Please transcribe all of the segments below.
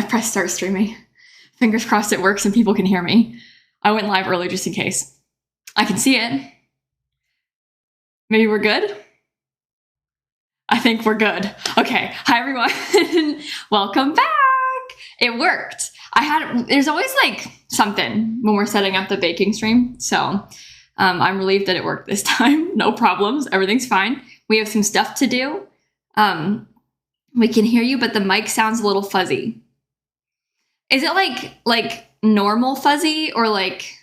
pressed start streaming. Fingers crossed it works and people can hear me. I went live early just in case. I can see it. Maybe we're good? I think we're good. Okay. Hi, everyone. Welcome back. It worked. There's always like something when we're setting up the baking stream. So I'm relieved that it worked this time. No problems. Everything's fine. We have some stuff to do. We can hear you, but the mic sounds a little fuzzy. Is it like normal fuzzy or like,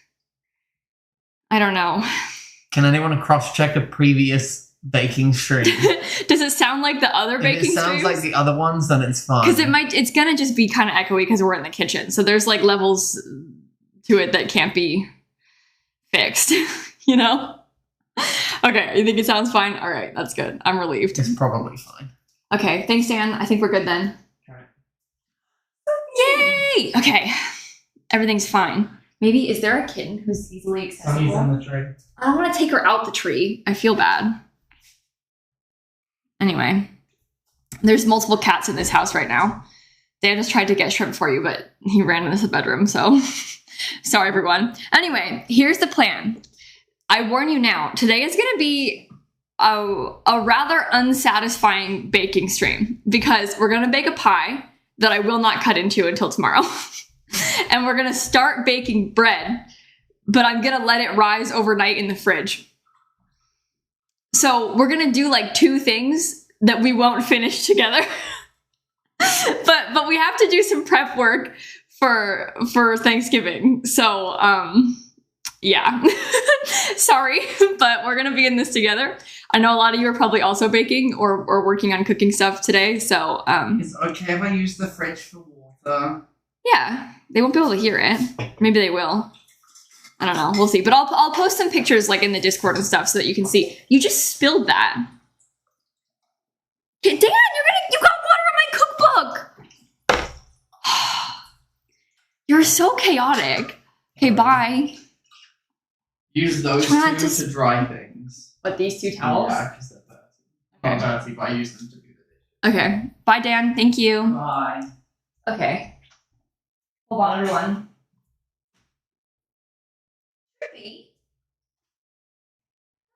I don't know. Can anyone cross-check a previous baking stream? Does it sound like the other baking streams? If it sounds like the other ones, then it's fine. Because it's going to just be kind of echoey because we're in the kitchen. So there's like levels to it that can't be fixed, you know? Okay, you think it sounds fine? All right, that's good. I'm relieved. It's probably fine. Okay, thanks, Dan. I think we're good then. Okay. Yay! Okay, everything's fine. Maybe, is there a kitten who's easily accessible? Somebody's on the tree. I don't want to take her out the tree. I feel bad. Anyway, there's multiple cats in this house right now. Dan just tried to get Shrimp for you, but he ran into the bedroom, so sorry, everyone. Anyway, here's the plan. I warn you now, today is going to be a rather unsatisfying baking stream because we're going to bake a pie that I will not cut into until tomorrow. And we're going to start baking bread, but I'm going to let it rise overnight in the fridge. So we're going to do like two things that we won't finish together. but we have to do some prep work for Thanksgiving. So, yeah, sorry, but we're going to be in this together. I know a lot of you are probably also baking or working on cooking stuff today. So, it's okay if I use the fridge for water. Yeah, they won't be able to hear it. Maybe they will. I don't know. We'll see. But I'll post some pictures like in the Discord and stuff so that you can see. You just spilled that. Dan, you got water on my cookbook. You're so chaotic. Okay, bye. Use those two to dry things. What, these two towels? Yeah, because they're dirty. Not dirty, but I use them to do the dishes. Okay. Bye, Dan. Thank you. Bye. Okay. Hold on, everyone.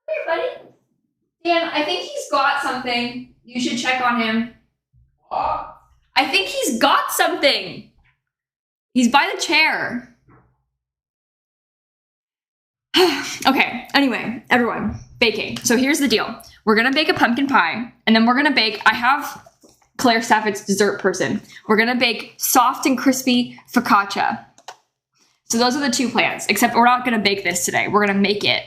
Hey, buddy. Dan, I think he's got something. You should check on him. What? I think he's got something. He's by the chair. Okay, anyway, everyone, baking. So here's the deal. We're gonna bake a pumpkin pie, and then we're gonna bake, I have Claire Stafford's dessert person. We're gonna bake soft and crispy focaccia. So those are the two plans, except we're not gonna bake this today. We're gonna make it,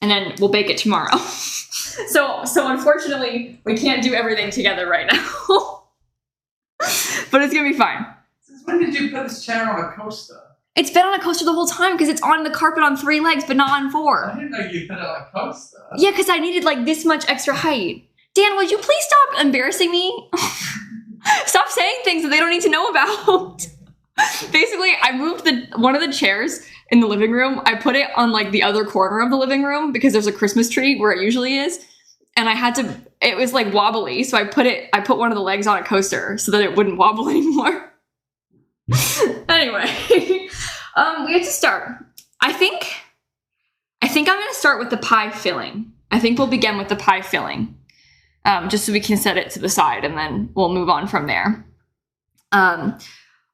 and then we'll bake it tomorrow. So unfortunately, we can't do everything together right now. But it's gonna be fine. Since when did you put this chair on a coaster? It's been on a coaster the whole time because it's on the carpet on 3 legs, but not on 4. I didn't know you put it on a coaster. Yeah, because I needed like this much extra height. Dan, would you please stop embarrassing me? Stop saying things that they don't need to know about. Basically, I moved one of the chairs in the living room. I put it on like the other corner of the living room because there's a Christmas tree where it usually is. And it was like wobbly. So I put one of the legs on a coaster so that it wouldn't wobble anymore. Anyway, we have to start. I think I'm going to start with the pie filling. I think we'll begin with the pie filling, just so we can set it to the side and then we'll move on from there.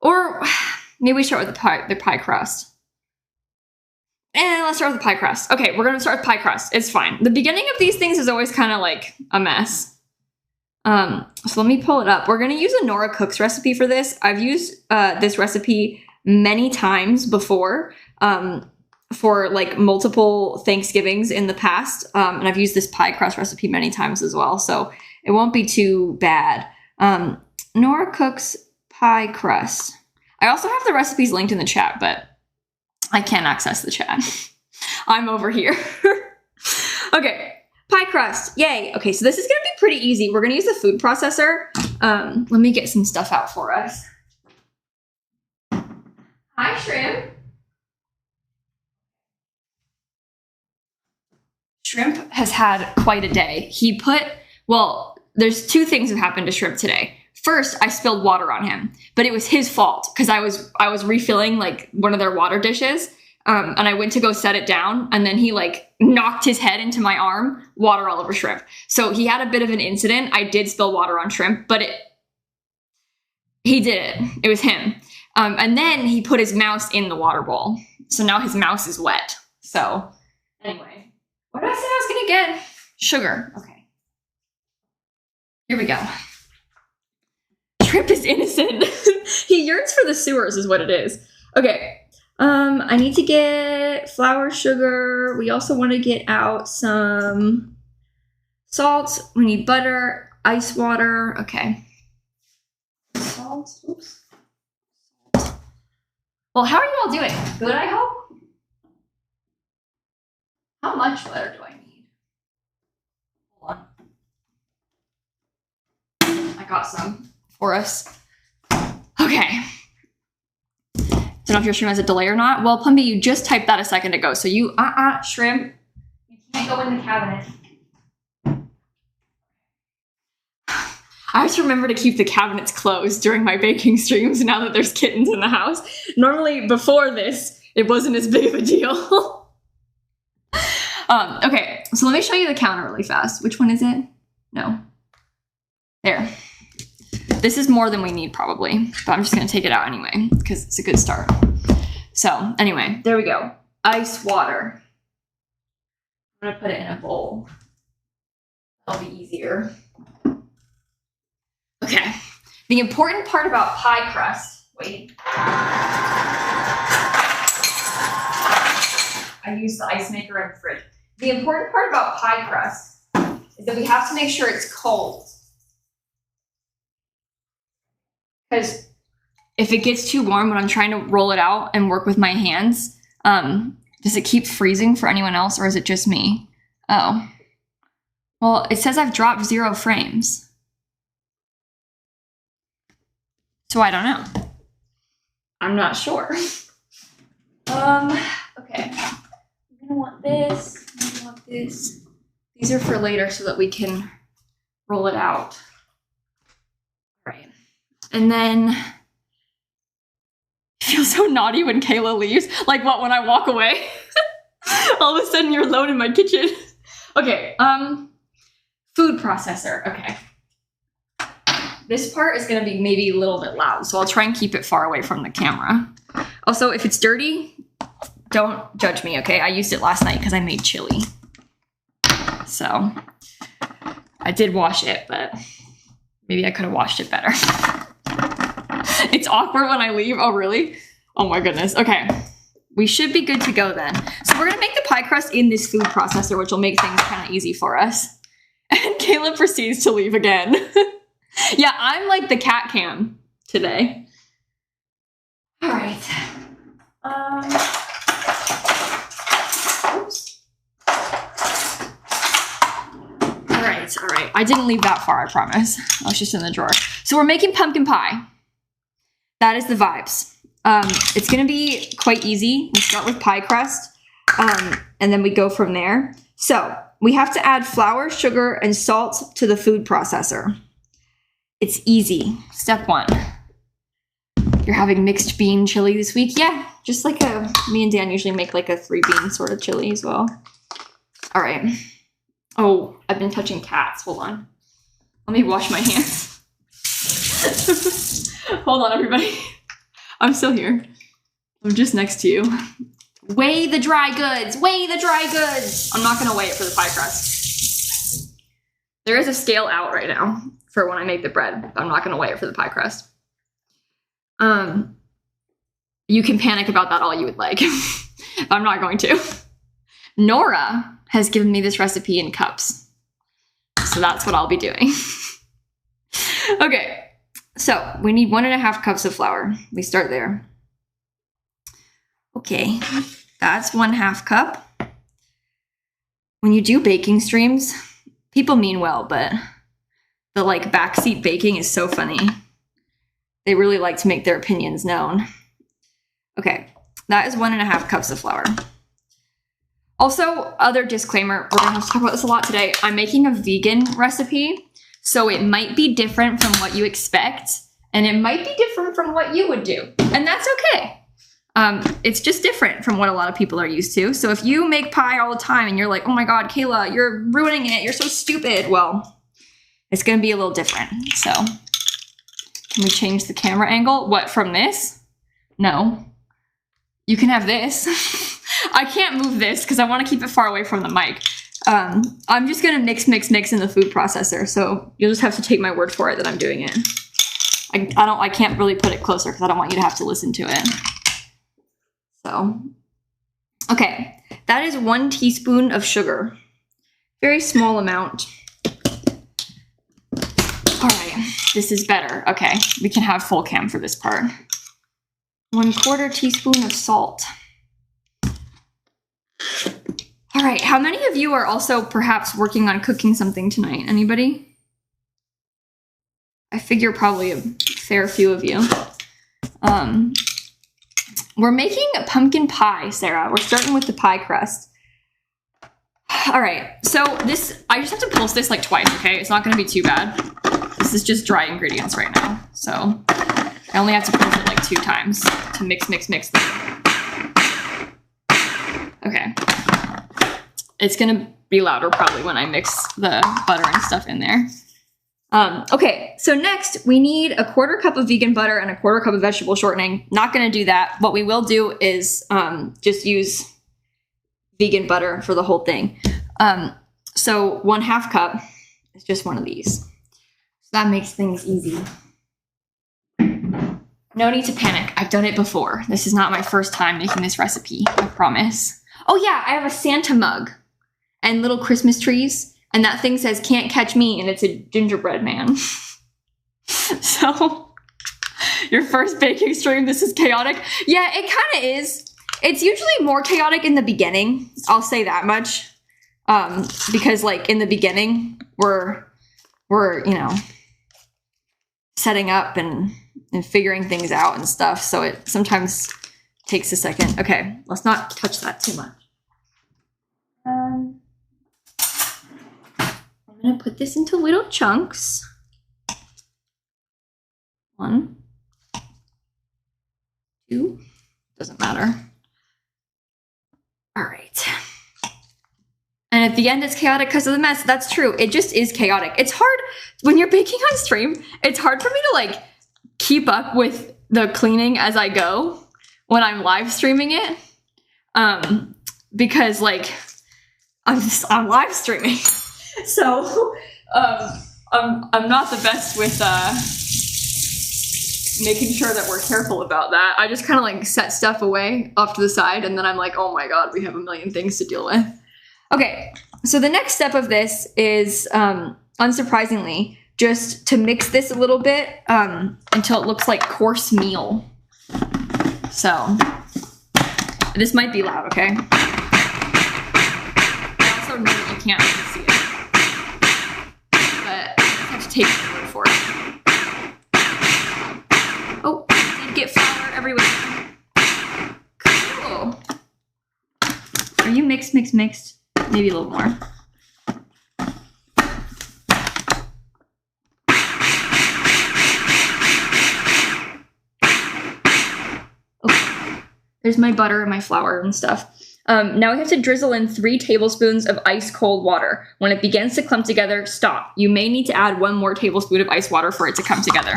Or maybe we start with the pie crust. Let's start with the pie crust. Okay, we're going to start with pie crust. It's fine. The beginning of these things is always kind of like a mess. So let me pull it up. We're going to use a Nora Cook's recipe for this. I've used this recipe many times before for like multiple Thanksgivings in the past. And I've used this pie crust recipe many times as well. So it won't be too bad. Nora Cook's pie crust. I also have the recipes linked in the chat, but I can't access the chat. I'm over here. Okay. Pie crust. Yay. Okay, so this is going to be pretty easy. We're going to use the food processor. Let me get some stuff out for us. Hi, Shrimp. Shrimp has had quite a day. Well, there's 2 things that happened to Shrimp today. first I spilled water on him, but it was his fault because I was refilling like one of their water dishes. And I went to go set it down, and then he like knocked his head into my arm, water all over shrimp. So he had a bit of an incident. I did spill water on shrimp, but he did it. It was him. And then he put his mouse in the water bowl. So now his mouse is wet. So anyway, what did I say I was gonna get? Sugar. Okay. Here we go. Shrimp is innocent. He yearns for the sewers is what it is. Okay. I need to get flour, sugar. We also want to get out some salt. We need butter, ice water. Okay. Salt. Oops. Well, how are you all doing? Good, I hope? How much butter do I need? Hold on. I got some for us. Okay. Don't know if your stream has a delay or not. Well, Plumby, you just typed that a second ago. So you, shrimp, you can't go in the cabinet. I have to remember to keep the cabinets closed during my baking streams now that there's kittens in the house. Normally, before this, it wasn't as big of a deal. Okay, so let me show you the counter really fast. Which one is it? No. There. This is more than we need probably, but I'm just gonna take it out anyway because it's a good start. So anyway, there we go. Ice water. I'm gonna put it in a bowl. That'll be easier. Okay. The important part about pie crust, wait. I use the ice maker and fridge. The important part about pie crust is that we have to make sure it's cold. Because if it gets too warm when I'm trying to roll it out and work with my hands, does it keep freezing for anyone else or is it just me? Oh. Well, it says I've dropped 0 frames. So I don't know. I'm not sure. Okay. I'm gonna want this. I'm gonna want this. These are for later so that we can roll it out. All right. And then I feel so naughty when Kayla leaves. Like what, when I walk away? All of a sudden you're alone in my kitchen. Okay, food processor, okay. This part is gonna be maybe a little bit loud, so I'll try and keep it far away from the camera. Also, if it's dirty, don't judge me, okay? I used it last night because I made chili. So, I did wash it, but maybe I could have washed it better. It's awkward when I leave. Oh, really? Oh my goodness. Okay. We should be good to go then. So we're going to make the pie crust in this food processor, which will make things kind of easy for us. And Caleb proceeds to leave again. Yeah, I'm like the cat cam today. All right. Oops. All right. I didn't leave that far, I promise. I was just in the drawer. So we're making pumpkin pie. That is the vibes. It's gonna be quite easy. We start with pie crust, and then we go from there. So we have to add flour, sugar, and salt to the food processor. It's easy. Step 1. You're having mixed bean chili this week? Yeah, just like me and Dan usually make like a 3-bean sort of chili as well. All right. Oh, I've been touching cats. Hold on. Let me wash my hands. Hold on, everybody. I'm still here. I'm just next to you. Weigh the dry goods. Weigh the dry goods. I'm not going to weigh it for the pie crust. There is a scale out right now for when I make the bread, but I'm not going to weigh it for the pie crust. You can panic about that all you would like. I'm not going to. Nora has given me this recipe in cups. So that's what I'll be doing. Okay. So we need 1.5 cups of flour. We start there. Okay, that's 1/2 cup. When you do baking streams, people mean well, but the like backseat baking is so funny. They really like to make their opinions known. Okay, that is 1.5 cups of flour. Also, other disclaimer, we're gonna have to talk about this a lot today. I'm making a vegan recipe. So it might be different from what you expect, and it might be different from what you would do. And that's okay. It's just different from what a lot of people are used to. So if you make pie all the time and you're like, oh my God, Kayla, you're ruining it. You're so stupid. Well, it's going to be a little different. So can we change the camera angle? What, from this? No. You can have this. I can't move this because I want to keep it far away from the mic. I'm just going to mix in the food processor. So you'll just have to take my word for it that I'm doing it. I can't really put it closer because I don't want you to have to listen to it. So, okay, that is 1 teaspoon of sugar. Very small amount. All right, this is better. Okay, we can have full cam for this part. 1/4 teaspoon of salt. All right, how many of you are also perhaps working on cooking something tonight? Anybody? I figure probably a fair few of you. We're making a pumpkin pie, Sarah. We're starting with the pie crust. All right, so this, I just have to pulse this like twice, okay? It's not gonna be too bad. This is just dry ingredients right now. So I only have to pulse it like 2 times to mix them. Okay. It's gonna be louder probably when I mix the butter and stuff in there. Okay, so next we need a 1/4 cup of vegan butter and a 1/4 cup of vegetable shortening. Not gonna do that. What we will do is just use vegan butter for the whole thing. So 1/2 cup is just one of these. So that makes things easy. No need to panic. I've done it before. This is not my first time making this recipe, I promise. Oh yeah, I have a Santa mug and little Christmas trees. And that thing says, can't catch me, and it's a gingerbread man. So, your first baking stream, this is chaotic. Yeah, it kind of is. It's usually more chaotic in the beginning. I'll say that much. Because, like, in the beginning, we're you know, setting up and figuring things out and stuff. So it sometimes takes a second. Okay, let's not touch that too much. I'm gonna put this into little chunks. 1, 2, doesn't matter. All right. And at the end, it's chaotic because of the mess. That's true. It just is chaotic. It's hard when you're baking on stream. It's hard for me to like keep up with the cleaning as I go when I'm live streaming it. Because like I'm live streaming. So, I'm not the best with, making sure that we're careful about that. I just kind of like set stuff away off to the side and then I'm like, oh my God, we have a million things to deal with. Okay, so the next step of this is, unsurprisingly, just to mix this a little bit, until it looks like coarse meal. So, this might be loud, okay? I also know that you can't really see it. Take my word for it. Oh, I did get flour everywhere. Cool. Are you mixed? Maybe a little more. Okay. There's my butter and my flour and stuff. Now we have to drizzle in 3 tablespoons of ice cold water. When it begins to clump together, stop. You may need to add 1 more tablespoon of ice water for it to come together.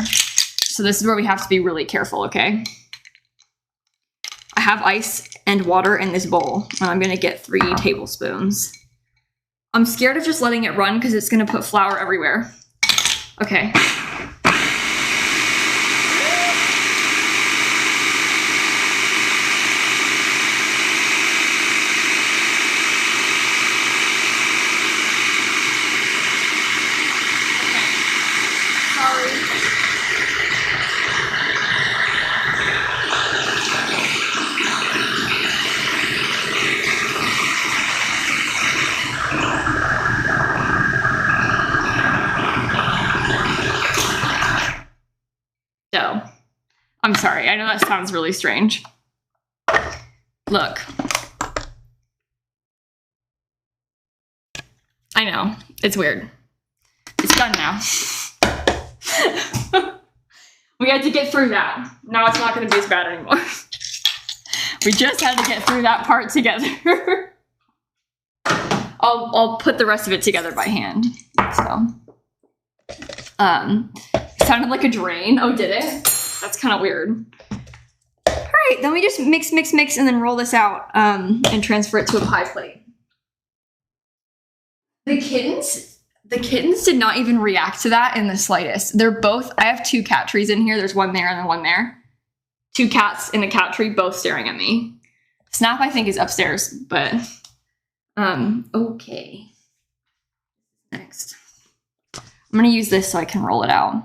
So this is where we have to be really careful, okay? I have ice and water in this bowl, and I'm gonna get 3 tablespoons. I'm scared of just letting it run because it's gonna put flour everywhere. Okay. I'm sorry, I know that sounds really strange. Look. I know, it's weird. It's done now. We had to get through that. Now it's not going to be as bad anymore. We just had to get through that part together. I'll put the rest of it together by hand. So, sounded like a drain. Oh, did it? That's kind of weird. All right, then we just mix, and then roll this out and transfer it to a pie plate. The kittens did not even react to that in the slightest. They're both, I have 2 cat trees in here. There's one there and then one there. 2 cats in a cat tree, both staring at me. Snap, I think, is upstairs, but, okay. Next. I'm gonna use this so I can roll it out.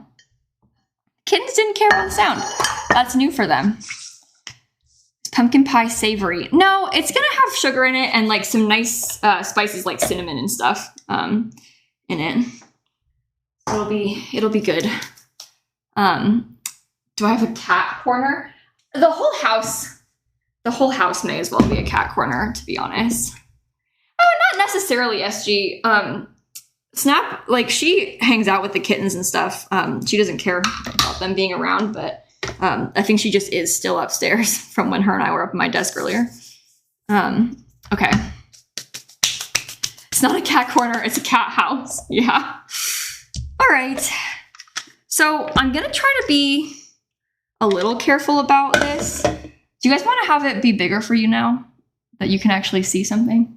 Kittens didn't care about the sound. That's new for them. Pumpkin pie savory. No, it's gonna have sugar in it and like some nice spices like cinnamon and stuff in it. So it'll be good. Do I have a cat corner? The whole house may as well be a cat corner, to be honest. Oh, not necessarily, SG. Snap, like, she hangs out with the kittens and stuff. She doesn't care about them being around, but I think she just is still upstairs from when her and I were up at my desk earlier. Okay. It's not a cat corner, it's a cat house. Yeah. All right. So I'm gonna try to be a little careful about this. Do you guys want to have it be bigger for you now that you can actually see something?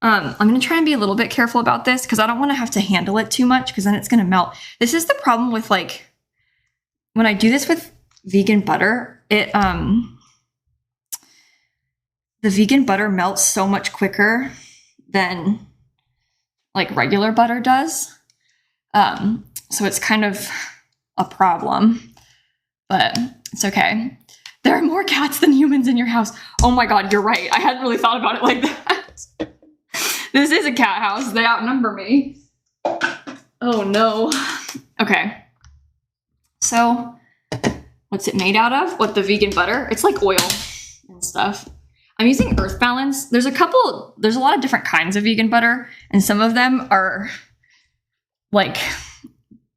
I'm going to try and be a little bit careful about this because I don't want to have to handle it too much because then it's going to melt. This is the problem with, like, when I do this with vegan butter, the vegan butter melts so much quicker than, like, regular butter does. So it's kind of a problem, but it's okay. There are more cats than humans in your house. Oh my God, you're right. I hadn't really thought about it like that. This is a cat house. They outnumber me. Oh no. Okay. So, what's it made out of? What, the vegan butter? It's like oil and stuff. I'm using Earth Balance. There's a lot of different kinds of vegan butter, and some of them are like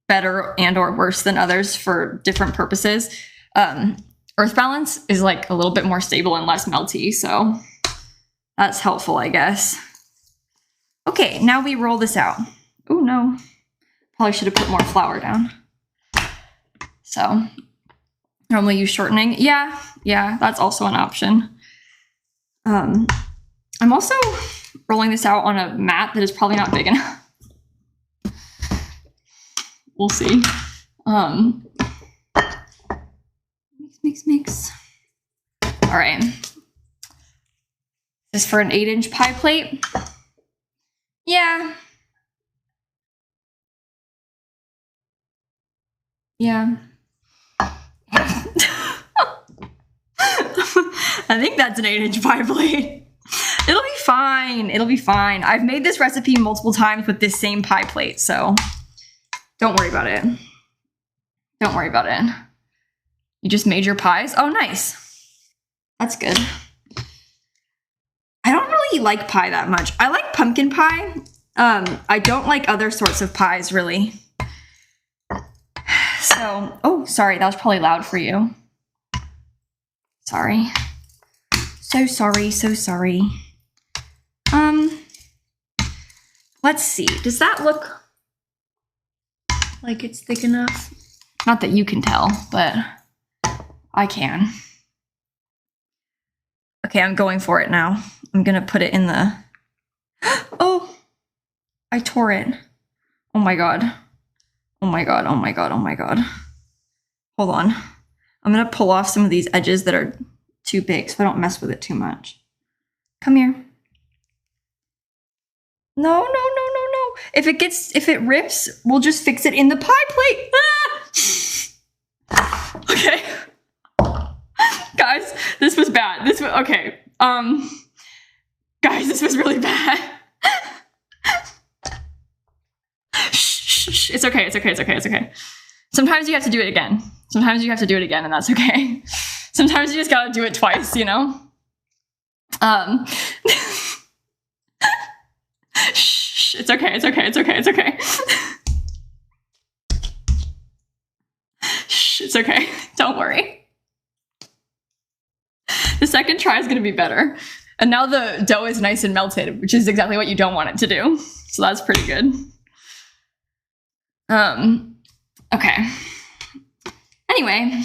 better and or worse than others for different purposes. Earth Balance is like a little bit more stable and less melty, so that's helpful, I guess. Okay, now we roll this out. Oh no, probably should have put more flour down. So, normally use shortening. Yeah, that's also an option. I'm also rolling this out on a mat that is probably not big enough. We'll see. Mix. All right. This is for an 8-inch pie plate. Yeah. I think that's an 8-inch pie plate. It'll be fine. It'll be fine. I've made this recipe multiple times with this same pie plate, so don't worry about it. Don't worry about it. You just made your pies? Oh, nice. That's good. I don't really like pie that much. I like pumpkin pie. I don't like other sorts of pies, really. So, oh, sorry. That was probably loud for you. Sorry. So sorry. Let's see. Does that look like it's thick enough? Not that you can tell, but I can. Okay, I'm going for it now. I'm gonna put it in the... Oh! I tore it. Oh my god. Oh my god. Hold on. I'm gonna pull off some of these edges that are too big so I don't mess with it too much. Come here. No. If it rips, we'll just fix it in the pie plate. Ah! Okay. Guys, this was bad. Okay. Guys, this was really bad. Shh. It's okay. Sometimes you have to do it again. And that's okay. Sometimes you just gotta do it twice, you know? Shh. Shh, it's okay, it's okay, it's okay, it's okay. Shh, it's okay, don't worry. The second try is gonna be better. And now the dough is nice and melted, which is exactly what you don't want it to do. So that's pretty good. Okay. Anyway.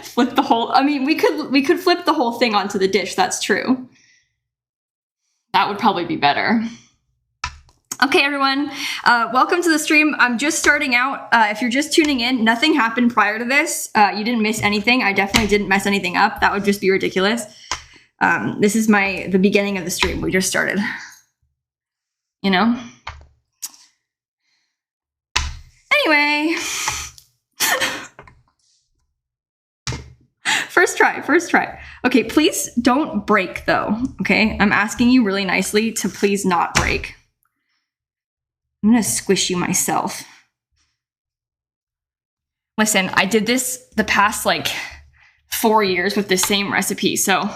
Flip the whole, I mean, we could flip the whole thing onto the dish, that's true. That would probably be better. Okay, everyone, welcome to the stream. I'm just starting out. If you're just tuning in, nothing happened prior to this. You didn't miss anything. I definitely didn't mess anything up. That would just be ridiculous. This is the beginning of the stream. We just started, you know? Anyway. First try. Okay, please don't break though, okay? I'm asking you really nicely to please not break. I'm gonna squish you myself. Listen, I did this the past like 4 years with the same recipe, so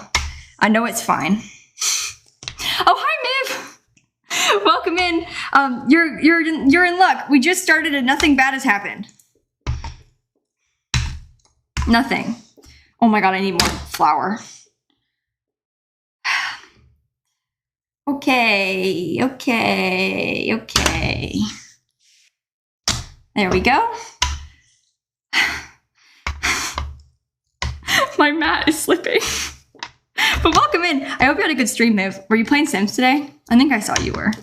I know it's fine. Oh, hi, Miv! Welcome in. You're in luck. We just started and nothing bad has happened. Nothing. Oh my god, I need more flour. Okay. There we go. My mat is slipping. But welcome in. I hope you had a good stream, Miv. Were you playing Sims today? I think I saw you were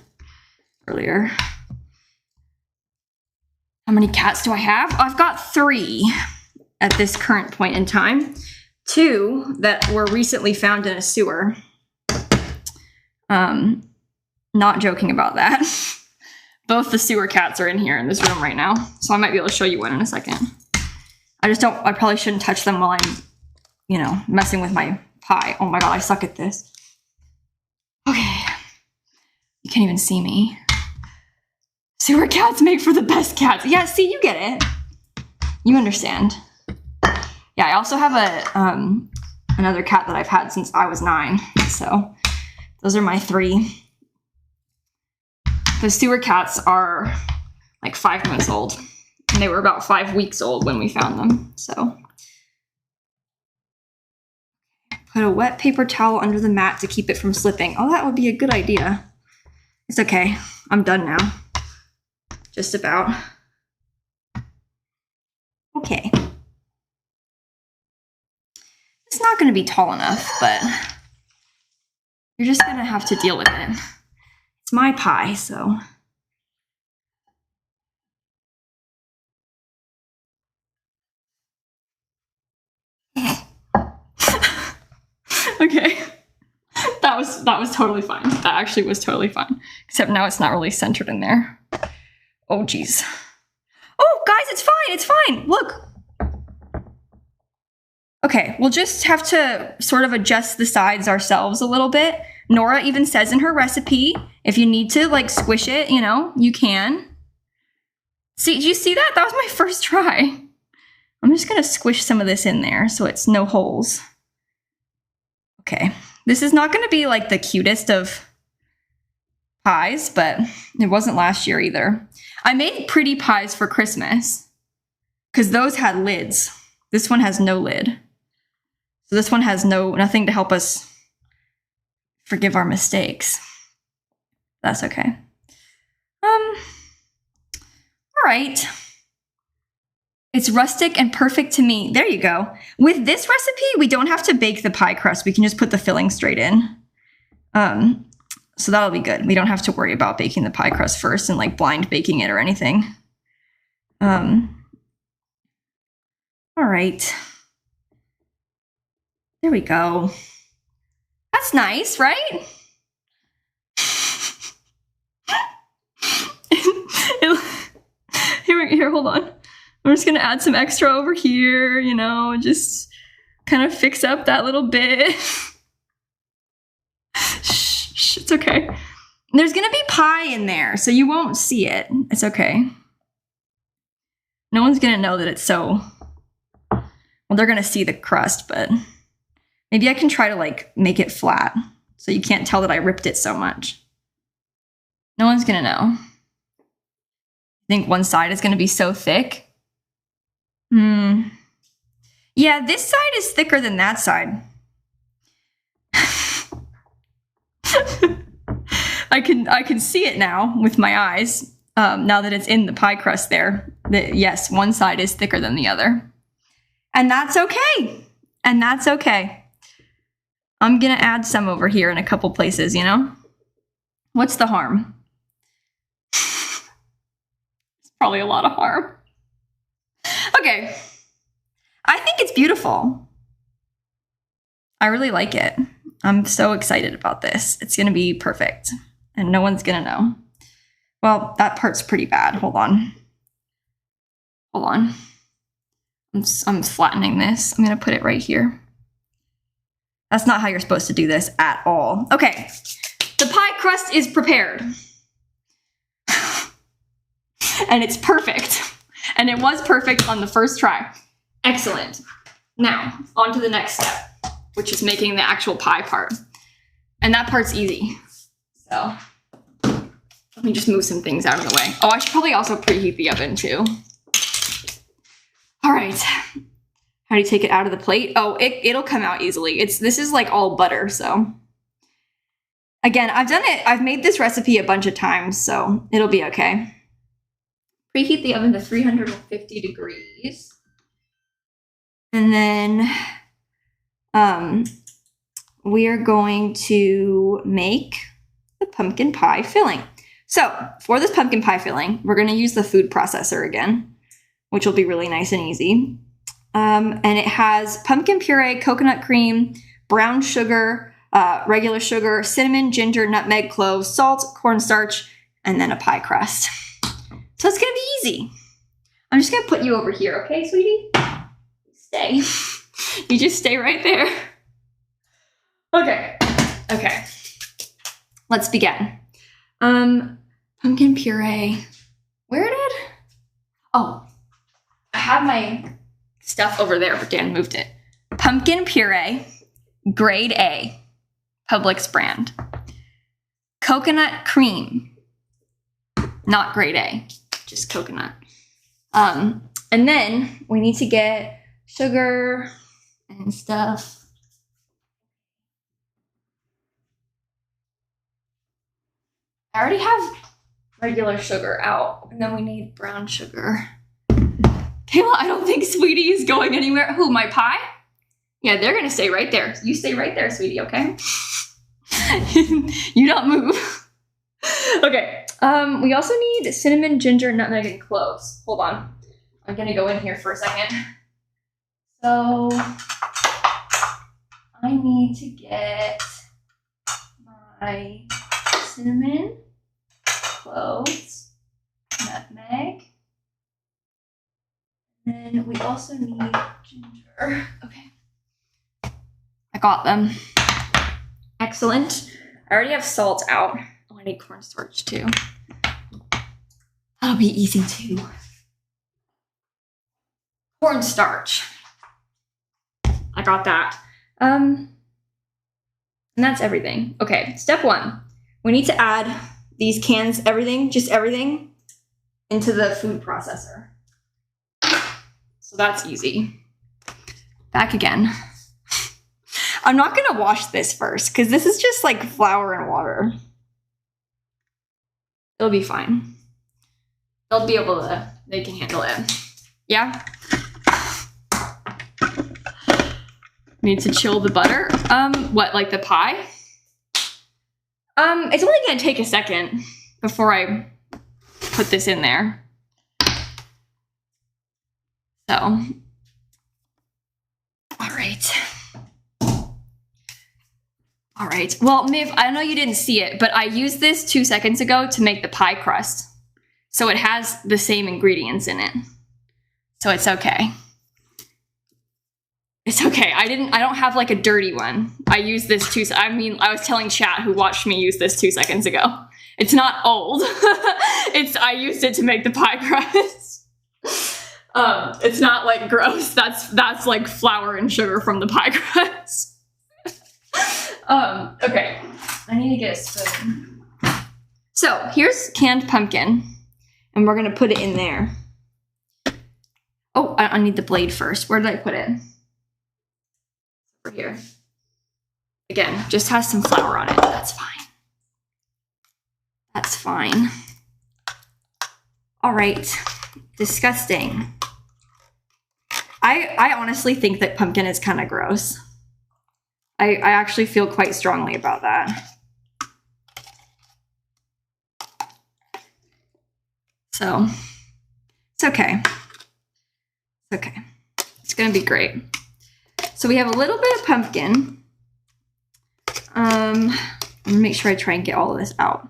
earlier. How many cats do I have? Oh, I've got 3 at this current point in time. 2 that were recently found in a sewer. Not joking about that. Both the sewer cats are in here in this room right now, so I might be able to show you one in a second. I probably shouldn't touch them while I'm, you know, messing with my pie. Oh my god, I suck at this. Okay. You can't even see me. Sewer cats make for the best cats. Yeah, see, you get it. You understand. Yeah, I also have another cat that I've had since I was 9, so those are my 3. The sewer cats are like 5 months old, and they were about 5 weeks old when we found them, so. Put a wet paper towel under the mat to keep it from slipping. Oh, that would be a good idea. It's okay, I'm done now. Just about. Okay. It's not gonna be tall enough, but you're just gonna have to deal with it. It's my pie, so. Okay. That was totally fine. That actually was totally fine. Except now it's not really centered in there. Oh, geez. Oh, guys, it's fine. It's fine. Look. Okay, we'll just have to sort of adjust the sides ourselves a little bit. Nora even says in her recipe, if you need to like squish it, you know, you can. See, do you see that? That was my first try. I'm just gonna squish some of this in there so it's no holes. Okay, this is not gonna be like the cutest of pies, but it wasn't last year either. I made pretty pies for Christmas because those had lids. This one has no lid. So this one has nothing to help us forgive our mistakes. That's okay. All right. It's rustic and perfect to me. There you go. With this recipe, we don't have to bake the pie crust. We can just put the filling straight in. So that'll be good. We don't have to worry about baking the pie crust first and like blind baking it or anything. All right. There we go. That's nice, right? Here, hold on. I'm just gonna add some extra over here, you know, just kind of fix up that little bit. Shh, it's okay. There's gonna be pie in there, so you won't see it. It's okay. No one's gonna know that it's so... Well, they're gonna see the crust, but maybe I can try to like make it flat so you can't tell that I ripped it so much. No one's gonna know. I think one side is gonna be so thick. Yeah, this side is thicker than that side. I can see it now with my eyes. Now that it's in the pie crust there, that yes, one side is thicker than the other. And that's okay. And that's okay. I'm gonna add some over here in a couple places, you know? What's the harm? It's probably a lot of harm. Okay. I think it's beautiful. I really like it. I'm so excited about this. It's gonna be perfect. And no one's gonna know. Well, that part's pretty bad. Hold on. Hold on. I'm flattening this. I'm gonna put it right here. That's not how you're supposed to do this at all. Okay, the pie crust is prepared. And it's perfect. And it was perfect on the first try. Excellent. Now, on to the next step, which is making the actual pie part. And that part's easy. So, let me just move some things out of the way. Oh, I should probably also preheat the oven too. All right. How do you take it out of the plate? Oh, it'll come out easily. This is like all butter, so. Again, I've made this recipe a bunch of times, so it'll be okay. Preheat the oven to 350 degrees. And then we are going to make the pumpkin pie filling. So for this pumpkin pie filling, we're going to use the food processor again, which will be really nice and easy. And it has pumpkin puree, coconut cream, brown sugar, regular sugar, cinnamon, ginger, nutmeg, cloves, salt, cornstarch, and then a pie crust. So it's going to be easy. I'm just going to put you over here, okay, sweetie? Stay. You just stay right there. Okay. Okay. Let's begin. Pumpkin puree. Where did? Oh, I have my stuff over there, but Dan moved it. Pumpkin puree, grade A, Publix brand. Coconut cream, not grade A, just coconut. And then we need to get sugar and stuff. I already have regular sugar out, and then we need brown sugar. Kayla, I don't think Sweetie is going anywhere. Who, my pie? Yeah, they're gonna stay right there. You stay right there, Sweetie, okay? You don't move. Okay, we also need cinnamon, ginger, nutmeg, and cloves. Hold on. I'm gonna go in here for a second. So, I need to get my cinnamon, cloves, nutmeg, and then we also need ginger. Okay. I got them. Excellent. I already have salt out. Oh, I need cornstarch too. That'll be easy too. Cornstarch. I got that. And that's everything. Okay, step one. We need to add these cans, everything, just everything, into the food processor. So that's easy. Back again. I'm not gonna wash this first, because this is just like flour and water. It'll be fine. They'll be able to, they can handle it. Yeah? Need to chill the butter. What, like the pie? It's only gonna take a second before I put this in there. So, all right. All right, well, Miv, I know you didn't see it, but I used this 2 seconds ago to make the pie crust. So it has the same ingredients in it. So it's okay. It's okay. I don't have like a dirty one. I used this I was telling chat who watched me use this 2 seconds ago. It's not old. I used it to make the pie crust. It's not like gross. That's like flour and sugar from the pie crust. Okay. I need to get a spoon. So here's canned pumpkin, and we're gonna put it in there. Oh, I need the blade first. Where did I put it? Over here. Again, just has some flour on it. That's fine. That's fine. All right, disgusting. I honestly think that pumpkin is kind of gross. I actually feel quite strongly about that. So, it's okay. It's okay. It's gonna be great. So we have a little bit of pumpkin. I'm gonna make sure I try and get all of this out.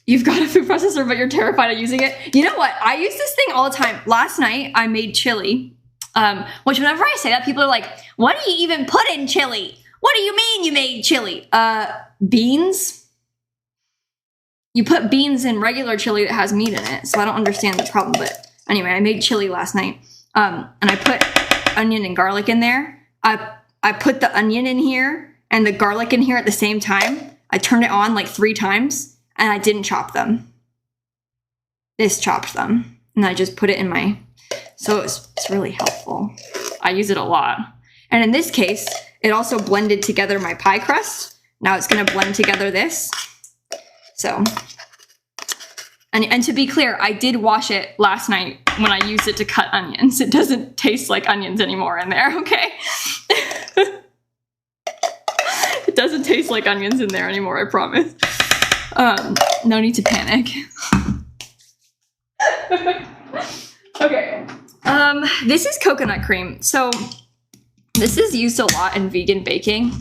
You've got a food processor, but you're terrified of using it. You know what? I use this thing all the time. Last night, I made chili, which whenever I say that, people are like, what do you even put in chili? What do you mean you made chili? Beans. You put beans in regular chili that has meat in it, so I don't understand the problem. But anyway, I made chili last night, and I put onion and garlic in there. I put the onion in here and the garlic in here at the same time. I turned it on like 3 times. And I didn't chop them. This chopped them. And I just put it in my... So it's really helpful. I use it a lot. And in this case, it also blended together my pie crust. Now it's going to blend together this. So... And to be clear, I did wash it last night when I used it to cut onions. It doesn't taste like onions anymore in there, okay? It doesn't taste like onions in there anymore, I promise. No need to panic. Okay. This is coconut cream. So this is used a lot in vegan baking.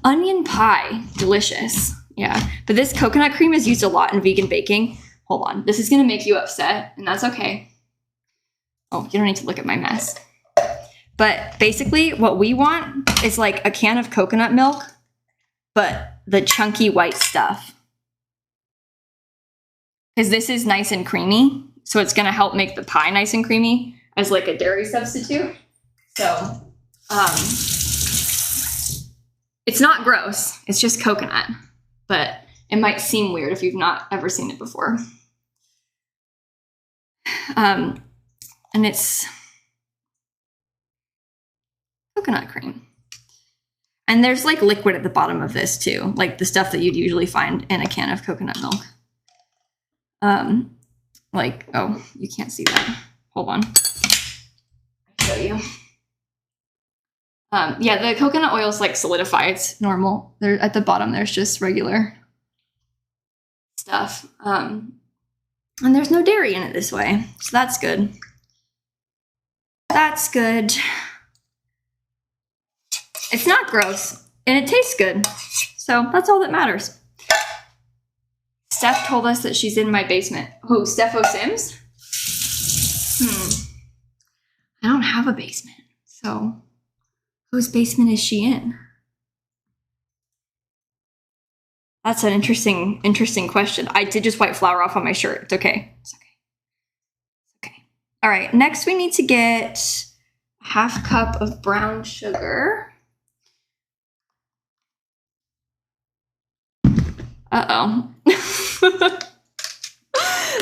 Onion pie, delicious. Yeah, but this coconut cream is used a lot in vegan baking. Hold on, this is gonna make you upset, and that's okay. Oh, you don't need to look at my mess. But basically what we want is like a can of coconut milk, but the chunky white stuff. Because this is nice and creamy, so it's going to help make the pie nice and creamy as like a dairy substitute. So, it's not gross. It's just coconut, but it might seem weird if you've not ever seen it before. And it's coconut cream. And there's like liquid at the bottom of this too, like the stuff that you'd usually find in a can of coconut milk. Like, oh, you can't see that. Hold on. I'll show you. Yeah, the coconut oil is like solidify. It's normal. There at the bottom, there's just regular stuff. And there's no dairy in it this way. So that's good. That's good. It's not gross and it tastes good. So that's all that matters. Steph told us that she's in my basement. Who, Steph Sims? I don't have a basement. So whose basement is she in? That's an interesting question. I did just wipe flour off on my shirt. It's okay. It's okay. Okay. All right. Next, we need to get a half cup of brown sugar. Uh-oh.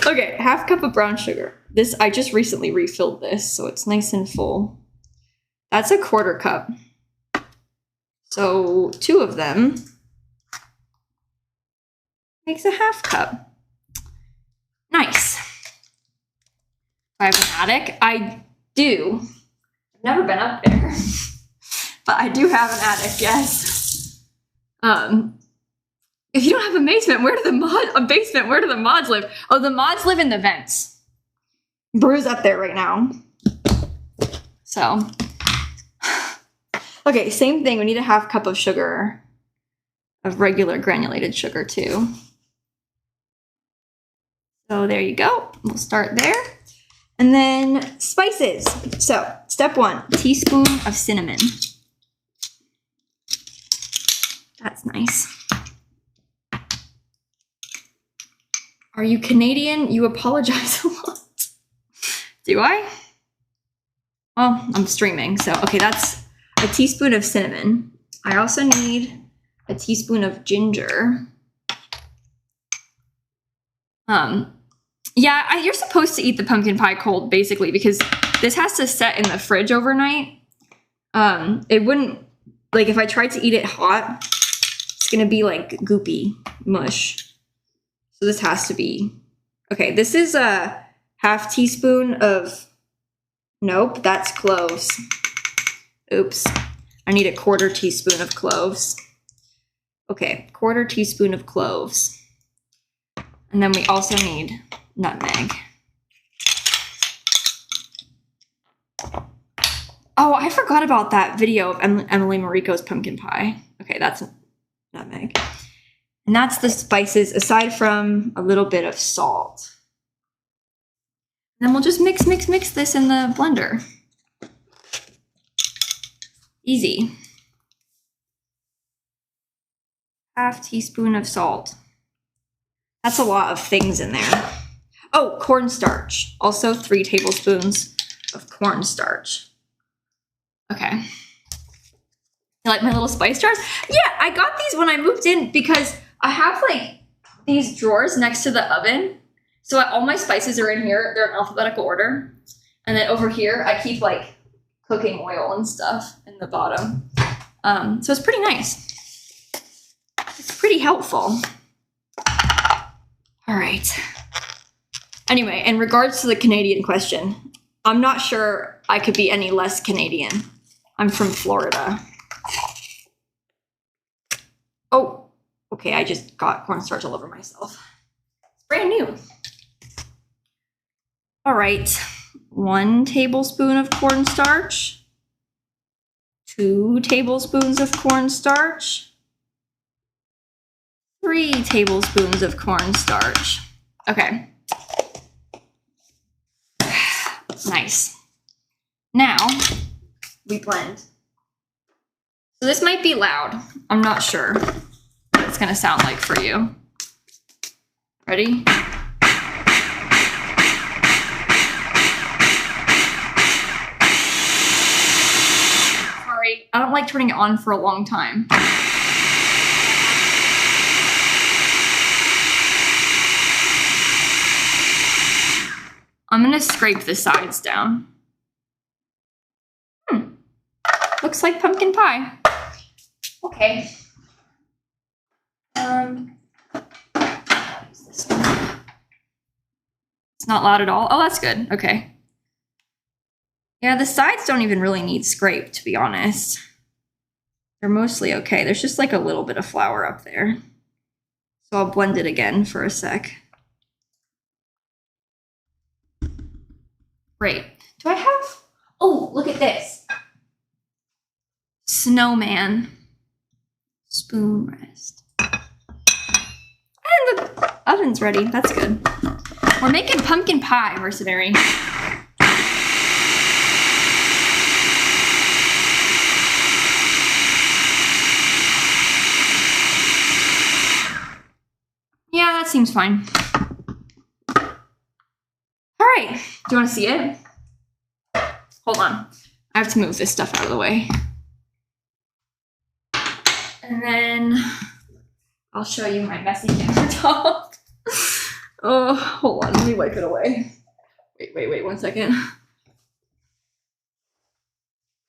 Okay, half cup of brown sugar. This, I just recently refilled this, so it's nice and full. That's a 1/4 cup. So 2 of them makes a half cup. Nice. I have an attic. I do. I've never been up there, but I do have an attic, yes. If you don't have a basement, where do the mods live? Oh, the mods live in the vents. Brew's up there right now. So, okay, same thing. We need a half cup of sugar, of regular granulated sugar too. So there you go. We'll start there. And then spices. So step 1, teaspoon of cinnamon. That's nice. Are you Canadian? You apologize a lot. Do I? Well, I'm streaming, so okay, that's a teaspoon of cinnamon. I also need a teaspoon of ginger. Yeah, you're supposed to eat the pumpkin pie cold, basically, because this has to set in the fridge overnight. It wouldn't, like, if I tried to eat it hot, it's gonna be like goopy mush. So this has to be, okay, this is a half teaspoon of, nope, that's cloves. Oops, I need a quarter teaspoon of cloves. Okay, quarter teaspoon of cloves. And then we also need nutmeg. Oh, I forgot about that video of Emily Mariko's pumpkin pie. Okay, that's nutmeg. And that's the spices, aside from a little bit of salt. And then we'll just mix this in the blender. Easy. Half teaspoon of salt. That's a lot of things in there. Oh, cornstarch. Also 3 tablespoons of cornstarch. Okay. You like my little spice jars? Yeah, I got these when I moved in because I have like these drawers next to the oven. So all my spices are in here. They're in alphabetical order. And then over here, I keep like cooking oil and stuff in the bottom. So it's pretty nice. It's pretty helpful. All right. Anyway, in regards to the Canadian question, I'm not sure I could be any less Canadian. I'm from Florida. Oh, okay, I just got cornstarch all over myself. It's brand new. All right, 1 tablespoon of cornstarch, 2 tablespoons of cornstarch, 3 tablespoons of cornstarch. Okay. Nice. Now, we blend. So this might be loud. I'm not sure what it's gonna sound like for you. Ready? Sorry, I don't like turning it on for a long time. I'm gonna scrape the sides down. Looks like pumpkin pie. Okay. This one. It's not loud at all. Oh, that's good. Okay. Yeah, the sides don't even really need scraped, to be honest. They're mostly okay. There's just like a little bit of flour up there. So I'll blend it again for a sec. Great. Do I have, oh, look at this. Snowman. Spoon rest. And the oven's ready. That's good. We're making pumpkin pie, Mercenary. Yeah, that seems fine. All right, do you want to see it? Hold on. I have to move this stuff out of the way. And then I'll show you my messy countertop. Oh, hold on. Let me wipe it away. Wait 1 second.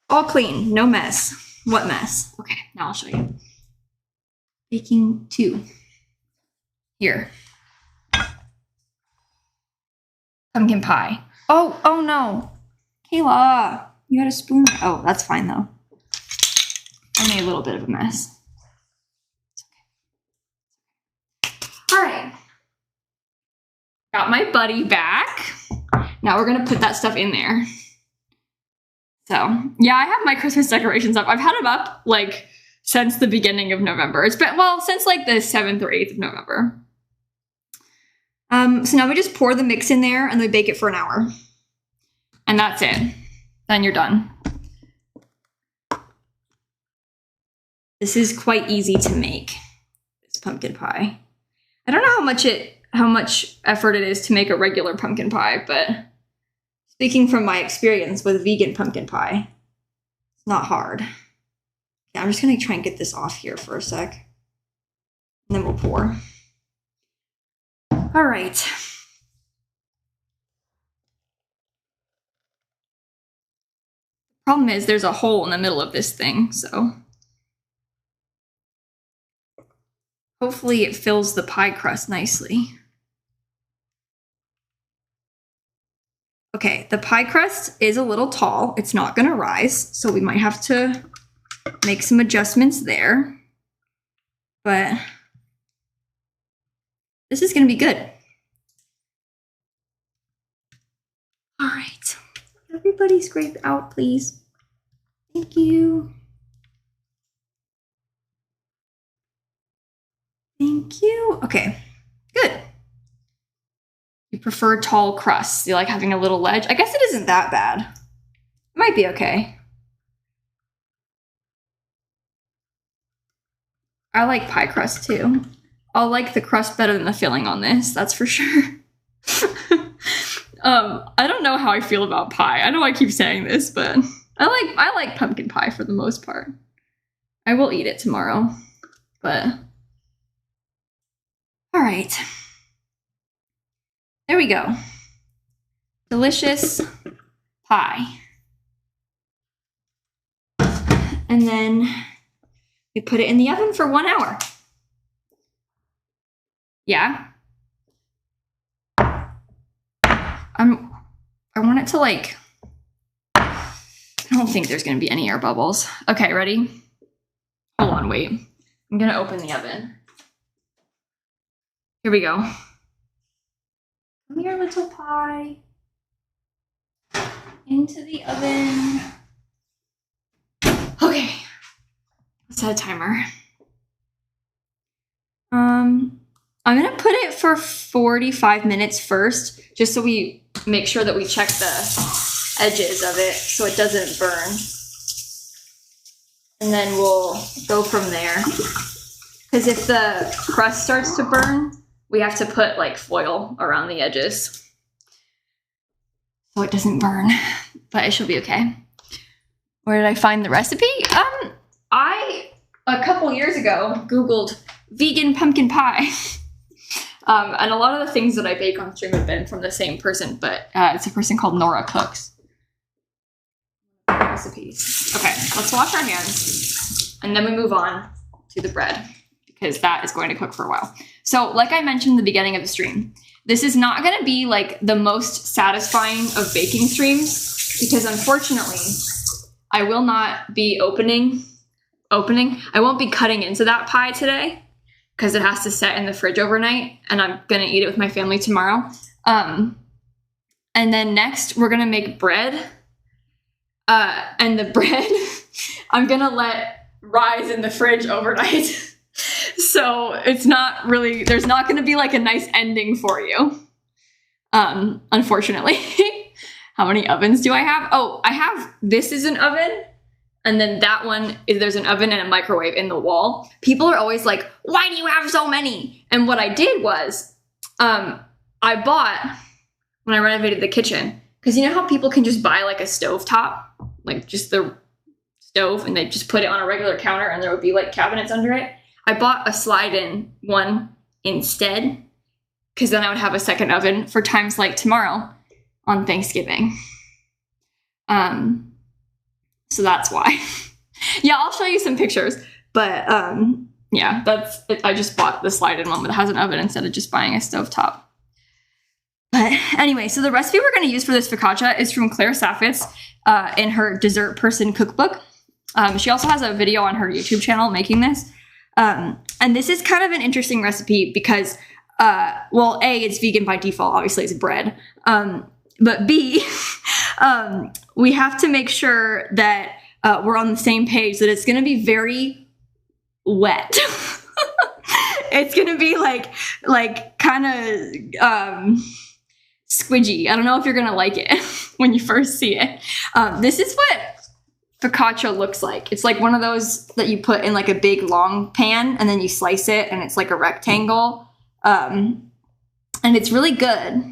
All clean. No mess. What mess? Okay, now I'll show you. Baking 2. Here. Pumpkin pie. Oh no. Kayla, you had a spoon. Oh, that's fine though. I made a little bit of a mess. It's okay. All right. Got my buddy back. Now we're gonna put that stuff in there. So yeah, I have my Christmas decorations up. I've had them up like since the beginning of November. It's been, well, since like the 7th or 8th of November. So now we just pour the mix in there and we bake it for an hour. And that's it. Then you're done. This is quite easy to make, this pumpkin pie. I don't know how much effort it is to make a regular pumpkin pie, but speaking from my experience with vegan pumpkin pie, it's not hard. Yeah, I'm just gonna try and get this off here for a sec. And then we'll pour. All right. Problem is there's a hole in the middle of this thing, so hopefully it fills the pie crust nicely. Okay, the pie crust is a little tall. It's not gonna rise, so we might have to make some adjustments there. But this is gonna be good. All right, everybody scrape out, please. Thank you. Thank you. Okay, good. You prefer tall crusts. You like having a little ledge? I guess it isn't that bad. It might be okay. I like pie crust too. I'll like the crust better than the filling on this, that's for sure. I don't know how I feel about pie. I know I keep saying this, but I like pumpkin pie for the most part. I will eat it tomorrow, but all right. There we go. Delicious pie. And then we put it in the oven for 1 hour. Yeah. I want it to like, I don't think there's gonna be any air bubbles. Okay, ready? Hold on, wait. I'm gonna open the oven. Here we go. Come here, little pie. Into the oven. Okay. Let's set a timer. I'm gonna put it for 45 minutes first, just so we make sure that we check the edges of it so it doesn't burn. And then we'll go from there. Because if the crust starts to burn, we have to put like foil around the edges so it doesn't burn, but it should be okay. Where did I find the recipe? I, a couple years ago, Googled vegan pumpkin pie. And a lot of the things that I bake on stream have been from the same person, but it's a person called Nora Cooks. Recipes. Okay, let's wash our hands, and then we move on to the bread, because that is going to cook for a while. So, like I mentioned in the beginning of the stream, this is not going to be like the most satisfying of baking streams, because unfortunately, I will not be opening. I won't be cutting into that pie today, because it has to set in the fridge overnight, and I'm gonna eat it with my family tomorrow. And then next, we're gonna make bread. And the bread, I'm gonna let rise in the fridge overnight. So it's not really, there's not gonna be like a nice ending for you. Unfortunately. How many ovens do I have? Oh, I have, this is an oven. And then that one is, there's an oven and a microwave in the wall. People are always like, why do you have so many? And what I did was, I bought, when I renovated the kitchen, because you know how people can just buy like a stovetop, like just the stove, and they just put it on a regular counter and there would be like cabinets under it. I bought a slide-in one instead, because then I would have a second oven for times like tomorrow on Thanksgiving. So that's why. Yeah, I'll show you some pictures. But yeah, that's it. I just bought the slide-in one that has an oven instead of just buying a stovetop. But anyway, so the recipe we're going to use for this focaccia is from Claire Saffitz in her Dessert Person cookbook. She also has a video on her YouTube channel making this. And this is kind of an interesting recipe because, well, A, it's vegan by default. Obviously, it's bread. But B, we have to make sure that we're on the same page, that it's going to be very wet. It's going to be like kind of squidgy. I don't know if you're going to like it when you first see it. This is what focaccia looks like. It's like one of those that you put in like a big long pan and then you slice it and it's like a rectangle. And it's really good.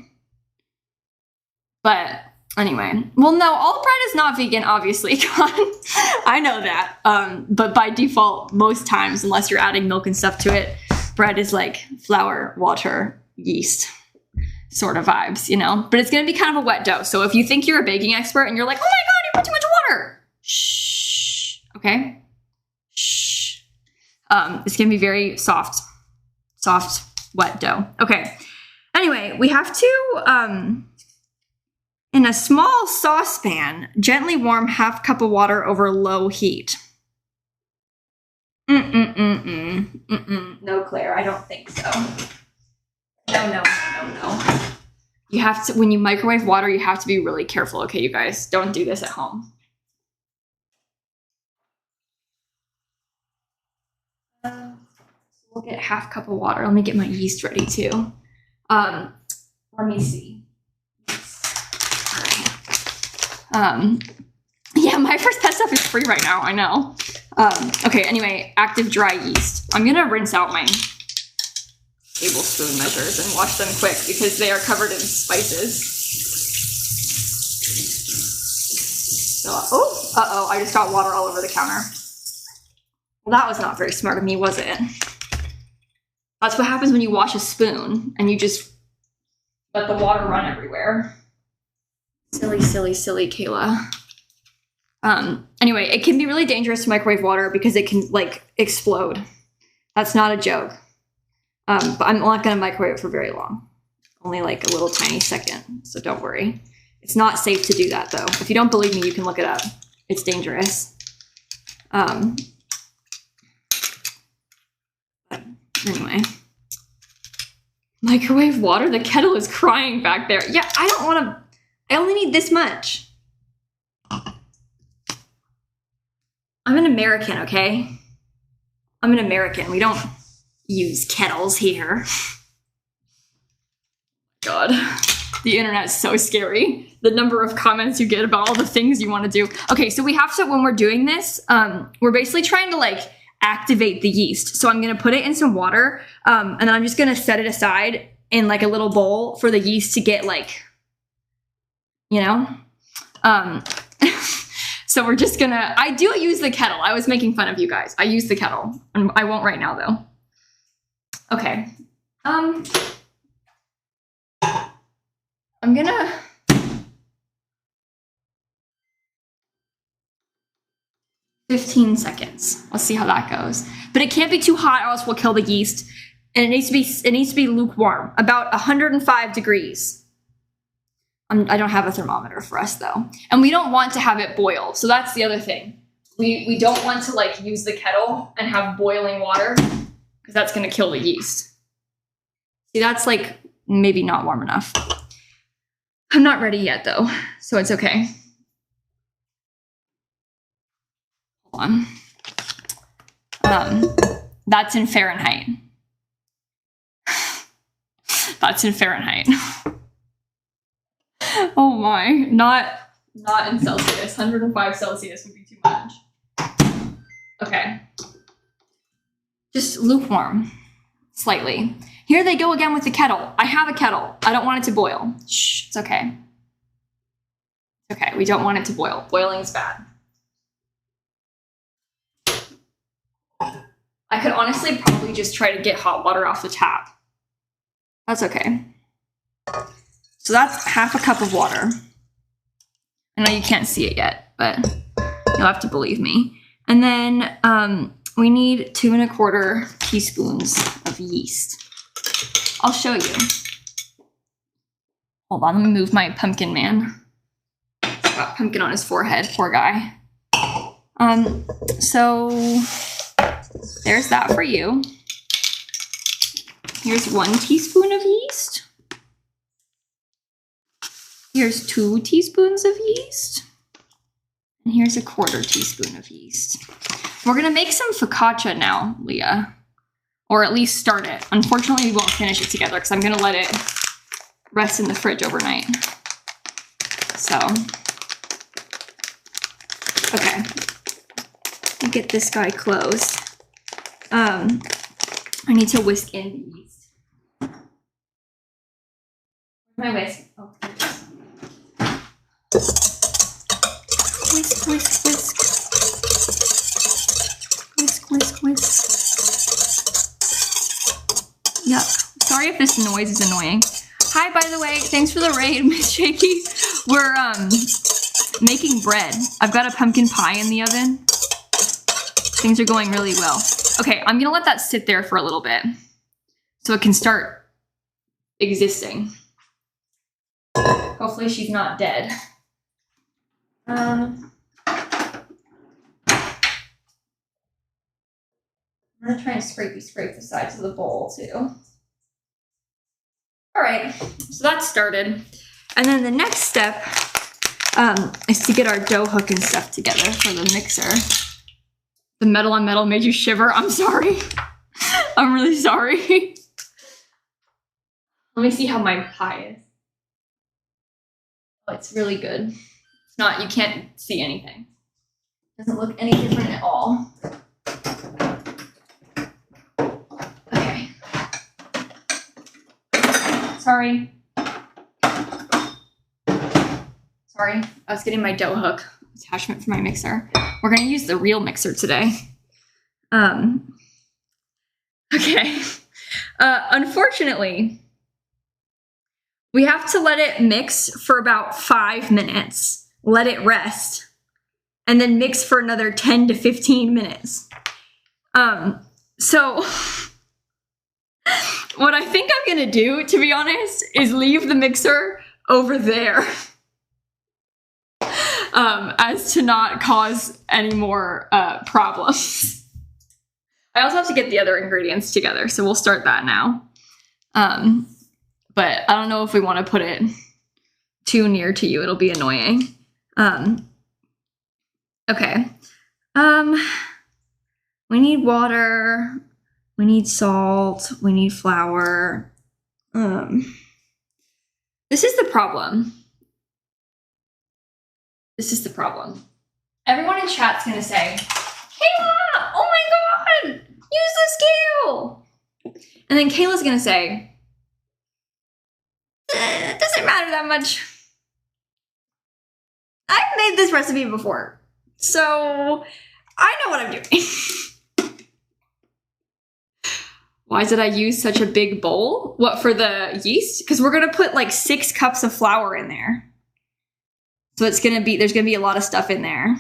But anyway, well, no, all bread is not vegan, obviously. I know that. But by default, most times, unless you're adding milk and stuff to it, bread is like flour, water, yeast sort of vibes, you know? But it's gonna be kind of a wet dough. So if you think you're a baking expert and you're like, oh my God, you put too much water. Shh, okay? Shh. It's gonna be very soft, wet dough. Okay. Anyway, we have to, in a small saucepan, gently warm half cup of water over low heat. No, Claire, I don't think so. No. You have to, when you microwave water, you have to be really careful, okay, you guys? Don't do this at home. We'll get half cup of water. Let me get my yeast ready too. Let me see. All right. Yeah, my first pet stuff is free right now, I know. Okay, anyway, active dry yeast. I'm gonna rinse out my tablespoon measures and wash them quick because they are covered in spices. So, uh-oh, I just got water all over the counter. Well, that was not very smart of me, was it? That's what happens when you wash a spoon and you just let the water run everywhere. Silly, Kayla. Anyway, it can be really dangerous to microwave water because it can, like, explode. That's not a joke. But I'm not going to microwave it for very long. Only, like, a little tiny second, so don't worry. It's not safe to do that, though. If you don't believe me, you can look it up. It's dangerous. But anyway. Microwave water? The kettle is crying back there. Yeah, I don't want to... I only need this much. I'm an American, okay? I'm an American. We don't use kettles here. God, the internet's so scary. The number of comments you get about all the things you want to do. Okay, so we have to, when we're doing this, we're basically trying to like activate the yeast. So I'm going to put it in some water, and then I'm just going to set it aside in like a little bowl for the yeast to get like, you know? So we're just gonna, I do use the kettle. I was making fun of you guys. I use the kettle. I won't right now though. Okay. I'm gonna, $15 seconds. Let's see how that goes. But it can't be too hot or else we'll kill the yeast. And it needs to be lukewarm, about 105 degrees. I don't have a thermometer for us though. And we don't want to have it boil. So that's the other thing. We don't want to like use the kettle and have boiling water because that's going to kill the yeast. See, that's like maybe not warm enough. I'm not ready yet though, so it's okay. Hold on. That's in Fahrenheit. That's in Fahrenheit. Oh my, not in Celsius. 105 Celsius would be too much. Okay. Just lukewarm, slightly. Here they go again with the kettle. I have a kettle. I don't want it to boil. Shh, it's okay. Okay, we don't want it to boil. Boiling is bad. I could honestly probably just try to get hot water off the tap. That's okay. So that's half a cup of water. I know you can't see it yet, but you'll have to believe me. And then we need 2 1/4 teaspoons of yeast. I'll show you. Hold on, let me move my pumpkin man. He's got pumpkin on his forehead, poor guy. So there's that for you. Here's 1 teaspoon of yeast. Here's 2 teaspoons of yeast. And here's 1/4 teaspoon of yeast. We're gonna make some focaccia now, Leah. Or at least start it. Unfortunately, we won't finish it together because I'm gonna let it rest in the fridge overnight. So, okay. Let me get this guy closed. I need to whisk in the yeast. My whisk. Oh, here it is. Whisk, whisk, whisk. Whisk, whisk, whisk. Yuck. sorry if this noise is annoying. Hi, by the way, thanks for the raid, Miss Shaky. We're making bread. I've got a pumpkin pie in the oven. Things are going really well. Okay, I'm gonna let that sit there for a little bit so it can start existing. Hopefully she's not dead. I'm gonna try and scrape the sides of the bowl too. All right, so that's started. And then the next step is to get our dough hook and stuff together for the mixer. The metal on metal made you shiver. I'm sorry. I'm really sorry. Let me see how my pie is. Oh, it's really good. It's not, you can't see anything. Doesn't look any different at all. Okay. Sorry. Sorry, I was getting my dough hook attachment for my mixer. We're gonna use the real mixer today. Okay. Unfortunately, we have to let it mix for about 5 minutes, let it rest, and then mix for another 10 to 15 minutes. So what I think I'm gonna do, to be honest, is leave the mixer over there. As to not cause any more problems. I also have to get the other ingredients together, so we'll start that now. But I don't know if we want to put it too near to you. It'll be annoying. Okay. We need water. We need salt. We need flour. This is the problem. This is the problem. Everyone in chat's gonna say, Kayla, oh my god, use the scale. And then Kayla's gonna say, it doesn't matter that much. I've made this recipe before, so I know what I'm doing. Why did I use such a big bowl? What, for the yeast? Because we're gonna put like 6 cups of flour in there. So it's gonna be, there's gonna be a lot of stuff in there.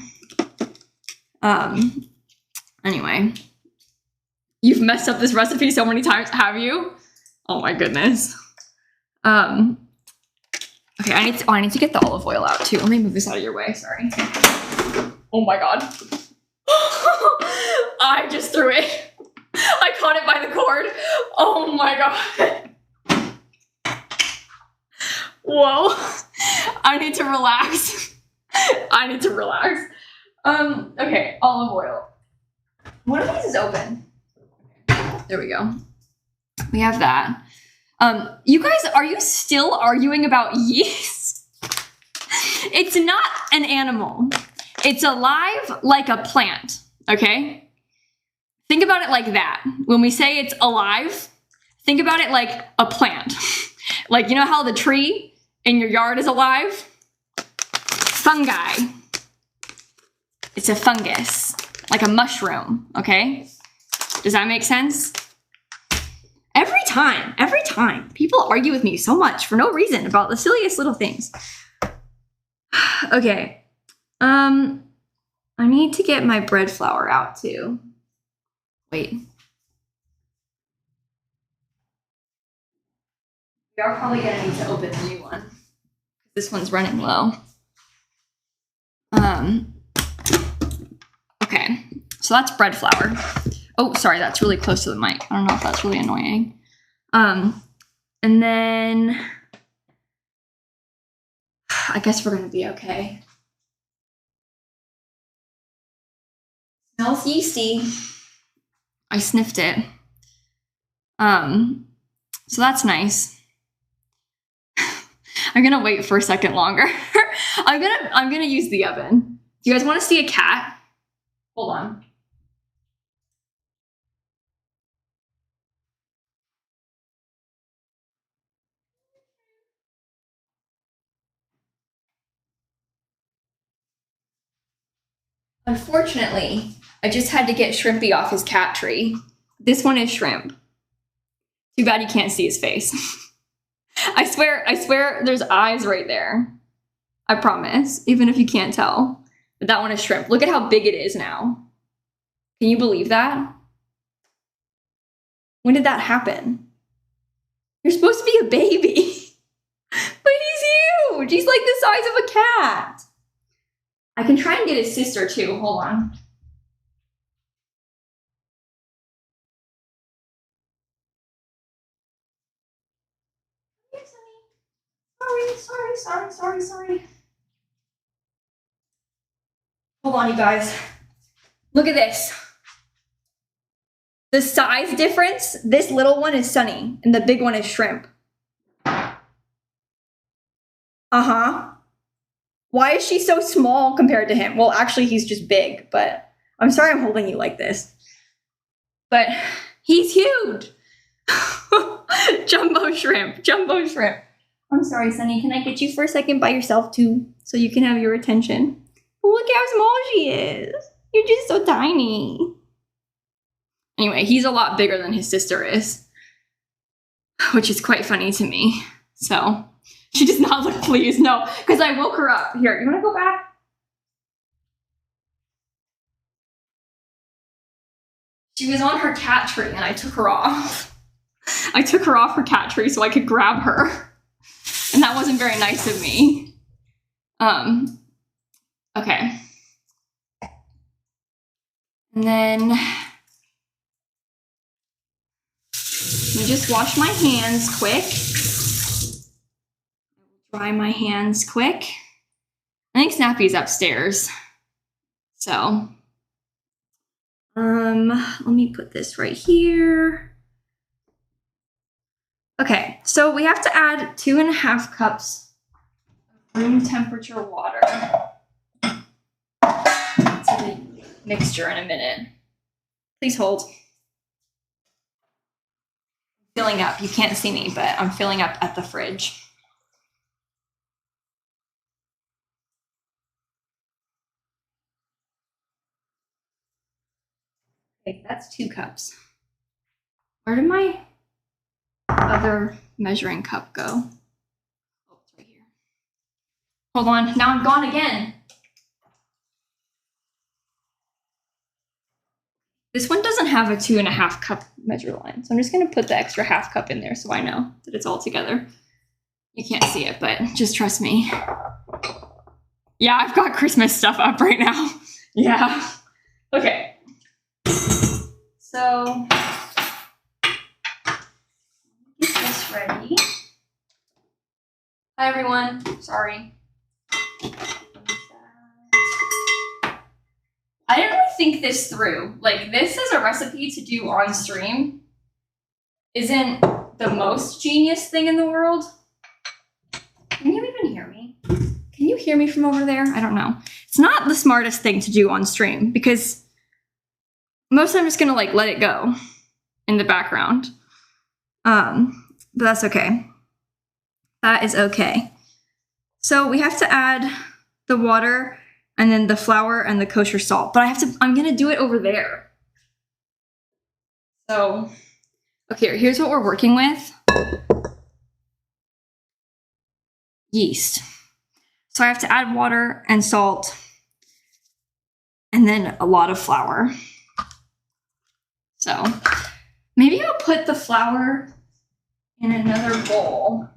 Anyway, you've messed up this recipe so many times, have you? Oh my goodness. Okay, I need to get the olive oil out too. Let me move this out of your way, sorry. Oh my god. I just threw it. I caught it by the cord. Oh my god. Whoa. I need to relax. I need to relax. Okay, olive oil. One of these is open. There we go. We have that. You guys, are you still arguing about yeast? It's not an animal. It's alive like a plant, okay? Think about it like that. When we say it's alive, think about it like a plant. Like, you know how the tree in your yard is alive? Fungi. It's a fungus, like a mushroom, okay? Does that make sense? Every time, people argue with me so much for no reason about the silliest little things. Okay, I need to get my bread flour out too. Wait. We are probably gonna need to open a new one. This one's running low. Okay, so that's bread flour. Oh, sorry, that's really close to the mic. I don't know if that's really annoying. And then I guess we're gonna be okay. Smells yeasty. I sniffed it. So that's nice. I'm gonna wait for a second longer. I'm gonna use the oven. Do you guys want to see a cat? Hold on. Unfortunately, I just had to get Shrimpy off his cat tree. This one is Shrimp. Do Too bad you can't see his face. I swear there's eyes right there. I promise, even if you can't tell. But that one is shrimp. Look at how big it is now. Can you believe that? When did that happen? You're supposed to be a baby. But he's huge. He's like the size of a cat. I can try and get his sister too. Hold on. Sorry. Hold on, you guys. Look at this. The size difference, this little one is Sunny, and the big one is Shrimp. Uh-huh. Why is she so small compared to him? Well, actually, he's just big, but I'm sorry I'm holding you like this. But he's huge. Jumbo shrimp. I'm sorry, Sunny. Can I get you for a second by yourself, too, so you can have your attention? Look how small she is. You're just so tiny. Anyway, he's a lot bigger than his sister is, which is quite funny to me. So she does not look pleased. No, because I woke her up. Here, you want to go back? She was on her cat tree and I took her off. I took her off her cat tree so I could grab her. And that wasn't very nice of me. Okay. And then let me just wash my hands quick. Dry my hands quick. I think Snappy's upstairs. So, let me put this right here. Okay, so we have to add 2.5 cups of room temperature water to the mixture in a minute. Please hold. Filling up. You can't see me, but I'm filling up at the fridge. Okay, that's 2 cups. Where did my other measuring cup go? Oh, it's right here. Hold on. Now I'm gone again. This one doesn't have a 2.5 cup measure line, so I'm just going to put the extra 1/2 cup in there so I know that it's all together. You can't see it, but just trust me. Yeah, I've got Christmas stuff up right now. Yeah. Okay. So, get this ready. Hi, everyone. Sorry. I didn't really think this through. Like, this as a recipe to do on stream isn't the most genius thing in the world. Can you even hear me? Can you hear me from over there? I don't know. It's not the smartest thing to do on stream because most of the time I'm just gonna like let it go in the background. But that's okay. That is okay. So we have to add the water and then the flour and the kosher salt. But I'm gonna do it over there. So, okay, here's what we're working with. Yeast. So I have to add water and salt and then a lot of flour. So maybe I'll put the flour in another bowl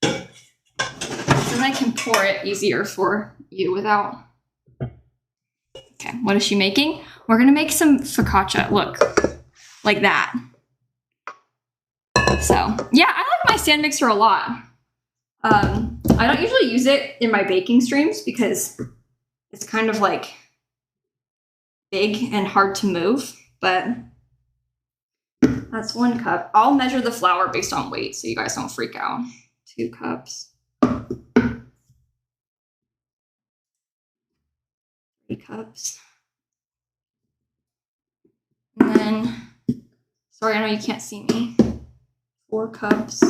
so then I can pour it easier for you without. Okay, what is she making? We're gonna make some focaccia. Look, like that. So yeah, I like my stand mixer a lot. I don't usually use it in my baking streams because it's kind of like big and hard to move, but that's 1 cup. I'll measure the flour based on weight so you guys don't freak out. 2 cups. 3 cups. And then, sorry, I know you can't see me. 4 cups.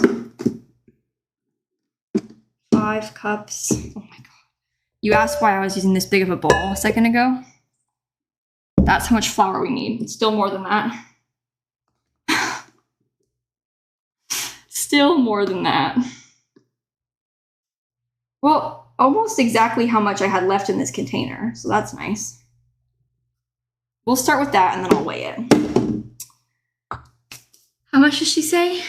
5 cups. Oh my god. You asked why I was using this big of a bowl a second ago. That's how much flour we need. It's still more than that. still more than that. Well, almost exactly how much I had left in this container, so that's nice. We'll start with that and then I'll weigh it. How much does she say?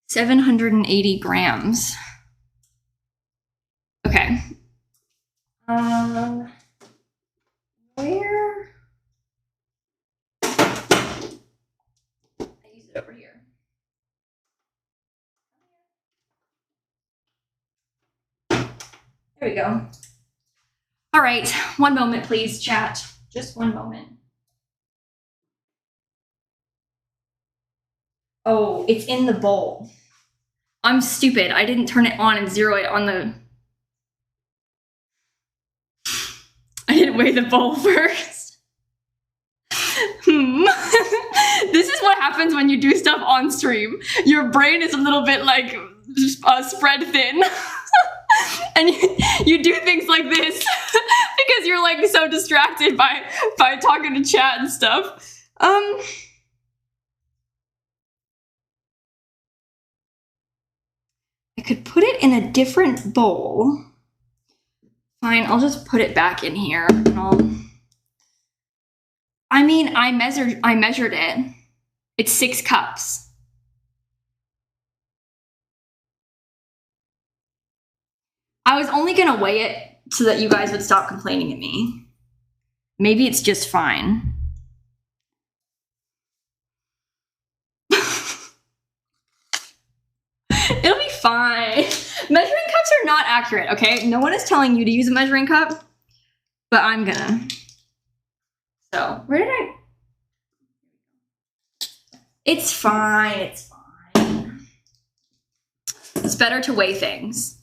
780 grams. Okay. Where? I use it over here. There we go. All right, one moment, please, chat. Just one moment. Oh, it's in the bowl. I'm stupid. I didn't turn it on and zero it on the... I didn't weigh the bowl first. This is what happens when you do stuff on stream. Your brain is a little bit like spread thin. And you do things like this because you're like so distracted by talking to chat and stuff. I could put it in a different bowl. Fine, I'll just put it back in here and I measured it. It's 6 cups. I was only gonna weigh it so that you guys would stop complaining at me. Maybe it's just fine. It'll be fine. Measuring cups are not accurate, okay? No one is telling you to use a measuring cup, but I'm gonna. So, where did I? It's fine, it's fine. It's better to weigh things.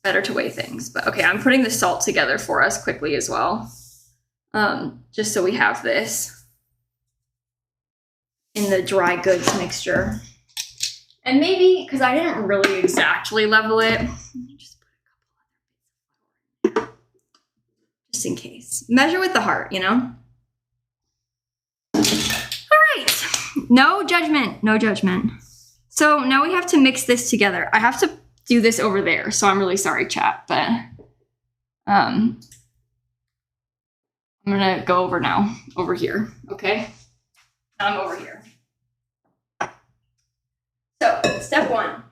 Better to weigh things, but okay, I'm putting the salt together for us quickly as well, just so we have this in the dry goods mixture. And maybe because I didn't really exactly level it, let me just put a couple other bits just in case. Measure with the heart, you know. All right, no judgment, no judgment. So now we have to mix this together. I have to do this over there, so I'm really sorry, chat, but I'm gonna go over now, over here, okay? Now I'm over here. So, step 1,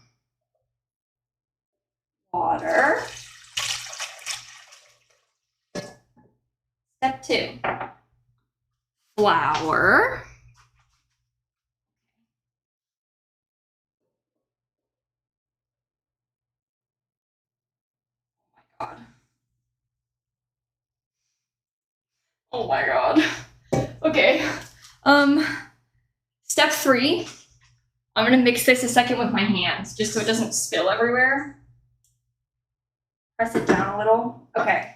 water. Step 2, flour. Oh my god. Okay. Step 3. I'm gonna mix this a second with my hands, just so it doesn't spill everywhere. Press it down a little. Okay.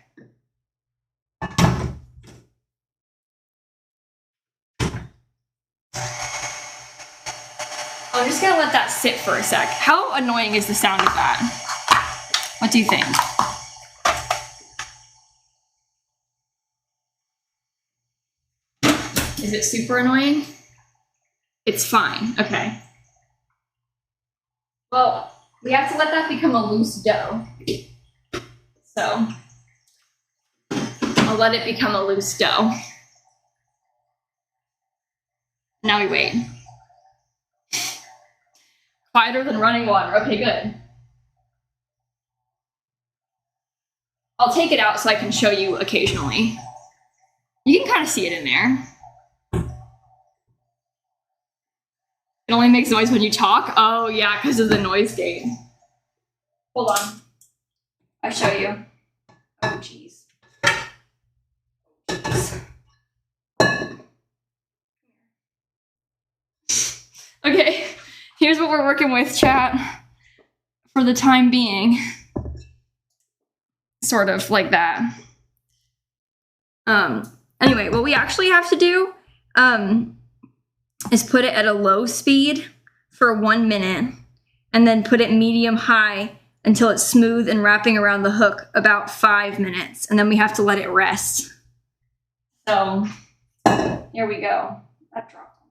I'm just gonna let that sit for a sec. How annoying is the sound of that? What do you think? Is it super annoying? It's fine, okay. Well, we have to let that become a loose dough. So, I'll let it become a loose dough. Now we wait. Quieter than running water, okay, good. I'll take it out so I can show you occasionally. You can kind of see it in there. It only makes noise when you talk? Oh yeah, because of the noise gate. Hold on. I'll show you. Oh jeez. Okay, here's what we're working with, chat. For the time being. Sort of like that. Anyway, what we actually have to do, is put it at a low speed for 1 minute and then put it medium high until it's smooth and wrapping around the hook about 5 minutes. And then we have to let it rest. So here we go. That dropped.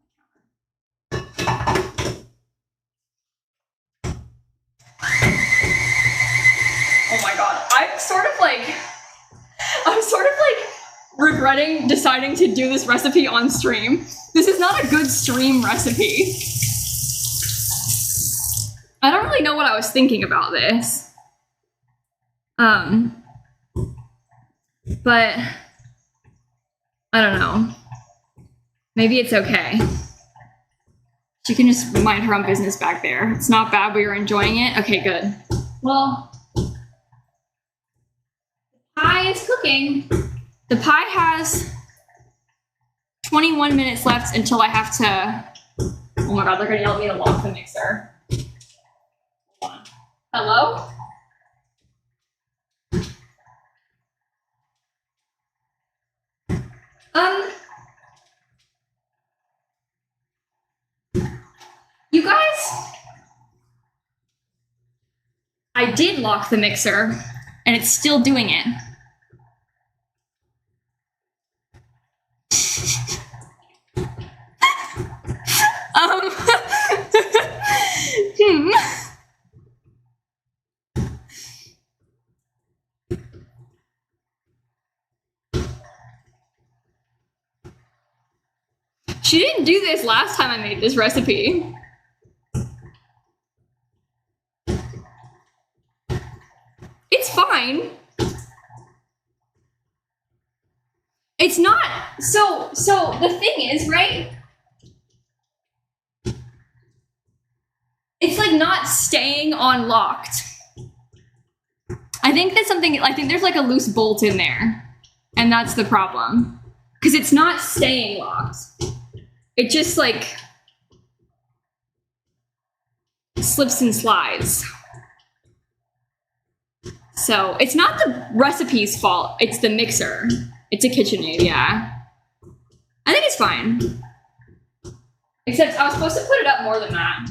I'm sort of like regretting deciding to do this recipe on stream. This is not a good stream recipe. I don't really know what I was thinking about this. But I don't know. Maybe it's okay. She can just mind her own business back there. It's not bad, but you're enjoying it? Okay, good. Well, the pie is cooking. The pie has 21 minutes left until I have to... Oh my god, they're gonna yell at me to lock the mixer. Hold on. Hello? You guys, I did lock the mixer, and it's still doing it. She didn't do this last time I made this recipe. It's fine. It's not, so the thing is, right? It's like not staying on locked. I think that's something, I think there's like a loose bolt in there. And that's the problem. Because it's not staying locked. It just like slips and slides. So it's not the recipe's fault, it's the mixer. It's a KitchenAid, yeah. I think it's fine. Except I was supposed to put it up more than that.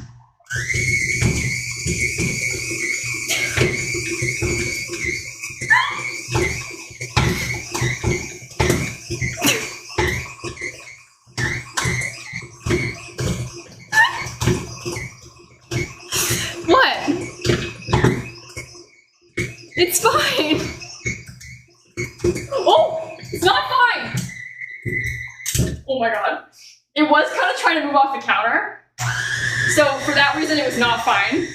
What? It's fine. Oh, it's not fine. Oh my god. It was kind of trying to move off the counter. So for that reason, it was not fine.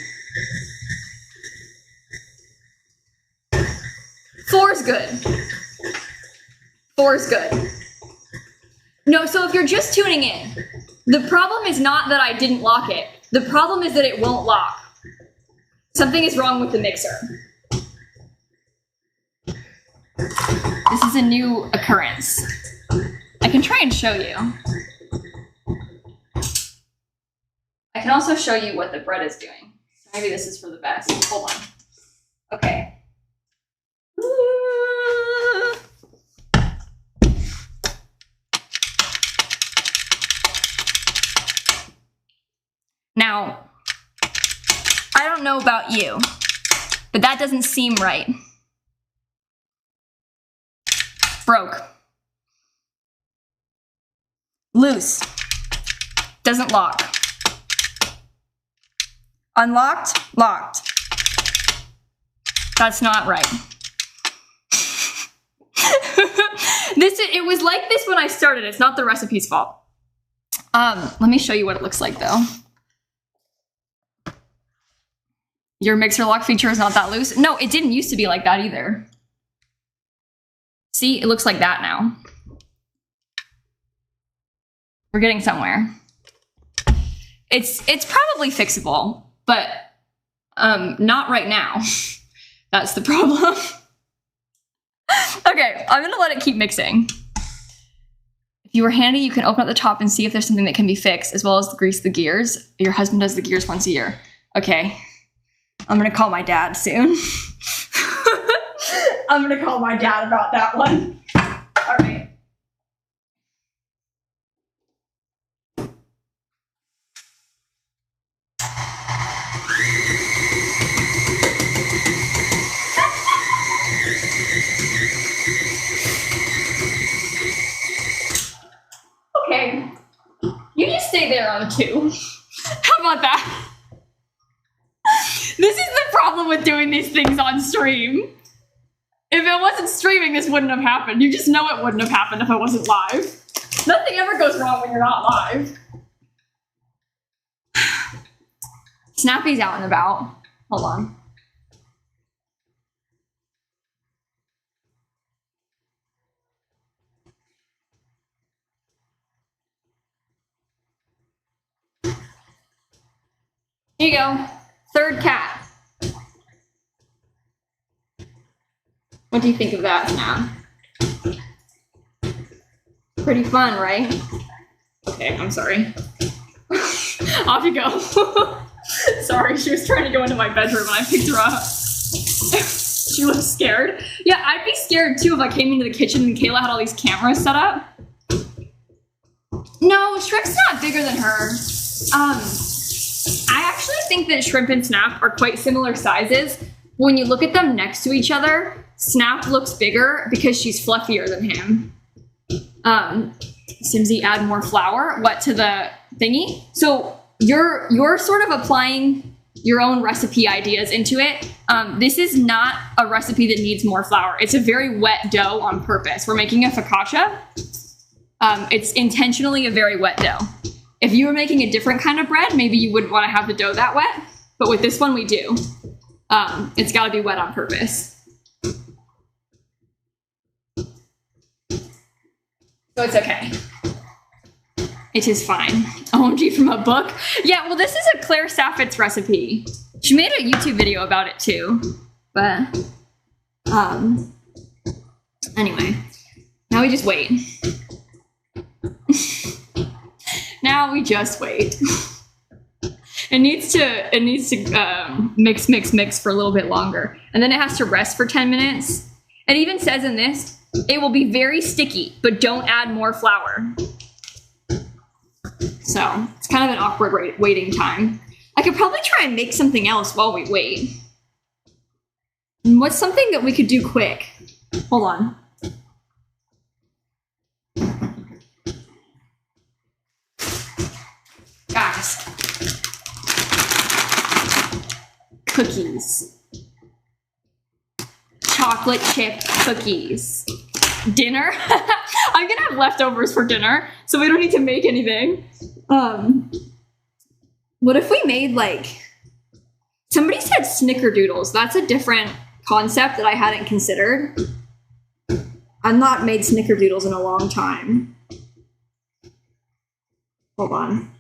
Four's good. Four's good. No, so if you're just tuning in, the problem is not that I didn't lock it. The problem is that it won't lock. Something is wrong with the mixer. This is a new occurrence. I can try and show you. I can also show you what the bread is doing. Maybe this is for the best. Hold on. Okay. Now, I don't know about you, but that doesn't seem right. Broke. Loose. Doesn't lock. Unlocked, locked. That's not right. It was like this when I started. It's not the recipe's fault. Let me show you what it looks like though. Your mixer lock feature is not that loose. No, it didn't used to be like that either. See, it looks like that now. We're getting somewhere. It's probably fixable, but not right now. That's the problem. Okay, I'm gonna let it keep mixing. If you were handy, you can open up the top and see if there's something that can be fixed, as well as grease the gears. Your husband does the gears once a year. Okay, I'm gonna call my dad soon. I'm gonna call my dad about that one. All right. Okay, you just stay there on 2. How about that? This is the problem with doing these things on stream. If it wasn't streaming, this wouldn't have happened. You just know it wouldn't have happened if I wasn't live. Nothing ever goes wrong when you're not live. Snappy's out and about. Hold on. Here you go. Third cat. What do you think of that, Snap? Pretty fun, right? Okay, I'm sorry. Off you go. Sorry, she was trying to go into my bedroom and I picked her up. She was scared. Yeah, I'd be scared too if I came into the kitchen and Kayla had all these cameras set up. No, Shrimp's not bigger than her. I actually think that Shrimp and Snap are quite similar sizes. When you look at them next to each other, Snap looks bigger because she's fluffier than him. Simsy, add more flour. What, to the thingy? So you're sort of applying your own recipe ideas into it. This is not a recipe that needs more flour. It's a very wet dough on purpose. We're making a focaccia. It's intentionally a very wet dough. If you were making a different kind of bread, maybe you wouldn't want to have the dough that wet. But with this one, we do. It's got to be wet on purpose. So it's okay. It is fine. OMG from a book. Yeah, well, this is a Claire Saffitz recipe. She made a YouTube video about it too. But, anyway, now we just wait. Now we just wait. It needs to mix for a little bit longer. And then it has to rest for 10 minutes. It even says in this, it will be very sticky, but don't add more flour. So it's kind of an awkward waiting time. I could probably try and make something else while we wait. What's something that we could do quick? Hold on. Guys. Cookies. Chocolate chip cookies. Dinner? I'm gonna have leftovers for dinner, so we don't need to make anything. What if we made, like, somebody said snickerdoodles. That's a different concept that I hadn't considered. I've not made snickerdoodles in a long time. Hold on.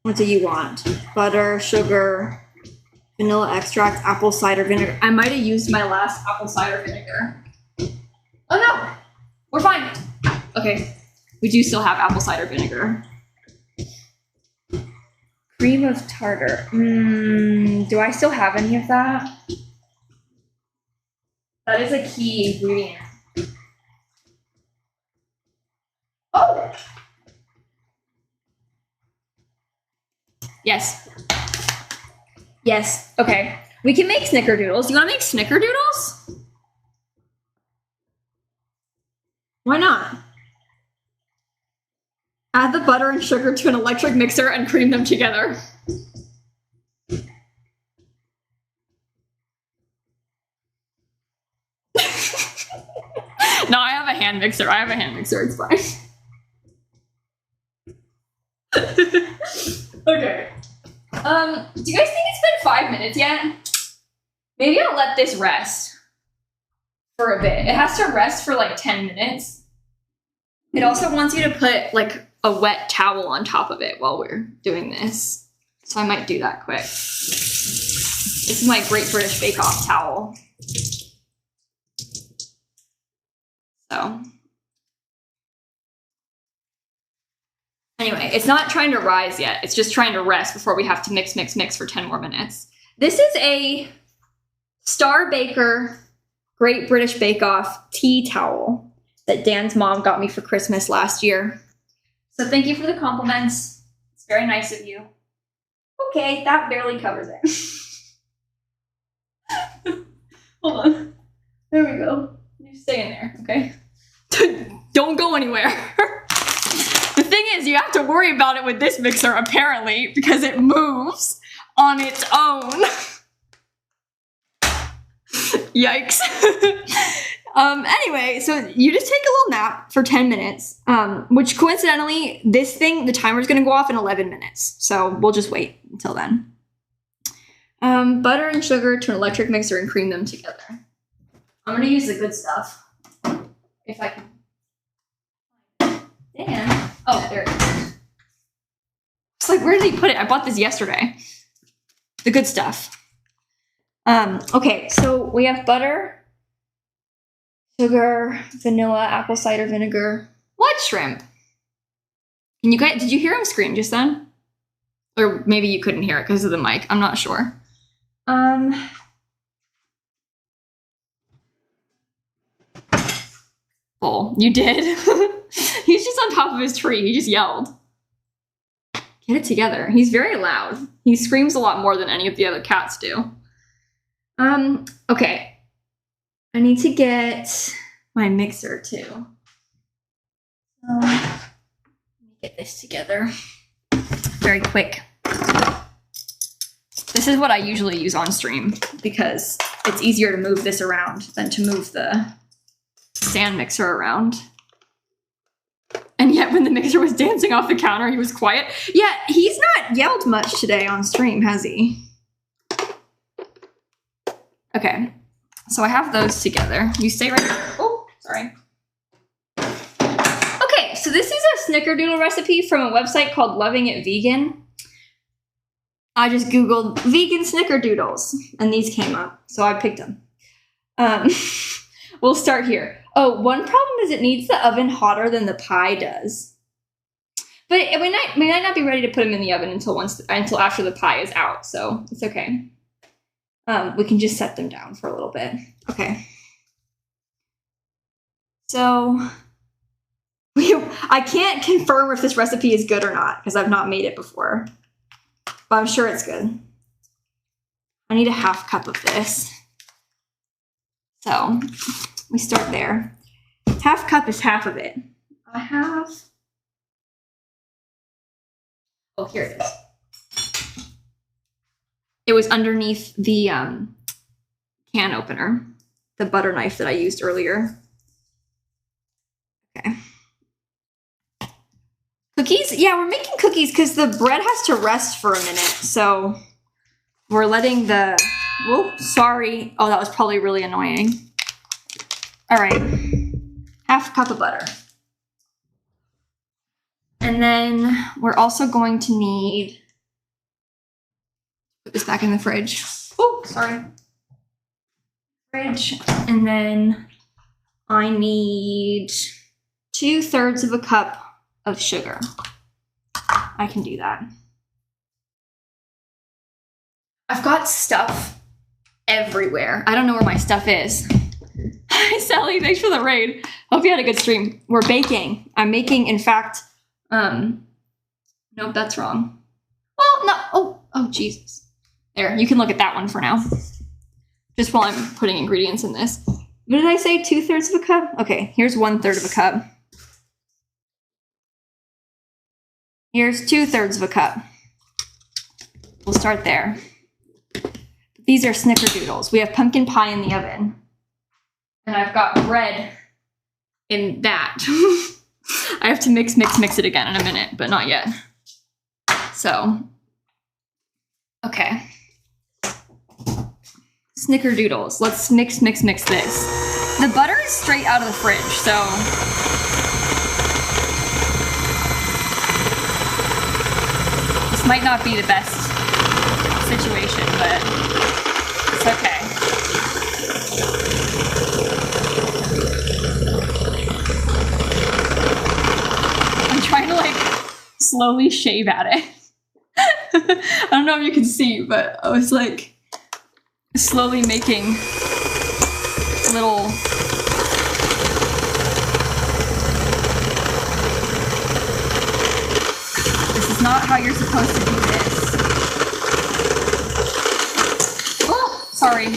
What do you want? Butter, sugar, vanilla extract, apple cider vinegar. I might have used my last apple cider vinegar. Oh no, we're fine. Okay, we do still have apple cider vinegar. Cream of tartar. Do I still have any of that? That is a key ingredient. Oh! Yes. Yes, okay. We can make snickerdoodles. You wanna make snickerdoodles? Why not? Add the butter and sugar to an electric mixer and cream them together. No, I have a hand mixer. It's fine. Okay. Do you guys think it's been 5 minutes yet? Maybe I'll let this rest for a bit. It has to rest for like 10 minutes. It also wants you to put like a wet towel on top of it while we're doing this. So I might do that quick. This is my Great British Bake Off towel. So. Anyway, it's not trying to rise yet. It's just trying to rest before we have to mix for 10 more minutes. This is a Star Baker Great British Bake Off tea towel that Dan's mom got me for Christmas last year. So thank you for the compliments. It's very nice of you. Okay, that barely covers it. Hold on. There we go. You stay in there, okay? Don't go anywhere. The thing is, you have to worry about it with this mixer, apparently, because it moves on its own. Yikes. Anyway, so you just take a little nap for 10 minutes, which coincidentally, this thing, the timer's going to go off in 11 minutes. So we'll just wait until then. Butter and sugar to an electric mixer and cream them together. I'm going to use the good stuff. If I can. Damn. Oh, there it is. It's like, where did he put it? I bought this yesterday. The good stuff. Okay, so we have butter, sugar, vanilla, apple cider vinegar. What shrimp? And you guys, did you hear him scream just then? Or maybe you couldn't hear it because of the mic. I'm not sure. Oh, you did? He's just on top of his tree. He just yelled. Get it together. He's very loud. He screams a lot more than any of the other cats do. Okay. I need to get my mixer too. Let me get this together. Very quick. This is what I usually use on stream because it's easier to move this around than to move the stand mixer around. And yet when the mixer was dancing off the counter, he was quiet. Yeah, he's not yelled much today on stream, has he? Okay, so I have those together. You stay right there. Oh, sorry. Okay, so this is a snickerdoodle recipe from a website called Loving It Vegan. I just Googled vegan snickerdoodles, and these came up, so I picked them. We'll start here. Oh, one problem is it needs the oven hotter than the pie does. But we might not be ready to put them in the oven until after the pie is out, so it's okay. We can just set them down for a little bit. Okay. So I can't confirm if this recipe is good or not because I've not made it before, but I'm sure it's good. I need a half cup of this. So we start there. Half cup is half of it. I have, oh, here it is. It was underneath the can opener, the butter knife that I used earlier. Okay. Cookies? Yeah, we're making cookies because the bread has to rest for a minute. So we're letting the, whoa, sorry. Oh, that was probably really annoying. All right, half a cup of butter. And then we're also going to need, put this back in the fridge. Oh, sorry. Fridge. And then I need 2/3 of a cup of sugar. I can do that. I've got stuff everywhere. I don't know where my stuff is. Hi, Sally. Thanks for the raid. Hope you had a good stream. We're baking. I'm making, in fact, nope, that's wrong. Well, no. Oh, Jesus. There, you can look at that one for now. Just while I'm putting ingredients in this. What did I say? 2/3 of a cup? Okay, here's 1/3 of a cup. Here's 2/3 of a cup. We'll start there. These are snickerdoodles. We have pumpkin pie in the oven. And I've got bread in that. I have to mix it again in a minute, but not yet. So, okay. Snickerdoodles. Let's mix this. The butter is straight out of the fridge, so this might not be the best situation, but it's okay. I'm trying to like slowly shave at it. I don't know if you can see, but I was like slowly making little this is not how you're supposed to do this. Oh, sorry.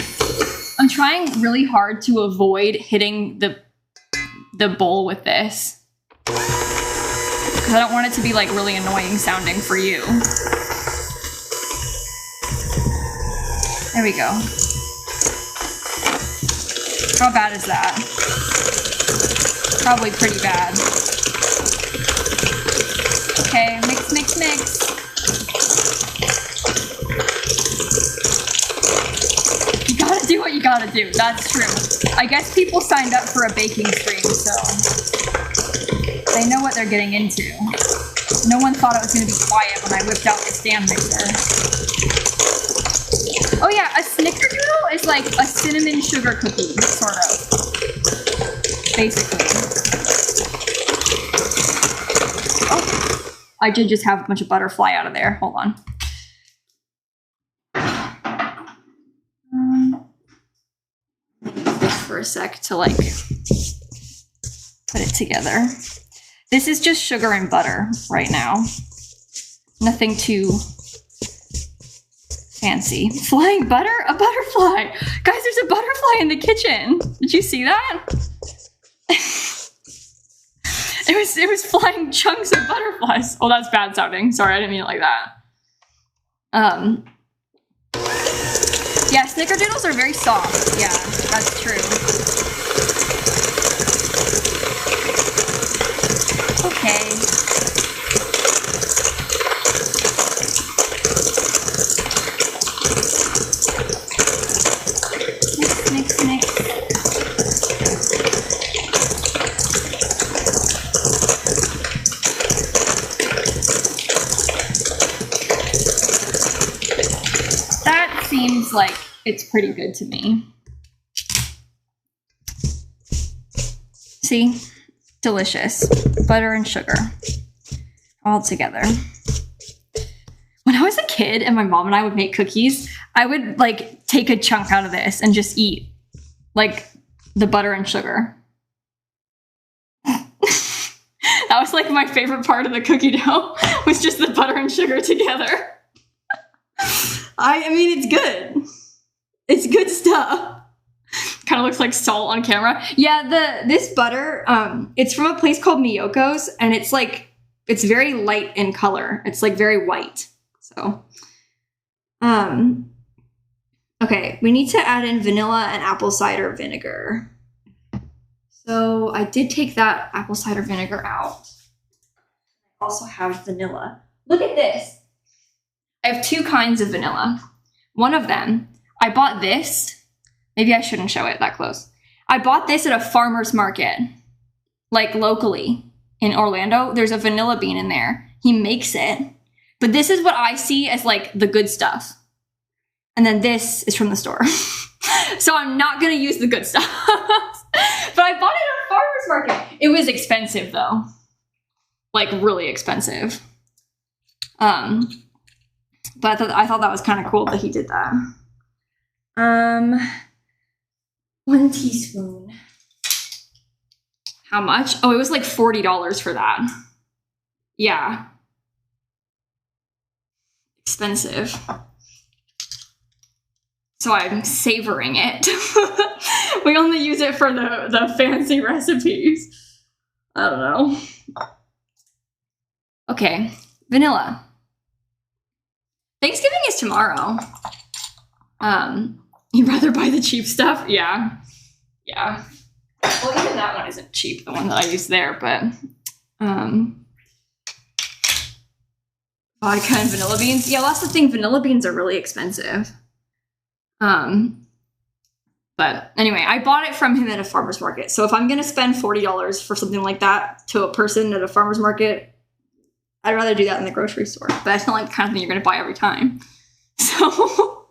I'm trying really hard to avoid hitting the bowl with this because I don't want it to be like really annoying sounding for you. There we go. How bad is that? Probably pretty bad. Okay, mix, mix, mix. You gotta do what you gotta do. That's true. I guess people signed up for a baking stream, so they know what they're getting into. No one thought it was gonna be quiet when I whipped out the stand mixer. Oh yeah, a snickerdoodle is like a cinnamon sugar cookie, sort of. Basically. Oh, I did just have a bunch of butter fly out of there. Hold on. This for a sec to like put it together. This is just sugar and butter right now. Nothing too fancy. Flying butter? A butterfly! Guys, there's a butterfly in the kitchen. Did you see that? It was flying chunks of butterflies. Oh, that's bad sounding. Sorry, I didn't mean it like that. Yeah, snickerdoodles are very soft. Yeah, that's true. Okay. Mix, mix, mix. That seems like it's pretty good to me. See? Delicious. Butter and sugar. All together. When I was a kid and my mom and I would make cookies, I would like take a chunk out of this and just eat like the butter and sugar. That was like my favorite part of the cookie dough, was just the butter and sugar together. I mean, it's good. It's good stuff. Kind of looks like salt on camera. Yeah, this butter, it's from a place called Miyoko's, and it's like, it's very light in color. It's like very white. So, okay, we need to add in vanilla and apple cider vinegar. So I did take that apple cider vinegar out. I also have vanilla. Look at this. I have two kinds of vanilla. One of them, I bought this. Maybe I shouldn't show it that close. I bought this at a farmer's market, like locally in Orlando. There's a vanilla bean in there. He makes it. But this is what I see as like the good stuff. And then this is from the store. So I'm not going to use the good stuff. But I bought it at a farmer's market. It was expensive though. Like really expensive. But I thought that was kind of cool that he did that. 1 teaspoon. How much? Oh, it was like $40 for that. Yeah. Expensive. So I'm savoring it. We only use it for the fancy recipes. I don't know. Okay, vanilla. Thanksgiving is tomorrow. You'd rather buy the cheap stuff? Yeah. Yeah. Well, even that one isn't cheap, the one that I used there, but vodka and vanilla beans. Yeah, that's the thing. Vanilla beans are really expensive. But anyway, I bought it from him at a farmer's market. So if I'm going to spend $40 for something like that to a person at a farmer's market, I'd rather do that in the grocery store. But that's not like the kind of thing you're going to buy every time. So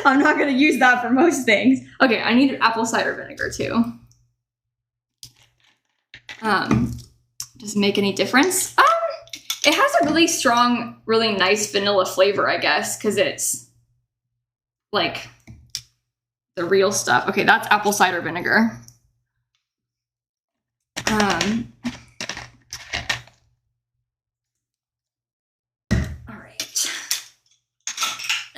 I'm not going to use that for most things. Okay, I need apple cider vinegar too. Does it make any difference? It has a really strong, really nice vanilla flavor, I guess, because it's like the real stuff. Okay, that's apple cider vinegar. All right.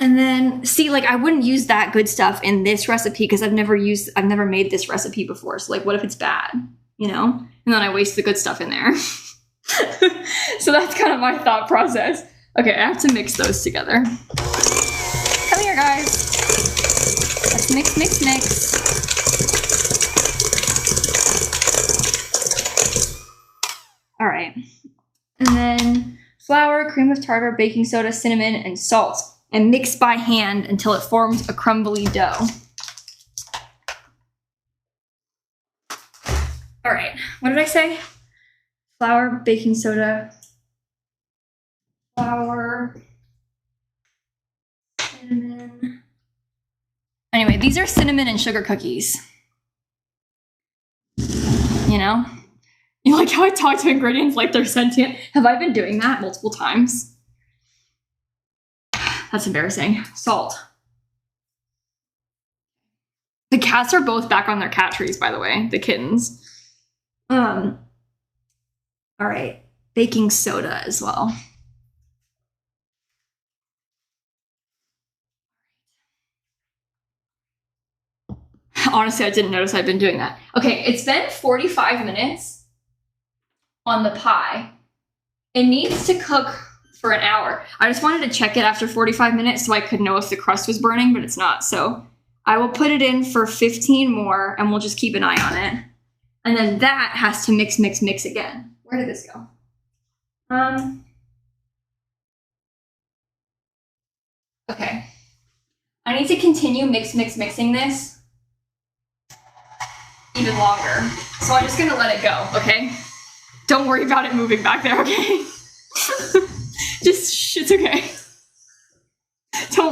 And then see, like I wouldn't use that good stuff in this recipe because I've never made this recipe before. So like, what if it's bad, you know? And then I waste the good stuff in there. So that's kind of my thought process. Okay, I have to mix those together. Come here, guys. Let's mix, mix, mix. And then flour, cream of tartar, baking soda, cinnamon, and salt. And mix by hand until it forms a crumbly dough. All right, what did I say? Flour, baking soda, flour, cinnamon. Anyway, these are cinnamon and sugar cookies. You know? You like how I talk to ingredients like they're sentient? Have I been doing that multiple times? That's embarrassing. Salt. The cats are both back on their cat trees, by the way. The kittens. All right. Baking soda as well. Honestly, I didn't notice I'd been doing that. Okay, it's been 45 minutes on the pie. It needs to cook for an hour. I just wanted to check it after 45 minutes so I could know if the crust was burning, but it's not. So I will put it in for 15 more and we'll just keep an eye on it. And then that has to mix, mix, mix again. Where did this go? Okay. I need to continue mixing this even longer. So I'm just gonna let it go, okay? Don't worry about it moving back there, okay? Just, it's okay.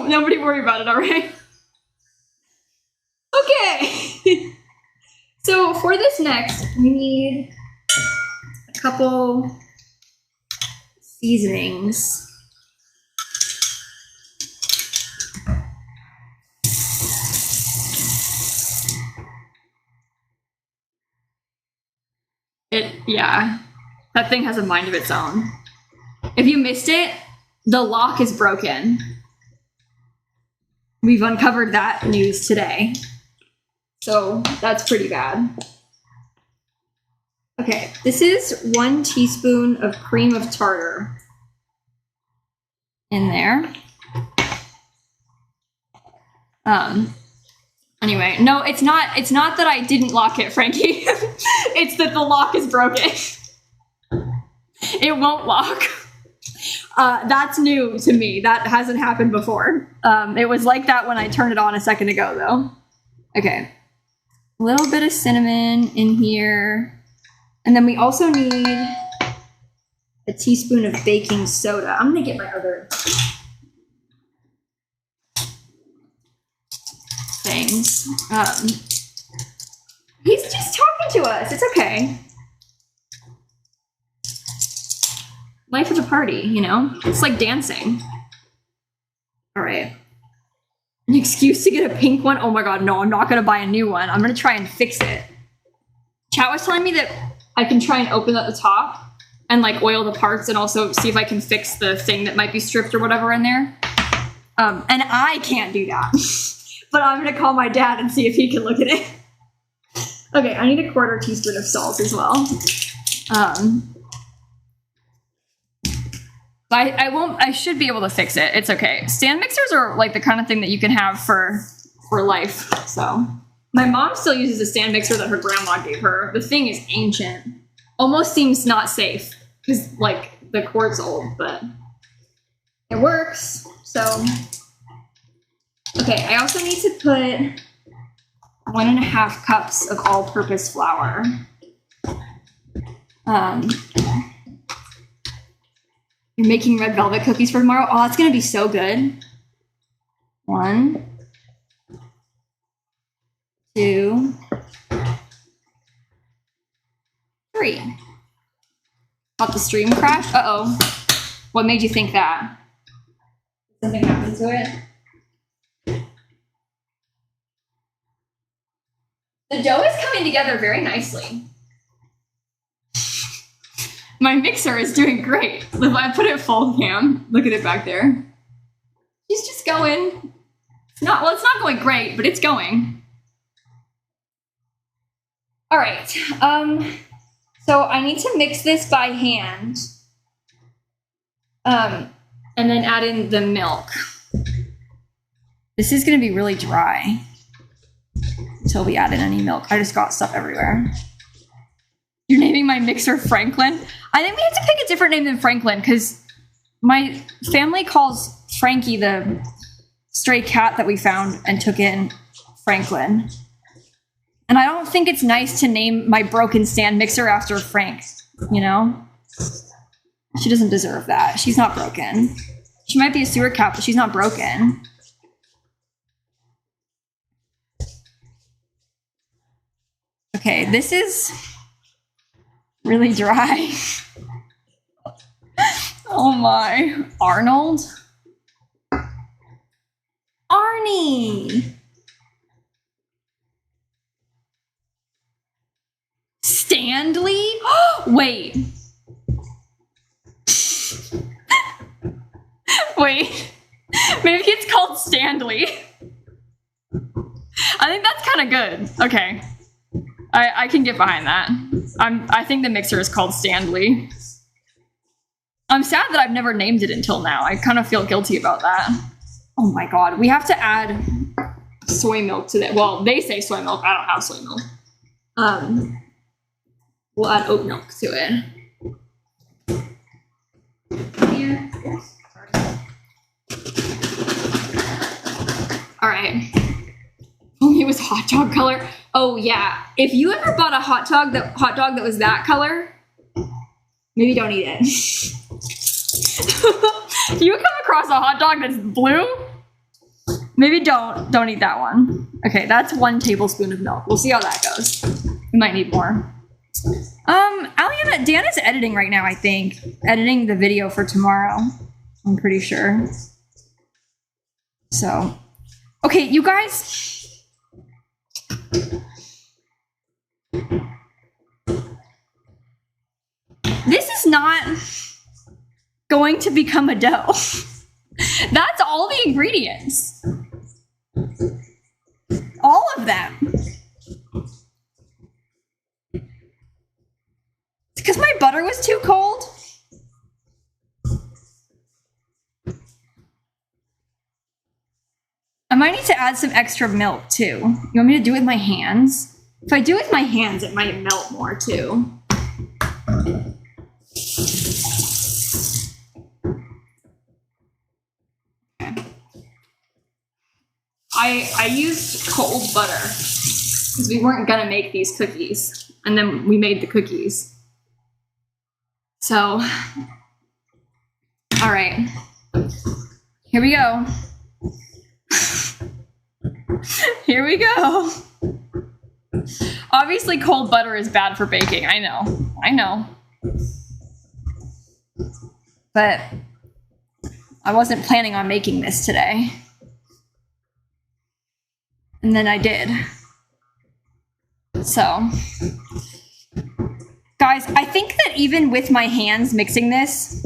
Nobody worry about it, all right? Okay. So for this next, we need a couple seasonings. Yeah, that thing has a mind of its own. If you missed it, the lock is broken. We've uncovered that news today. So that's pretty bad. Okay, this is 1 teaspoon of cream of tartar in there. Anyway, no, it's not that I didn't lock it, Frankie. It's that the lock is broken. It won't lock. That's new to me. That hasn't happened before. It was like that when I turned it on a second ago, though. Okay. A little bit of cinnamon in here. And then we also need a teaspoon of baking soda. I'm going to get my other things. He's just talking to us. It's okay. Life of the party, you know? It's like dancing. All right. An excuse to get a pink one? Oh my god, no, I'm not going to buy a new one. I'm going to try and fix it. Chat was telling me that I can try and open at the top and like oil the parts and also see if I can fix the thing that might be stripped or whatever in there. And I can't do that. But I'm going to call my dad and see if he can look at it. Okay, I need a 1/4 teaspoon of salt as well. I should be able to fix it. It's okay. Stand mixers are like the kind of thing that you can have for life. So my mom still uses a stand mixer that her grandma gave her. The thing is ancient. Almost seems not safe because like the cord's old, but it works. So, okay, I also need to put 1.5 cups of all-purpose flour. You're making red velvet cookies for tomorrow? Oh, that's going to be so good. 1, 2, 3. Thought the stream crashed? Uh-oh. What made you think that? Something happened to it? The dough is coming together very nicely. My mixer is doing great. If I put it full cam, look at it back there. She's just going. It's not going great, but it's going. All right. So I need to mix this by hand. And then add in the milk. This is going to be really dry until we add in any milk. I just got stuff everywhere. You're naming my mixer Franklin? I think we have to pick a different name than Franklin because my family calls Frankie, the stray cat that we found and took in, Franklin. And I don't think it's nice to name my broken stand mixer after Frank, you know? She doesn't deserve that. She's not broken. She might be a sewer cat, but she's not broken. Okay, this is really dry. Oh my. Arnold? Arnie! Stanley? Wait. Wait. Maybe it's called Stanley. I think that's kind of good. Okay. I can get behind that. I think the mixer is called Stanley. I'm sad that I've never named it until now. I kind of feel guilty about that. Oh my god. We have to add soy milk to that. Well, they say soy milk. I don't have soy milk. We'll add oat milk to it. Here. All right. Oh, it was hot dog color. Oh yeah. If you ever bought a hot dog that was that color, maybe don't eat it. If you come across a hot dog that's blue, maybe don't eat that one. Okay, that's 1 tablespoon of milk. We'll see how that goes. We might need more. Aliana, Dan is editing right now, I think. Editing the video for tomorrow. I'm pretty sure. So, okay, you guys. This is not going to become a dough. That's all the ingredients. All of them. Because my butter was too cold. I might need to add some extra milk too. You want me to do it with my hands? If I do it with my hands, it might melt more too. Okay. I used cold butter because we weren't gonna make these cookies, and then we made the cookies. So, all right, here we go. Here we go. Obviously, cold butter is bad for baking. I know. But I wasn't planning on making this today. And then I did. So, guys, I think that even with my hands mixing this,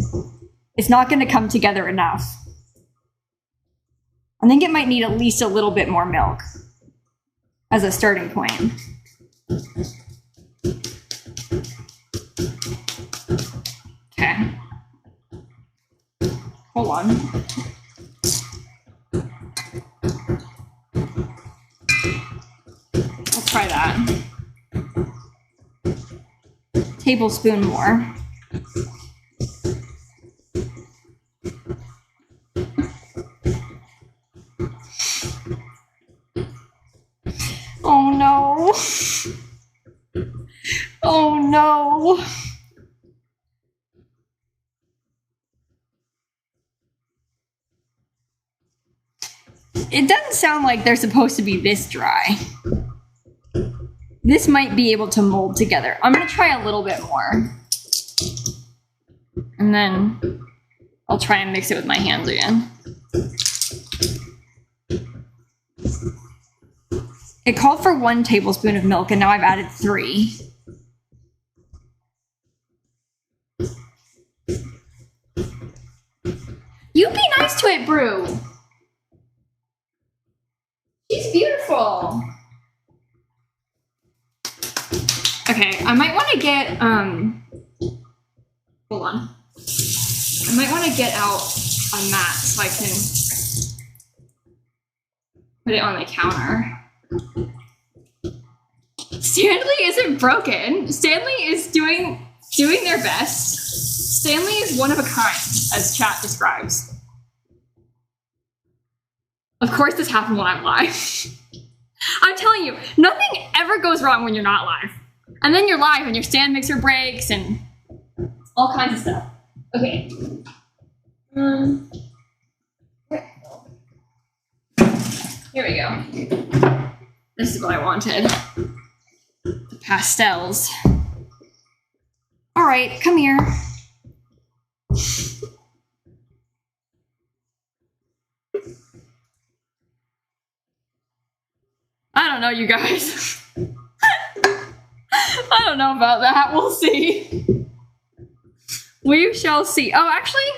it's not going to come together enough. I think it might need at least a little bit more milk as a starting point. Okay. Hold on. Let's try that. Tablespoon more. Oh no. Oh no. It doesn't sound like they're supposed to be this dry. This might be able to mold together. I'm gonna try a little bit more. And then I'll try and mix it with my hands again. It called for 1 tablespoon of milk, and now I've added 3. You be nice to it, Brew. She's beautiful. Okay, I might want to get, hold on. I might want to get out a mat so I can put it on the counter. Stanley isn't broken. Stanley is doing their best. Stanley is one of a kind, as chat describes. Of course this happened when I'm live. I'm telling you, nothing ever goes wrong when you're not live. And then you're live and your stand mixer breaks and all kinds of stuff. Okay. Here we go. This is what I wanted. The pastels. All right, come here. I don't know, you guys. I don't know about that. We'll see. We shall see. Oh, actually,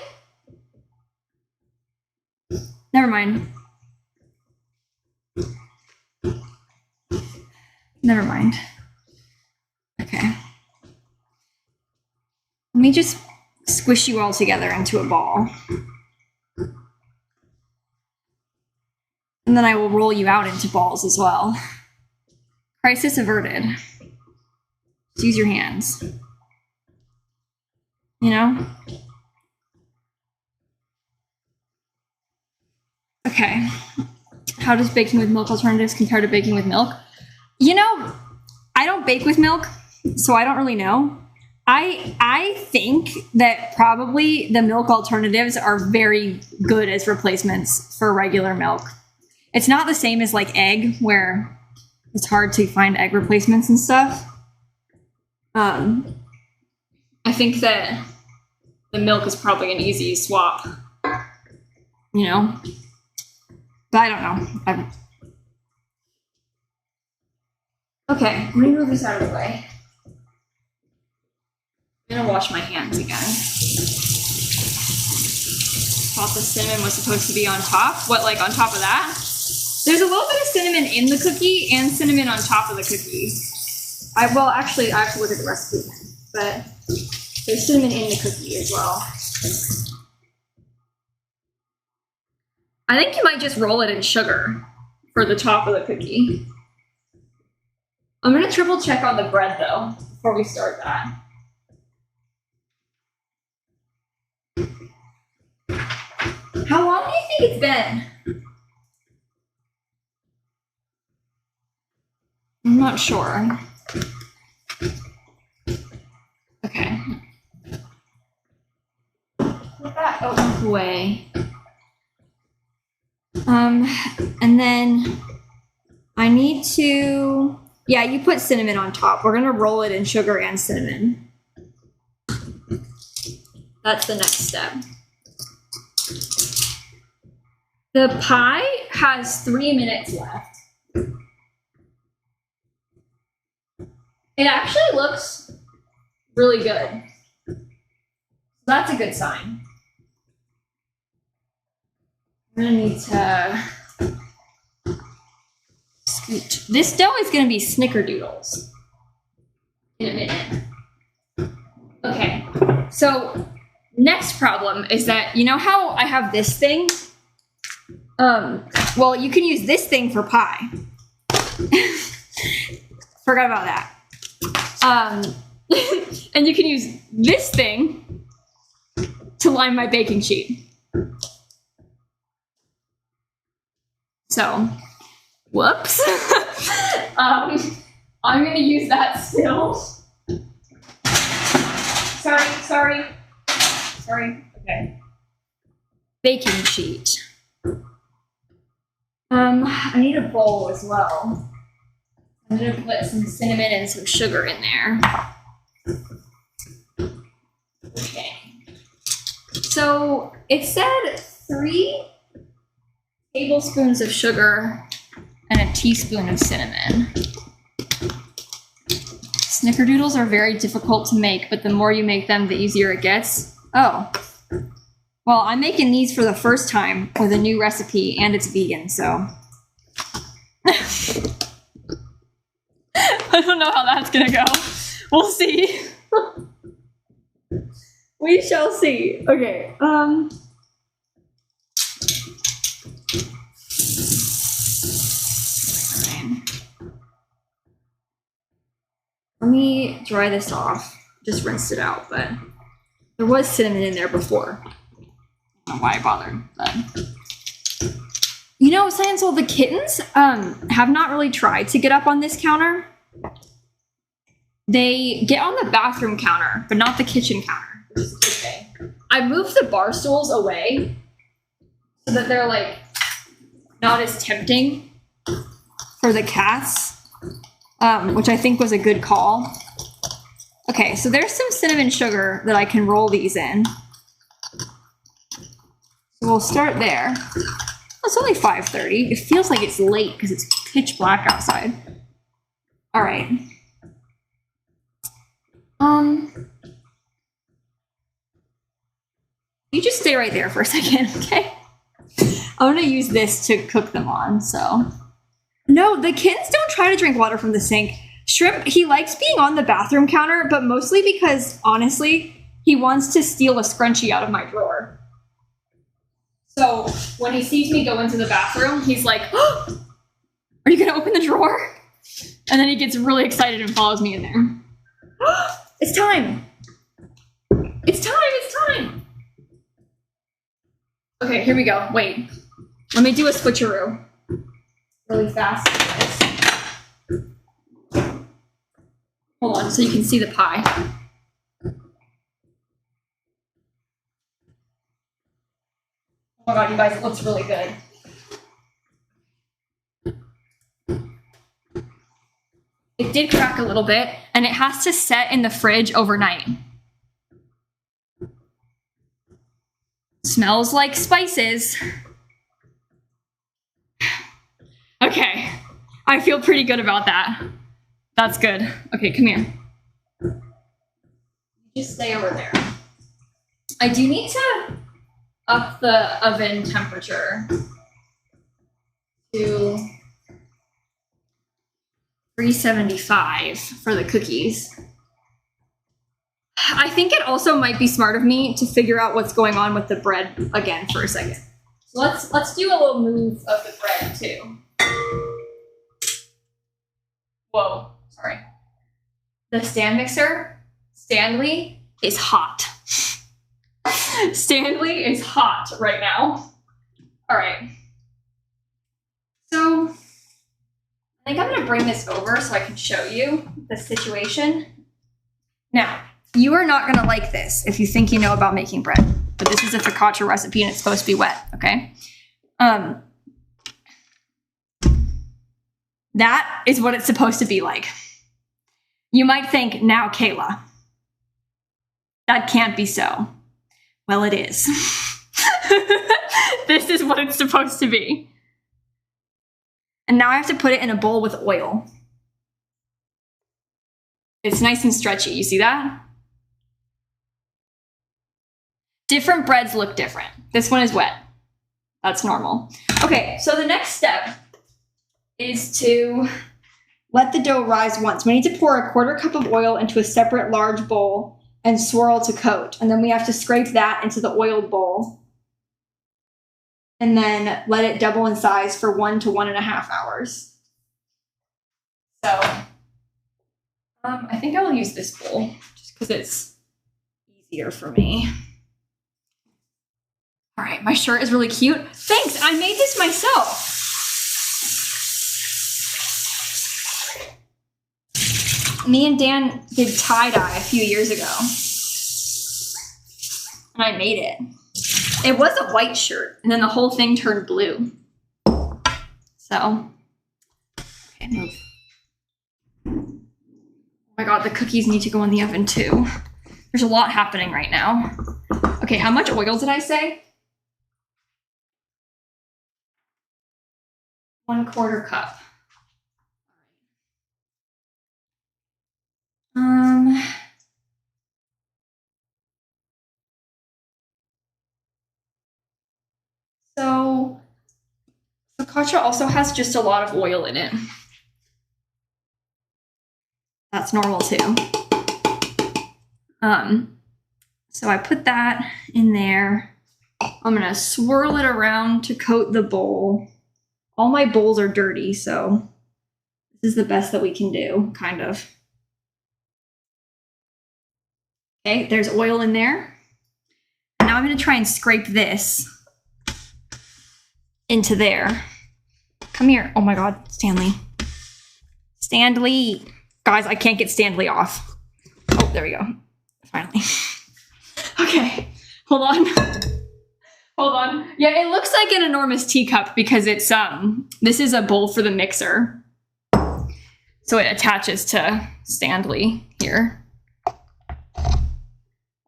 never mind. Never mind. Okay. Let me just squish you all together into a ball. And then I will roll you out into balls as well. Crisis averted. Just use your hands. You know? Okay. How does baking with milk alternatives compare to baking with milk? You know, I don't bake with milk, so I don't really know. I think that probably the milk alternatives are very good as replacements for regular milk. It's not the same as like egg, where it's hard to find egg replacements and stuff. I think that the milk is probably an easy swap, you know? But I don't know. Okay, let me move this out of the way. I'm gonna wash my hands again. Thought the cinnamon was supposed to be on top. What, like on top of that? There's a little bit of cinnamon in the cookie and cinnamon on top of the cookie. Well, actually, I have to look at the recipe, but there's cinnamon in the cookie as well. I think you might just roll it in sugar for the top of the cookie. I'm gonna triple check on the bread though, before we start that. How long do you think it's been? I'm not sure. Okay. Put that out of the way. And then I need to, yeah, you put cinnamon on top. We're gonna roll it in sugar and cinnamon. That's the next step. The pie has 3 minutes left. It actually looks really good. That's a good sign. I'm gonna need to scoot. This dough is gonna be snickerdoodles in a minute. Okay, so next problem is that, you know how I have this thing? Well, you can use this thing for pie. Forgot about that. And you can use this thing to line my baking sheet. So, whoops. I'm gonna use that still. Sorry. Okay. Baking sheet. I need a bowl as well. I'm gonna put some cinnamon and some sugar in there. Okay. So it said 3 tablespoons of sugar and a teaspoon of cinnamon. Snickerdoodles are very difficult to make, but the more you make them, the easier it gets. Oh. Well, I'm making these for the first time with a new recipe, and it's vegan, so. I don't know how that's gonna go. We'll see. We shall see. Okay. Let me dry this off. Just rinsed it out, but there was cinnamon in there before. I don't know why I bothered, but you know, saying so the kittens have not really tried to get up on this counter. They get on the bathroom counter, but not the kitchen counter, which is a good thing. I moved the bar stools away so that they're like not as tempting for the cats, which I think was a good call. Okay, so there's some cinnamon sugar that I can roll these in. So we'll start there. It's only 5:30. It feels like it's late because it's pitch black outside. All right. You just stay right there for a second, okay? I'm gonna use this to cook them on, so. No, the kittens don't try to drink water from the sink. Shrimp, he likes being on the bathroom counter, but mostly because, honestly, he wants to steal a scrunchie out of my drawer. So when he sees me go into the bathroom, he's like, oh, are you gonna open the drawer? And then he gets really excited and follows me in there. It's time. It's time, it's time. Okay, here we go. Wait, let me do a switcheroo really fast. Hold on, so you can see the pie. Oh my god, you guys, it looks really good. It did crack a little bit, and it has to set in the fridge overnight. Smells like spices. Okay, I feel pretty good about that. That's good. Okay, come here. Just stay over there. I do need to up the oven temperature to 375 for the cookies. I think it also might be smart of me to figure out what's going on with the bread again for a second. So let's do a little move of the bread too. Whoa, sorry. The stand mixer, Stanley, is hot. Stanley is hot right now. All right. So I think I'm gonna bring this over so I can show you the situation. Now, you are not gonna like this if you think you know about making bread, but this is a focaccia recipe and it's supposed to be wet, okay? That is what it's supposed to be like. You might think, now, Kayla, that can't be so. Well, it is. This is what it's supposed to be. And now I have to put it in a bowl with oil. It's nice and stretchy, you see that? Different breads look different. This one is wet. That's normal. Okay, so the next step is to let the dough rise once. We need to pour a 1/4 cup of oil into a separate large bowl and swirl to coat. And then we have to scrape that into the oiled bowl and then let it double in size for 1 to 1.5 hours. So I think I will use this bowl just because it's easier for me. All right, my shirt is really cute. Thanks, I made this myself. Me and Dan did tie-dye a few years ago. And I made it. It was a white shirt, and then the whole thing turned blue. So, okay, move. Oh my god, the cookies need to go in the oven too. There's a lot happening right now. Okay, how much oil did I say? 1/4 cup. So focaccia also has just a lot of oil in it. That's normal too. So I put that in there. I'm gonna swirl it around to coat the bowl. All my bowls are dirty, so this is the best that we can do, kind of. Okay, there's oil in there. And now I'm gonna try and scrape this into there. Come here. Oh my God, Stanley. Stanley. Guys, I can't get Stanley off. Oh, there we go. Finally. Okay, hold on. Hold on. Yeah, it looks like an enormous teacup because it's, this is a bowl for the mixer. So it attaches to Stanley here.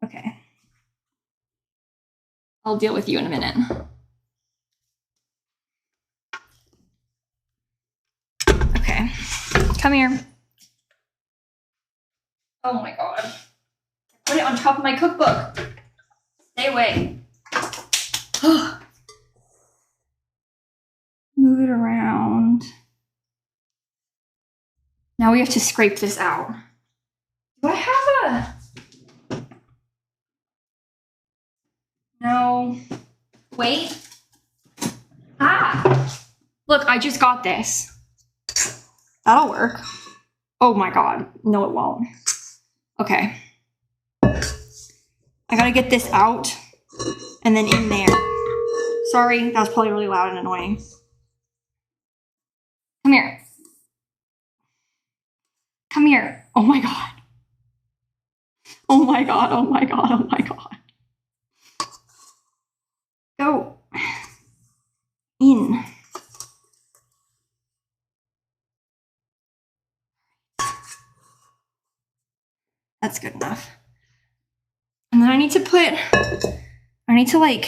Okay. I'll deal with you in a minute. Okay, come here. Oh my God. Put it on top of my cookbook. Stay away. Move it around. Now we have to scrape this out. Do I have a... No. Wait. Ah. Look, I just got this. That'll work. Oh my God. No, it won't. Okay. I gotta get this out and then in there. Sorry, that was probably really loud and annoying. Come here. Come here. Oh my God. Oh my God, oh my God, oh my God. Go. In. That's good enough. And then I need to like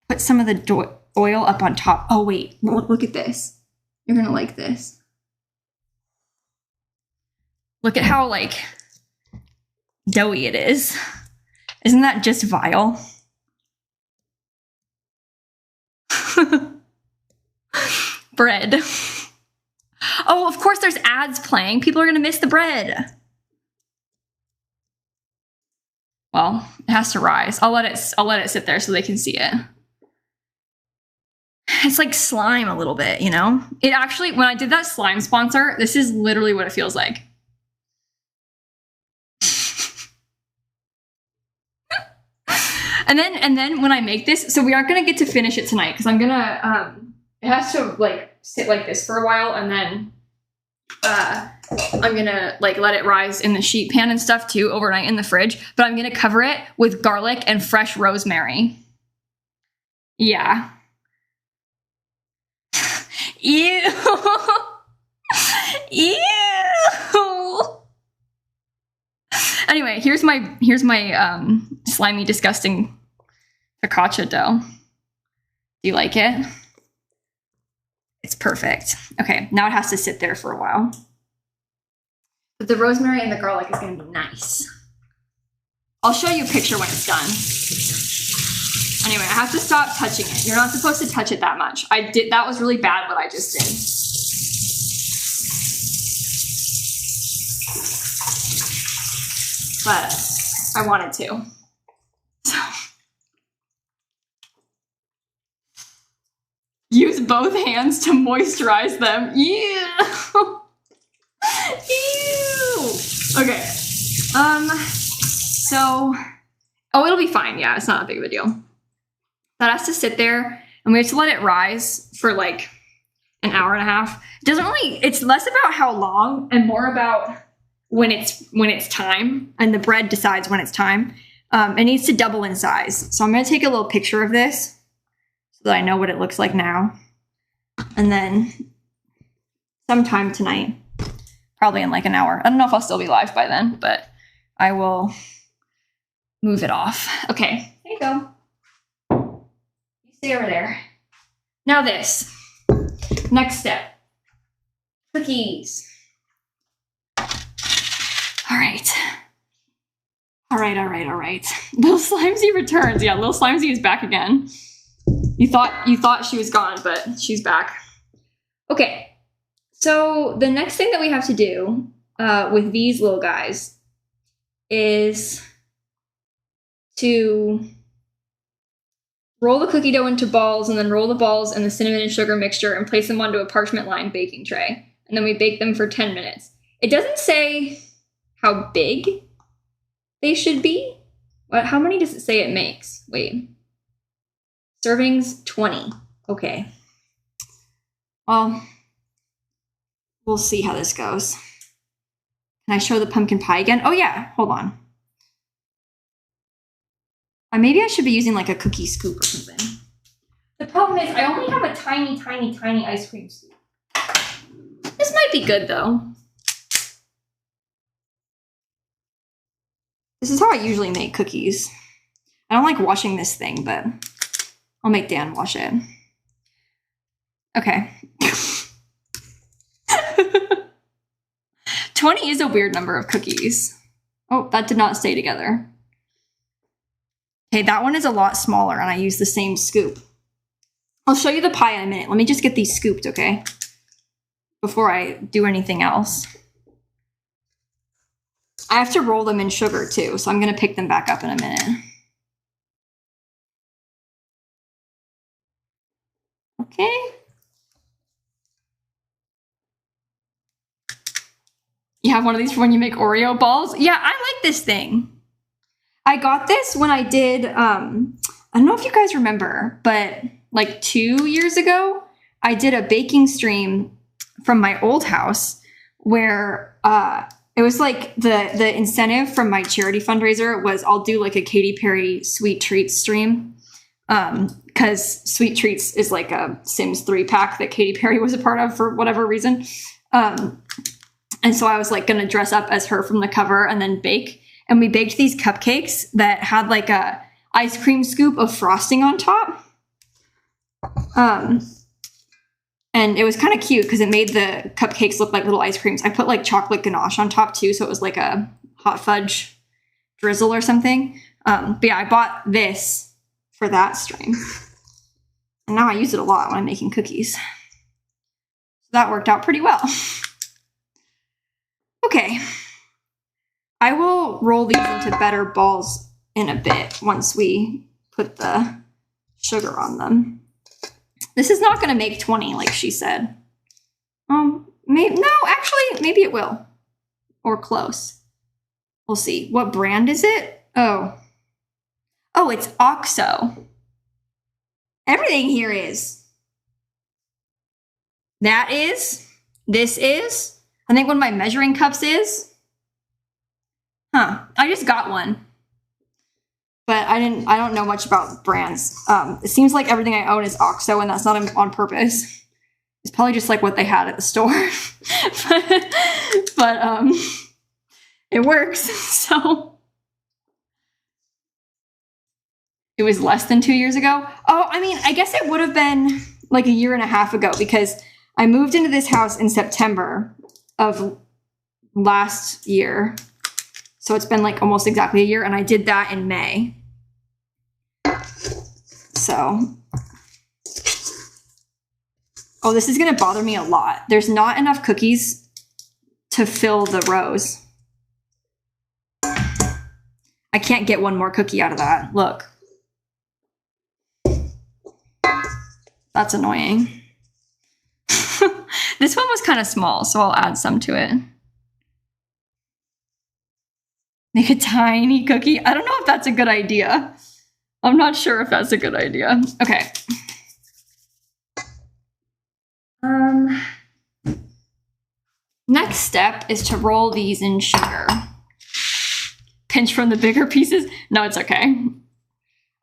put some of the oil up on top. Oh wait, look at this. You're gonna like this. Look at how like doughy it is. Isn't that just vile? Bread. Oh, of course there's ads playing. People are gonna miss the bread. Well, it has to rise. I'll let it sit there so they can see it. It's like slime a little bit, you know? It actually, when I did that slime sponsor, this is literally what it feels like. And then when I make this, so we aren't gonna get to finish it tonight because I'm gonna, it has to like sit like this for a while and then I'm gonna like let it rise in the sheet pan and stuff too overnight in the fridge, but I'm gonna cover it with garlic and fresh rosemary. Yeah. Ew. Ew. Anyway, here's my slimy, disgusting focaccia dough. Do you like it? It's perfect. Okay, now it has to sit there for a while. But the rosemary and the garlic is gonna be nice. I'll show you a picture when it's done. Anyway, I have to stop touching it. You're not supposed to touch it that much. That was really bad what I just did. But I wanted to. So. Use both hands to moisturize them. Ew. Ew. Okay. So, oh, it'll be fine. Yeah, it's not a big of a deal. That has to sit there and we have to let it rise for like an hour and a half. It doesn't really, it's less about how long and more about when it's time, and the bread decides when it's time. It needs to double in size. So I'm going to take a little picture of this so that I know what it looks like now. And then sometime tonight, probably in like an hour. I don't know if I'll still be live by then, but I will move it off. Okay, there you go. You stay over there. Now this. Next step. Cookies. All right. All right. Little Slimesy returns. Yeah, Little Slimesy is back again. You thought she was gone, but she's back. Okay. So the next thing that we have to do with these little guys is to roll the cookie dough into balls and then roll the balls in the cinnamon and sugar mixture and place them onto a parchment-lined baking tray. And then we bake them for 10 minutes. It doesn't say how big they should be. What? How many does it say it makes? Wait. Servings 20. Okay. Well, we'll see how this goes. Can I show the pumpkin pie again? Oh yeah, hold on. Maybe I should be using like a cookie scoop or something. The problem is I only have a tiny, tiny, tiny ice cream scoop. This might be good though. This is how I usually make cookies. I don't like washing this thing, but I'll make Dan wash it. Okay. 20 is a weird number of cookies. Oh, that did not stay together. Okay, that one is a lot smaller and I use the same scoop. I'll show you the pie in a minute. Let me just get these scooped, okay? Before I do anything else. I have to roll them in sugar too, so I'm gonna pick them back up in a minute. Okay. You have one of these for when you make Oreo balls? Yeah, I like this thing. I got this when I did, I don't know if you guys remember, but like 2 years ago, I did a baking stream from my old house where it was like the incentive from my charity fundraiser was I'll do like a Katy Perry sweet treats stream. Because Sweet Treats is like a Sims 3-pack that Katy Perry was a part of for whatever reason. And so I was like going to dress up as her from the cover and then bake. And we baked these cupcakes that had like a ice cream scoop of frosting on top. And it was kind of cute because it made the cupcakes look like little ice creams. I put like chocolate ganache on top too. So it was like a hot fudge drizzle or something. But yeah, I bought this for that stream. And now I use it a lot when I'm making cookies. So that worked out pretty well. Okay. I will roll these into better balls in a bit once we put the sugar on them. This is not going to make 20 like she said. Maybe, no, actually, maybe it will. Or close. We'll see. What brand is it? Oh, it's OXO. Everything here is. That is. This is. I think one of my measuring cups is. Huh. I just got one. But I don't know much about brands. It seems like everything I own is OXO, and that's not on purpose. It's probably just like what they had at the store. but it works. So it was less than 2 years ago. Oh, I mean, I guess it would have been like a year and a half ago because I moved into this house in September of last year. So it's been like almost exactly a year, and I did that in May. So, oh, this is going to bother me a lot. There's not enough cookies to fill the rows. I can't get one more cookie out of that. Look. That's annoying. This one was kind of small, so I'll add some to it. Make a tiny cookie. I don't know if that's a good idea. I'm not sure if that's a good idea. Okay. Next step is to roll these in sugar. Pinch from the bigger pieces. No, it's okay.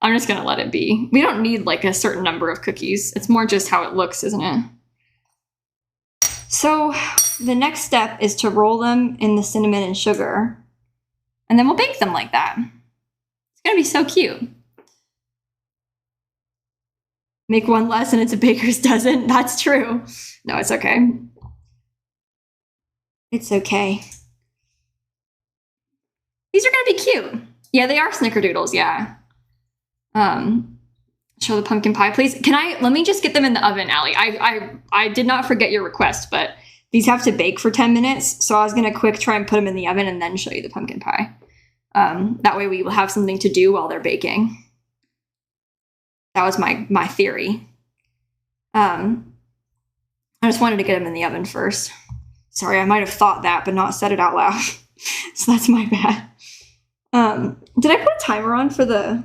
I'm just gonna let it be. We don't need like a certain number of cookies. It's more just how it looks, isn't it? So the next step is to roll them in the cinnamon and sugar. And then we'll bake them like that. It's gonna be so cute. Make one less and it's a baker's dozen. That's true. No, it's okay. It's okay. These are gonna be cute. Yeah, they are snickerdoodles, yeah. Show the pumpkin pie, please. Let me just get them in the oven, Allie. I did not forget your request, but these have to bake for 10 minutes. So I was gonna quick try and put them in the oven and then show you the pumpkin pie. That way we will have something to do while they're baking. That was my theory. I just wanted to get them in the oven first. Sorry, I might have thought that, but not said it out loud. So that's my bad. Did I put a timer on for the...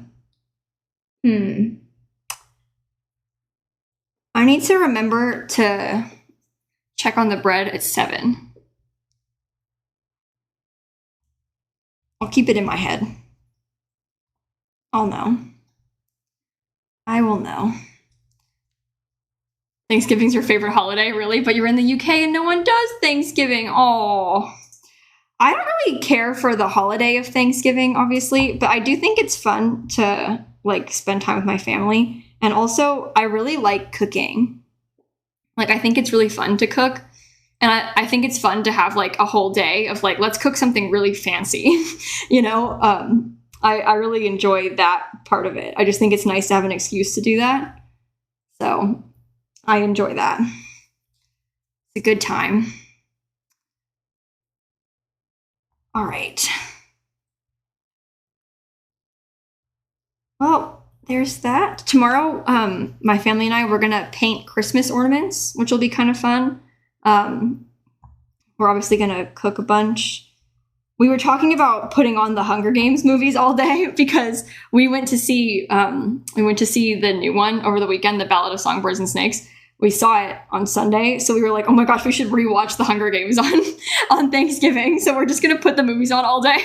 I need to remember to check on the bread at 7. I'll keep it in my head. I'll know. I will know. Thanksgiving's your favorite holiday, really? But you're in the UK and no one does Thanksgiving. Oh, I don't really care for the holiday of Thanksgiving, obviously, but I do think it's fun to like spend time with my family. And also, I really like cooking. Like, I think it's really fun to cook. And I think it's fun to have like a whole day of like, let's cook something really fancy, you know? I really enjoy that part of it. I just think it's nice to have an excuse to do that. So I enjoy that. It's a good time. All right. Well, there's that. Tomorrow, my family and I, we're going to paint Christmas ornaments, which will be kind of fun. We're obviously going to cook a bunch. We were talking about putting on the Hunger Games movies all day because we went to see the new one over the weekend, The Ballad of Songbirds and Snakes. We saw it on Sunday, so we were like, oh my gosh, we should rewatch the Hunger Games on Thanksgiving. So we're just going to put the movies on all day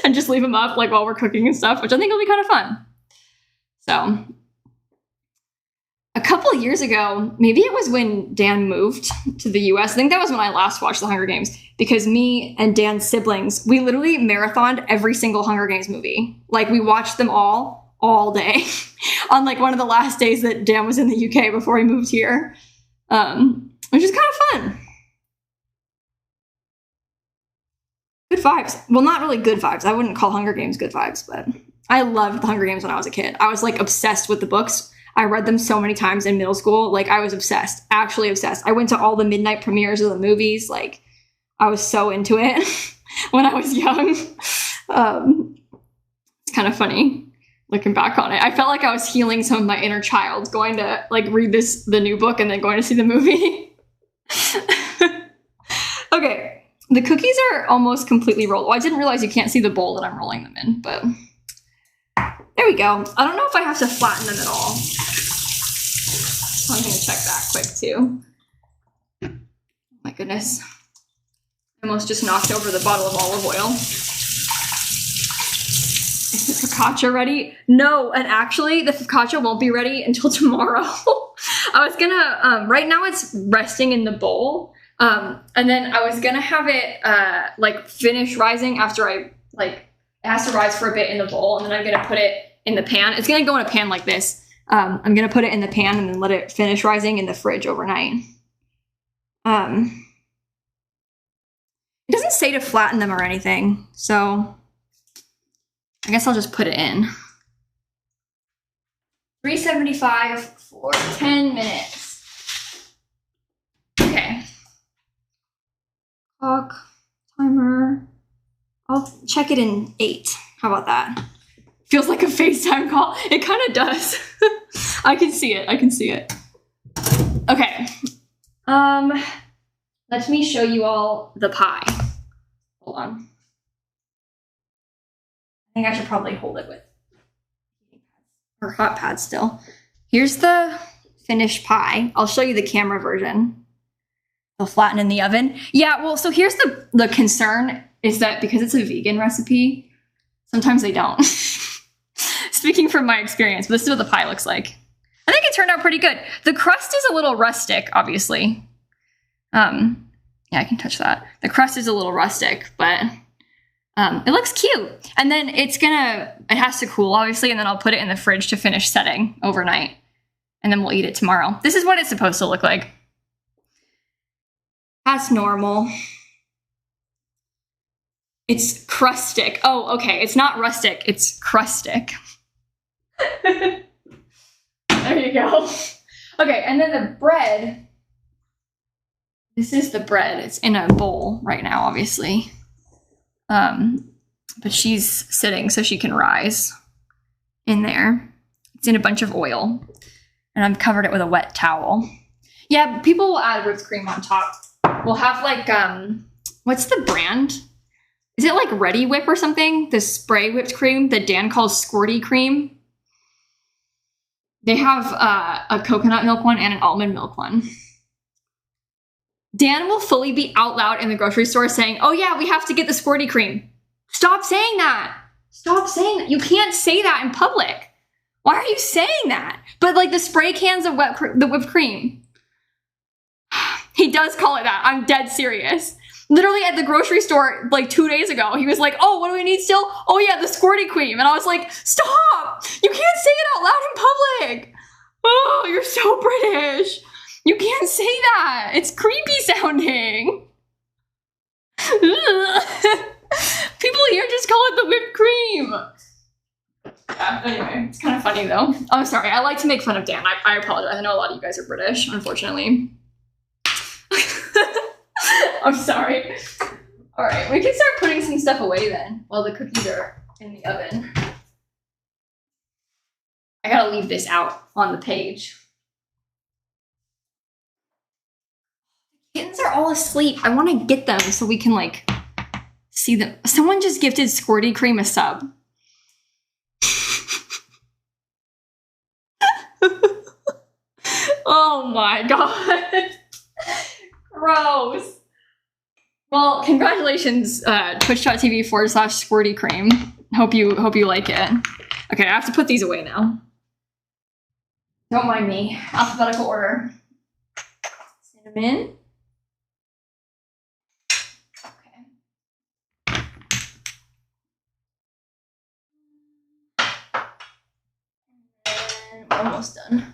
and just leave them up like while we're cooking and stuff, which I think will be kind of fun. So a couple years ago, maybe it was when Dan moved to the US. I think that was when I last watched the Hunger Games because me and Dan's siblings, we literally marathoned every single Hunger Games movie. Like we watched them all day on like one of the last days that Dan was in the UK before he moved here, which is kind of fun. Good vibes. Well, not really good vibes. I wouldn't call Hunger Games good vibes, but I loved the Hunger Games when I was a kid. I was like obsessed with the books. I read them so many times in middle school. Like I was obsessed, actually obsessed. I went to all the midnight premieres of the movies. Like I was so into it when I was young. It's kind of funny looking back on it. I felt like I was healing some of my inner child going to like read the new book and then going to see the movie. Okay. The cookies are almost completely rolled. Well, I didn't realize you can't see the bowl that I'm rolling them in, but there we go. I don't know if I have to flatten them at all. So I'm going to check that quick too. My goodness. I almost just knocked over the bottle of olive oil. Is the focaccia ready? No, and actually the focaccia won't be ready until tomorrow. I was gonna, right now it's resting in the bowl. And then I was gonna have it like finish rising after it has to rise for a bit in the bowl, and then I'm gonna put it in the pan. It's gonna go in a pan like this. I'm gonna put it in the pan and then let it finish rising in the fridge overnight. It doesn't say to flatten them or anything, so I guess I'll just put it in. 375 for 10 minutes. Okay. Clock, timer. I'll check it in 8. How about that? Feels like a FaceTime call. It kind of does. I can see it. I can see it. Okay. Let me show you all the pie. Hold on. I think I should probably hold it with or hot pad still. Here's the finished pie. I'll show you the camera version. They'll flatten in the oven. Yeah, well, so here's the concern is that because it's a vegan recipe, sometimes they don't. Speaking from my experience, but this is what the pie looks like. I think it turned out pretty good. The crust is a little rustic, obviously. Yeah, I can touch that. The crust is a little rustic, but it looks cute. And then it has to cool, obviously, and then I'll put it in the fridge to finish setting overnight. And then we'll eat it tomorrow. This is what it's supposed to look like. That's normal. It's crustic. Oh, okay. It's not rustic. It's crustic. There you go. Okay, and then the bread. This is the bread. It's in a bowl right now, obviously. But she's sitting so she can rise in there. It's in a bunch of oil. And I've covered it with a wet towel. Yeah, people will add whipped cream on top. We'll have like, what's the brand? is it like Ready Whip or something? The spray whipped cream that Dan calls squirty cream. They have a coconut milk one and an almond milk one. Dan will fully be out loud in the grocery store saying, oh yeah, we have to get the squirty cream. Stop saying that. Stop saying that. You can't say that in public. Why are you saying that? But like the spray cans of the whipped cream. He does call it that. I'm dead serious. Literally at the grocery store like 2 days ago, he was like, oh, what do we need still? Oh yeah, the squirty cream. And I was like, stop! You can't say it out loud in public. Oh, you're so British. You can't say that. It's creepy sounding. People here just call it the whipped cream. Yeah, anyway, it's kind of funny though. I'm sorry. I like to make fun of Dan. I apologize. I know a lot of you guys are British, unfortunately. I'm sorry. All right, we can start putting some stuff away then while the cookies are in the oven. I gotta leave this out on the page. Kittens are all asleep. I want to get them so we can like see them. Someone just gifted Squirty Cream a sub. Oh my god. Gross. Well, congratulations, twitch.tv/Squirty Cream. Hope you like it. Okay, I have to put these away now. Don't mind me. Alphabetical order. Cinnamon. Okay. And we're almost done.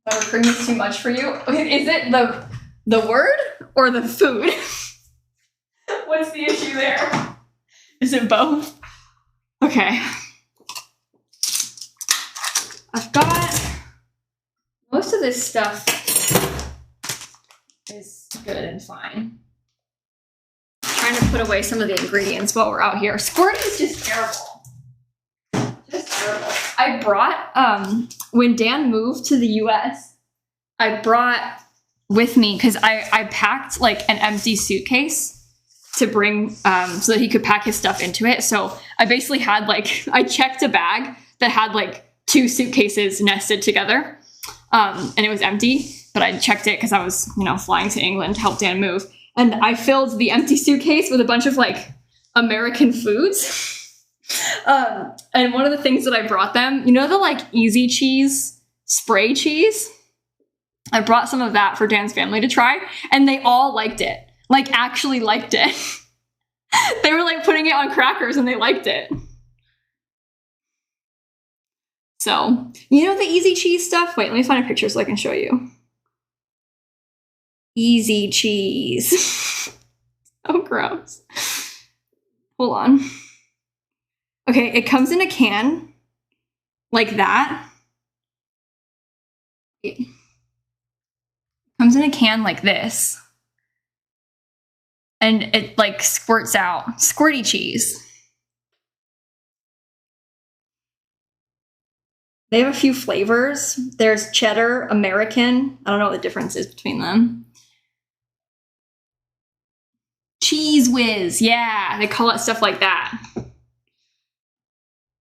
Buttercream is too much for you? Okay, is it the word or the food? What's the issue there? Is it both? Okay. I've got most of this stuff is good and fine. I'm trying to put away some of the ingredients while we're out here. Squirty is just terrible. Just terrible. I brought, when Dan moved to the US, I brought with me, because I packed like an empty suitcase to bring so that he could pack his stuff into it. So I basically had like, I checked a bag that had like 2 suitcases nested together, and it was empty, but I checked it because I was, flying to England to help Dan move. And I filled the empty suitcase with a bunch of like American foods. And one of the things that I brought them, the like easy cheese, spray cheese? I brought some of that for Dan's family to try, and they all liked it. Like, actually liked it. They were like putting it on crackers and they liked it. So, the easy cheese stuff? Wait, let me find a picture so I can show you. Easy cheese. Oh, gross. Hold on. Okay, it comes in a can like that. It comes in a can like this. And it like squirts out. Squirty cheese. They have a few flavors. There's cheddar, American. I don't know what the difference is between them. Cheese whiz. Yeah, they call it stuff like that.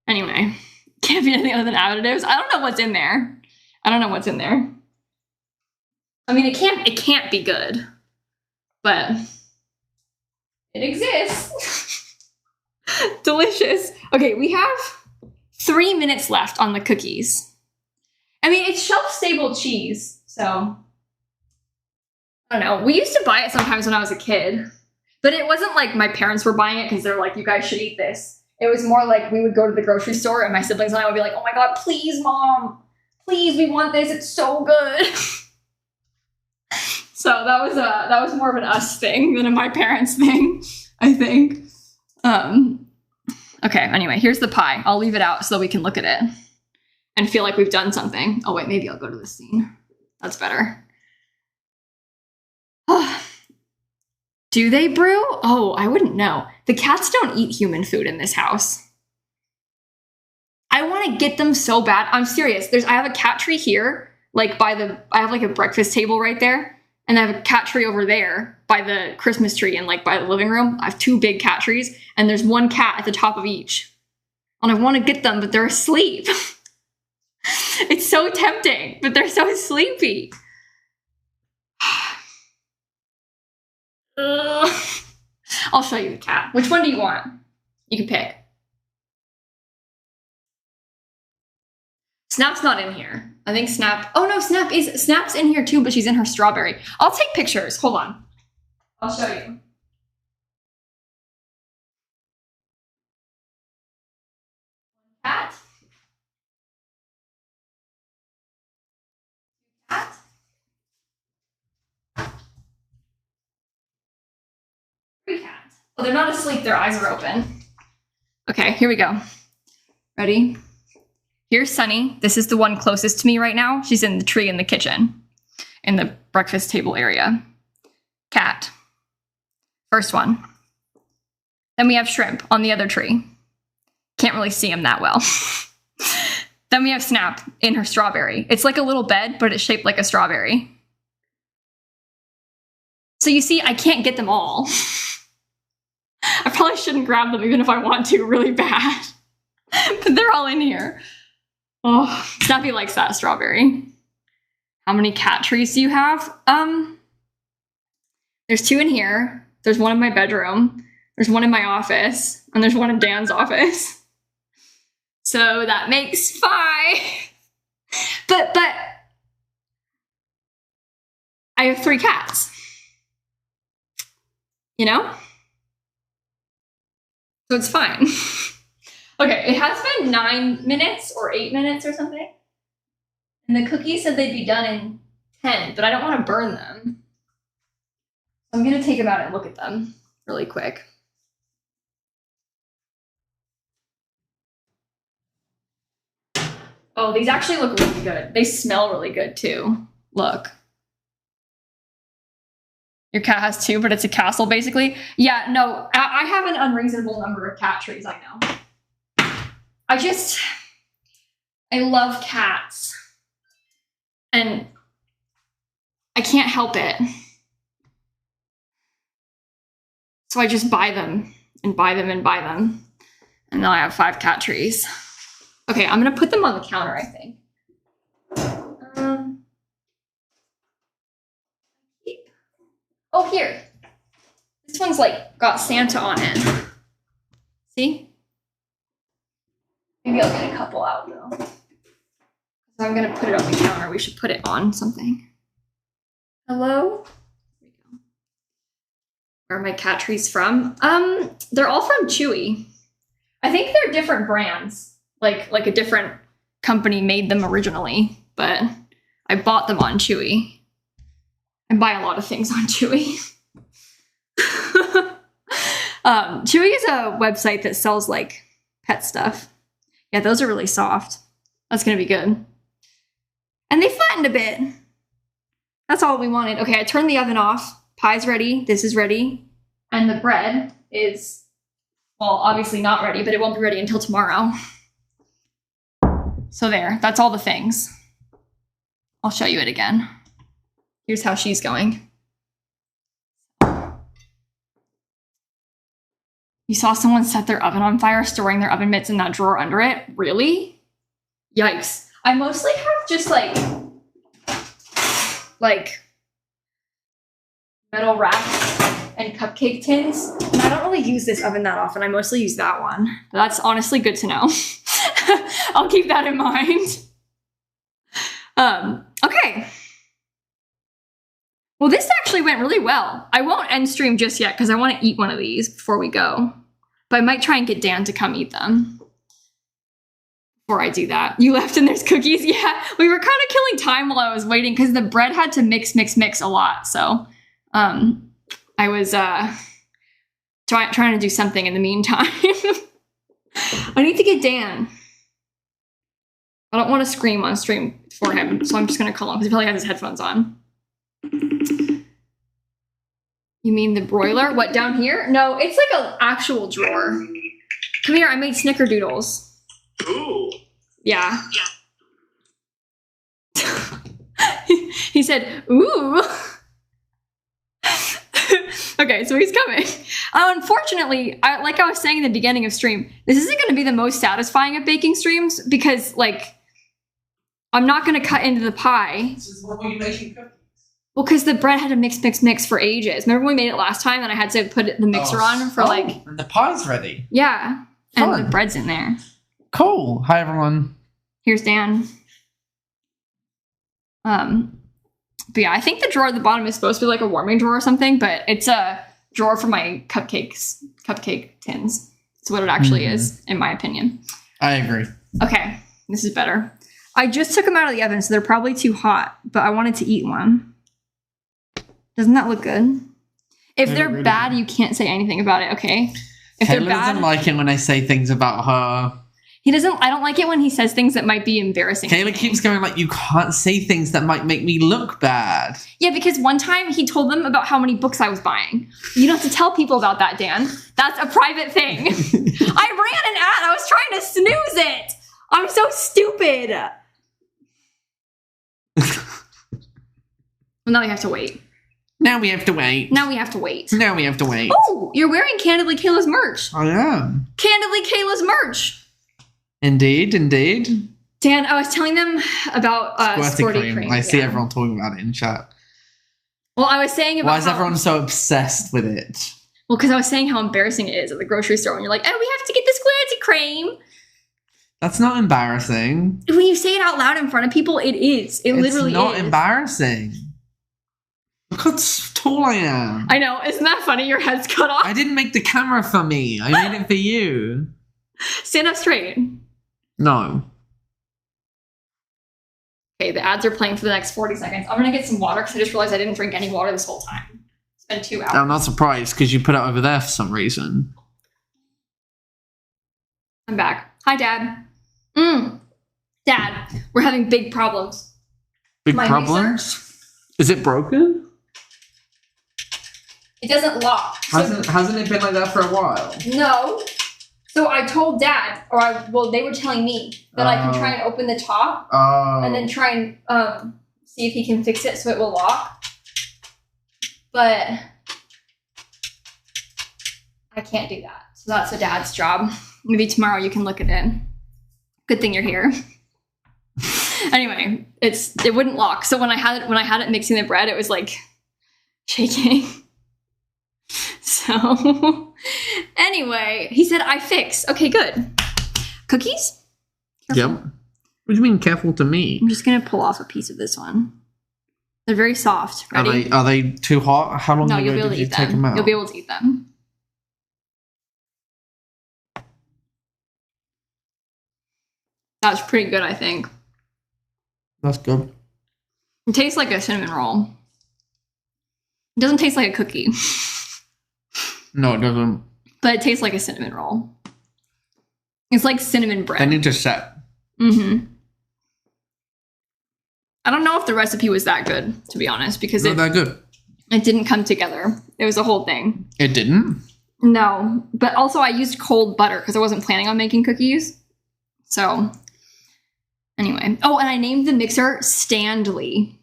Anyway, can't be anything other than additives. I don't know what's in there. I mean, it can't be good, but it exists. Delicious. Okay, we have 3 minutes left on the cookies. I mean, it's shelf-stable cheese, so I don't know. We used to buy it sometimes when I was a kid, but it wasn't like my parents were buying it because they're like, you guys should eat this. It was more like we would go to the grocery store and my siblings and I would be like, oh my god, please, Mom. Please, we want this. It's so good. So that was more of an us thing than a my parents thing, I think. Okay, anyway, here's the pie. I'll leave it out so that we can look at it and feel like we've done something. Oh, wait, maybe I'll go to the scene. That's better. Do they brew? Oh, I wouldn't know. The cats don't eat human food in this house. I want to get them so bad. I'm serious. I have a cat tree here, like I have like a breakfast table right there. And I have a cat tree over there by the Christmas tree and like by the living room. I have 2 big cat trees and there's 1 cat at the top of each. And I want to get them, but they're asleep. It's so tempting, but they're so sleepy. I'll show you the cat. Which one do you want? You can pick. Snap's not in here. I think Snap. Oh no, Snap's in here too, but she's in her strawberry. I'll take pictures. Hold on. I'll show you. Cat. Cat. Three cats. Oh, they're not asleep. Their eyes are open. Okay, here we go. Ready? Here's Sunny. This is the one closest to me right now. She's in the tree in the kitchen, in the breakfast table area. Cat. First one. Then we have Shrimp on the other tree. Can't really see him that well. Then we have Snap in her strawberry. It's like a little bed, but it's shaped like a strawberry. So you see, I can't get them all. I probably shouldn't grab them even if I want to really bad. But they're all in here. Oh, Snappy likes that strawberry. How many cat trees do you have? There's 2 in here. There's one in my bedroom. There's one in my office. And there's one in Dan's office. So that makes 5. But I have 3 cats. You know? So it's fine. Okay, it has been 9 minutes or 8 minutes or something. And the cookies said they'd be done in 10, but I don't want to burn them. I'm going to take them out and look at them really quick. Oh, these actually look really good. They smell really good too. Look. Your cat has 2, but it's a castle basically. Yeah, no, I have an unreasonable number of cat trees, I know. I love cats. And I can't help it. So I just buy them and buy them and buy them. And now I have 5 cat trees. Okay, I'm gonna put them on the counter, I think. Oh, here. This one's like got Santa on it. See? Maybe I'll get a couple out though. So I'm gonna put it on the counter. We should put it on something. Hello? There we go. Where are my cat trees from? They're all from Chewy. I think they're different brands. Like a different company made them originally, but I bought them on Chewy. I buy a lot of things on Chewy. Chewy is a website that sells like pet stuff. Yeah, those are really soft. That's gonna be good. And they flattened a bit. That's all we wanted. Okay, I turned the oven off. Pie's ready. This is ready. And the bread is, well, obviously not ready, but it won't be ready until tomorrow. So there, that's all the things. I'll show you it again. Here's how she's going. You saw someone set their oven on fire, storing their oven mitts in that drawer under it? Really? Yikes. I mostly have just like metal wraps and cupcake tins. And I don't really use this oven that often. I mostly use that one. But that's honestly good to know. I'll keep that in mind. Okay. Well, this actually went really well. I won't end stream just yet because I want to eat one of these before we go. But I might try and get Dan to come eat them before I do that. You left and there's cookies? Yeah, we were kind of killing time while I was waiting because the bread had to mix a lot. So I was trying to do something in the meantime. I need to get Dan. I don't want to scream on stream for him, so I'm just going to call him because he probably has his headphones on. You mean the broiler? What, down here? No, it's like an actual drawer. Come here, I made snickerdoodles. Ooh. Yeah. He said, ooh. Okay, so he's coming. Unfortunately, like I was saying in the beginning of stream, this isn't going to be the most satisfying of baking streams because, like, I'm not going to cut into the pie. What were you making cookies? Well, because the bread had to mix for ages. Remember when we made it last time and I had to put the mixer on for like... And the pie's ready. Yeah. Fun. And the bread's in there. Cool. Hi, everyone. Here's Dan. But yeah, I think the drawer at the bottom is supposed to be like a warming drawer or something, but it's a drawer for my cupcake tins. That's what it actually is, in my opinion. I agree. Okay, this is better. I just took them out of the oven, so they're probably too hot, but I wanted to eat one. Doesn't that look good? If they're really bad, you can't say anything about it, okay? If Kayla they're bad, doesn't like it when I say things about her. I don't like it when he says things that might be embarrassing. Kayla keeps going like, you can't say things that might make me look bad. Yeah, because one time he told them about how many books I was buying. You don't have to tell people about that, Dan. That's a private thing. I ran an ad. I was trying to snooze it. I'm so stupid. Well, now we have to wait. Now we have to wait. Now we have to wait. Now we have to wait. Oh, you're wearing Candidly Kayla's merch. I am. Candidly Kayla's merch. Indeed, indeed. Dan, I was telling them about Sporty Cream. I see everyone talking about it in chat. Well, I was saying about why is everyone so obsessed with it? Well, because I was saying how embarrassing it is at the grocery store when you're like, oh, we have to get the Squirty Cream. That's not embarrassing. When you say it out loud in front of people, it is. It literally is. It's not embarrassing. Look how tall I am. I know. Isn't that funny? Your head's cut off. I didn't make the camera for me. I made it for you. Stand up straight. No. Okay, the ads are playing for the next 40 seconds. I'm going to get some water because I just realized I didn't drink any water this whole time. It's been 2 hours. I'm not surprised because you put it over there for some reason. I'm back. Hi, Dad. Dad, we're having big problems. Big problems? Is it broken? It doesn't lock. Hasn't it been like that for a while? No. So I told Dad, they were telling me that I can try and open the top and then try and see if he can fix it so it will lock. But I can't do that. So that's a Dad's job. Maybe tomorrow you can look at it. Good thing you're here. Anyway, it wouldn't lock. So when I had it mixing the bread, it was like shaking. So anyway, he said I fix. Okay, good. Cookies? Careful. Yep. What do you mean careful to me? I'm just gonna pull off a piece of this one. They're very soft. Ready? Are they too hot? How long ago did you take them out? You'll be able to eat them. That was pretty good, I think. That's good. It tastes like a cinnamon roll. It doesn't taste like a cookie. No, it doesn't. But it tastes like a cinnamon roll. It's like cinnamon bread. They need to set. Mm-hmm. I don't know if the recipe was that good, to be honest, because Not that good. It didn't come together. It was a whole thing. It didn't? No. But also I used cold butter because I wasn't planning on making cookies. So anyway. Oh, and I named the mixer Standly.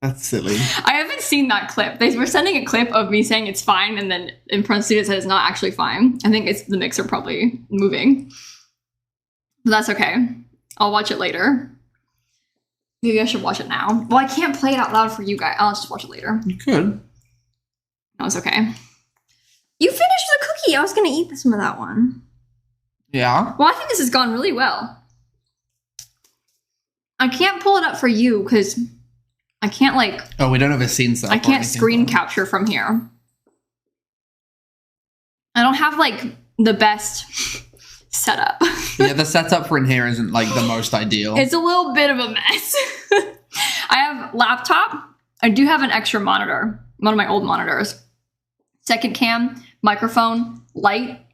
That's silly. I haven't seen that clip. They were sending a clip of me saying it's fine, and then in parentheses it said it's not actually fine. I think it's the mixer probably moving. But that's okay. I'll watch it later. Maybe I should watch it now. Well, I can't play it out loud for you guys. I'll just watch it later. You could. No, it's okay. You finished the cookie. I was going to eat some of that one. Yeah? Well, I think this has gone really well. I can't pull it up for you because I can't Oh, we don't have a scene set. I can't screen capture from here. I don't have the best setup. Yeah, the setup for in here isn't the most ideal. It's a little bit of a mess. I have laptop. I do have an extra monitor. One of my old monitors. Second cam, microphone, light,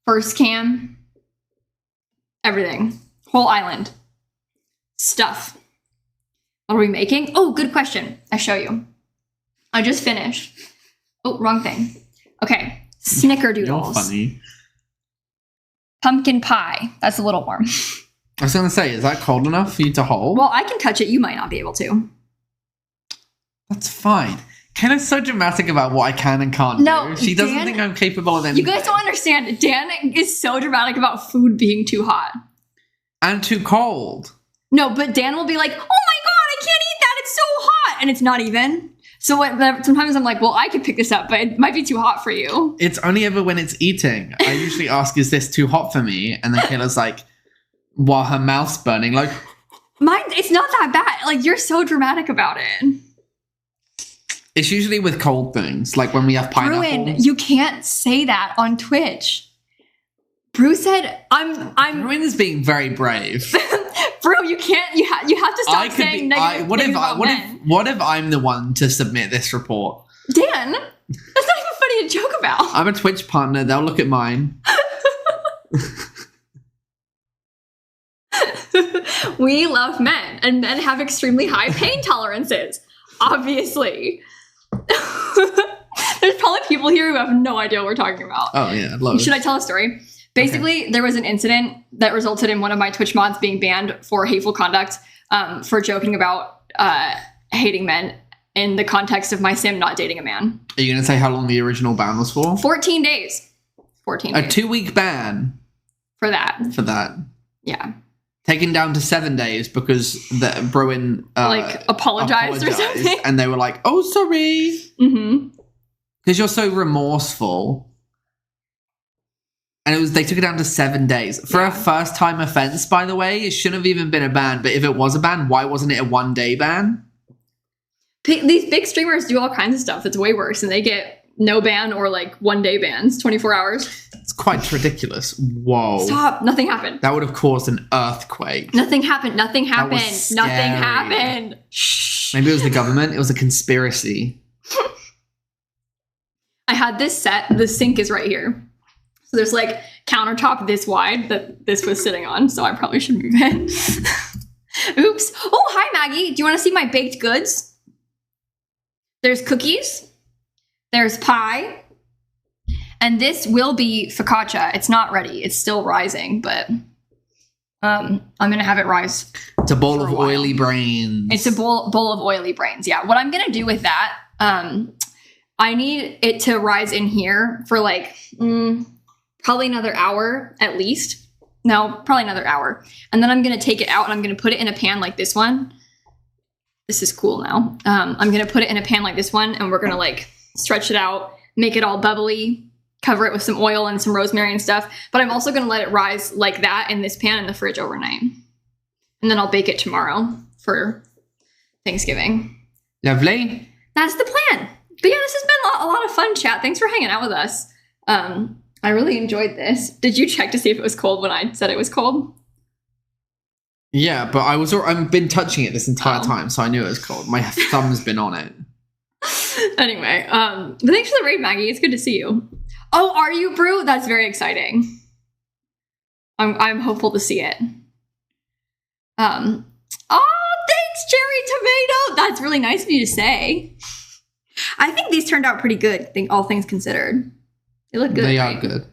first cam, everything. Whole island. Stuff. What are we making? Oh, good question. I show you. I just finished. Oh, wrong thing. Okay. Snickerdoodles. You're funny. Pumpkin pie. That's a little warm. I was going to say, is that cold enough for you to hold? Well, I can touch it. You might not be able to. That's fine. Kayla's so dramatic about what I can and can't do. She doesn't think I'm capable of anything. You guys don't understand. Dan is so dramatic about food being too hot. And too cold. No, but Dan will be like, oh my God, I can't eat that. It's so hot. And it's not even. So sometimes I'm like, well, I could pick this up, but it might be too hot for you. It's only ever when it's eating. I usually ask, is this too hot for me? And then Kayla's like, while her mouth's burning, like... Mine, it's not that bad. Like, you're so dramatic about it. It's usually with cold things, like when we have pineapple. Bruin, you can't say that on Twitch. Brew said, Bruin's being very brave. Brew, you can't. You have to stop saying negative things about men. What if I'm the one to submit this report? Dan, that's not even funny to joke about. I'm a Twitch partner. They'll look at mine. We love men, and men have extremely high pain tolerances. Obviously. There's probably people here who have no idea what we're talking about. Oh, yeah. Should I tell a story? Basically, There was an incident that resulted in one of my Twitch mods being banned for hateful conduct for joking about hating men in the context of my sim not dating a man. Are you going to say how long the original ban was for? 14 days. 14 days. A 2-week ban? For that. For that. Yeah. Taken down to 7 days because the Bruin apologized or something. And they were like, oh, sorry. Mm-hmm. Because you're so remorseful. And they took it down to 7 days. For a first-time offense, by the way, it shouldn't have even been a ban. But if it was a ban, why wasn't it a 1-day ban? These big streamers do all kinds of stuff that's way worse. And they get no ban or 1-day bans, 24 hours. It's quite ridiculous. Whoa. Stop. Nothing happened. That would have caused an earthquake. Nothing happened. Nothing happened. Nothing happened. Shh. Maybe it was the government. It was a conspiracy. I had this set. The sink is right here. So there's countertop this wide that this was sitting on. So I probably should move it. Oops. Oh, hi, Maggie. Do you want to see my baked goods? There's cookies. There's pie. And this will be focaccia. It's not ready. It's still rising, but I'm going to have it rise. It's a bowl of oily brains. It's a bowl of oily brains. Yeah. What I'm going to do with that, I need it to rise in here for probably another hour at least. No, probably another hour. And then I'm going to take it out and I'm going to put it in a pan like this one. This is cool now. I'm going to put it in a pan like this one and we're going to stretch it out, make it all bubbly, cover it with some oil and some rosemary and stuff. But I'm also going to let it rise like that in this pan in the fridge overnight. And then I'll bake it tomorrow for Thanksgiving. Lovely. That's the plan. But yeah, this has been a lot of fun, chat. Thanks for hanging out with us. I really enjoyed this. Did you check to see if it was cold when I said it was cold? Yeah, but I've been touching it this entire time, so I knew it was cold. My thumb's been on it. Anyway, but thanks for the raid, Maggie. It's good to see you. Oh, are you, Brew? That's very exciting. I'm hopeful to see it. Oh, thanks, Cherry Tomato. That's really nice of you to say. I think these turned out pretty good, all things considered. They look good. They right? are good.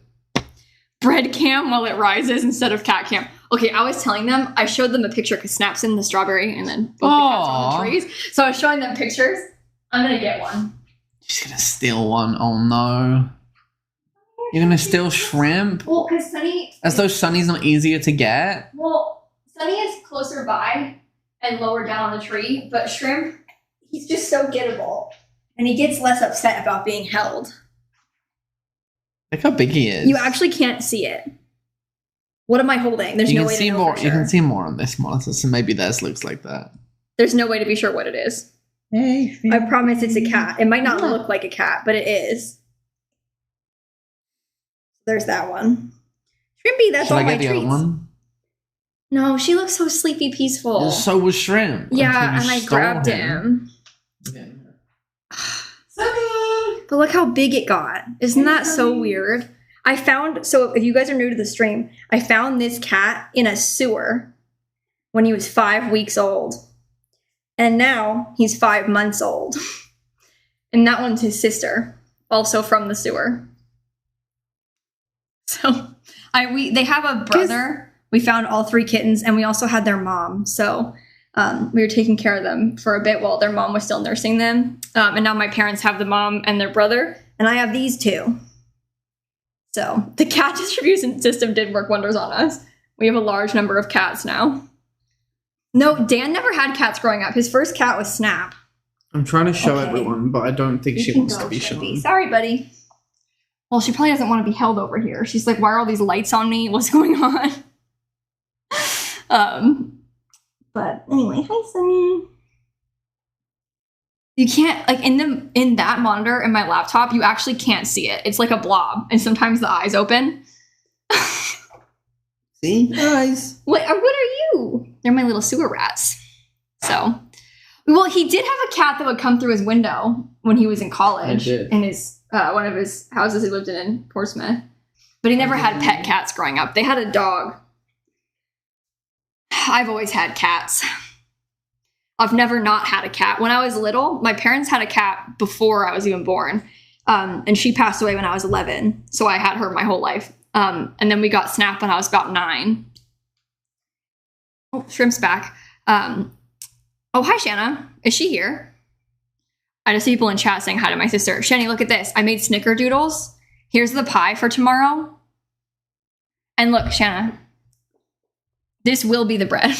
Bread cam while it rises instead of cat cam. Okay, I was telling them, I showed them a picture because Snap's in the strawberry and then both the cats are on the trees. So I was showing them pictures. I'm going to get one. She's going to steal one. Oh, no. You're going to steal shrimp? Well, because Sunny... As though Sunny's not easier to get? Well, Sunny is closer by and lower down on the tree, but Shrimp, he's just so gettable. And he gets less upset about being held. Look how big he is. You actually can't see it. What am I holding? There's no way to know more. for sure. You can see more on this monitor, so maybe theirs looks like that. There's no way to be sure what it is. Hey, I promise it's a cat. It might not look like a cat, but it is. There's that one. Shrimpy, that's Should all I my get the treats. other one? No, she looks so sleepy peaceful. Well, so was Shrimp. Yeah, and I grabbed him. Yeah. But look how big it got. Isn't that so weird? So if you guys are new to the stream, I found this cat in a sewer when he was 5 weeks old. And now he's 5 months old. And that one's his sister, also from the sewer. So they have a brother. We found all 3 kittens and we also had their mom. So We were taking care of them for a bit while their mom was still nursing them. And now my parents have the mom and their brother, and I have these two. So the cat distribution system did work wonders on us. We have a large number of cats now. No, Dan never had cats growing up. His first cat was Snap. I'm trying to show everyone, but I don't think she wants to be shown. Sorry, buddy. Well, she probably doesn't want to be held over here. She's like, why are all these lights on me? What's going on? But anyway, hi, Sunny. You can't, like, in that monitor in my laptop, you actually can't see it. It's like a blob, and sometimes the eyes open. See? Eyes. What are you? They're my little sewer rats. So, well, he did have a cat that would come through his window when he was in college. In his one of his houses he lived in Portsmouth. But he never had pet cats growing up. They had a dog. I've always had cats. I've never not had a cat. When I was little, my parents had a cat before I was even born. And she passed away when I was 11. So I had her my whole life. And then we got Snap when I was about 9. Oh, Shrimp's back. Oh, hi, Shanna. Is she here? I just see people in chat saying hi to my sister. Shani, look at this. I made snickerdoodles. Here's the pie for tomorrow. And look, Shanna, this will be the bread.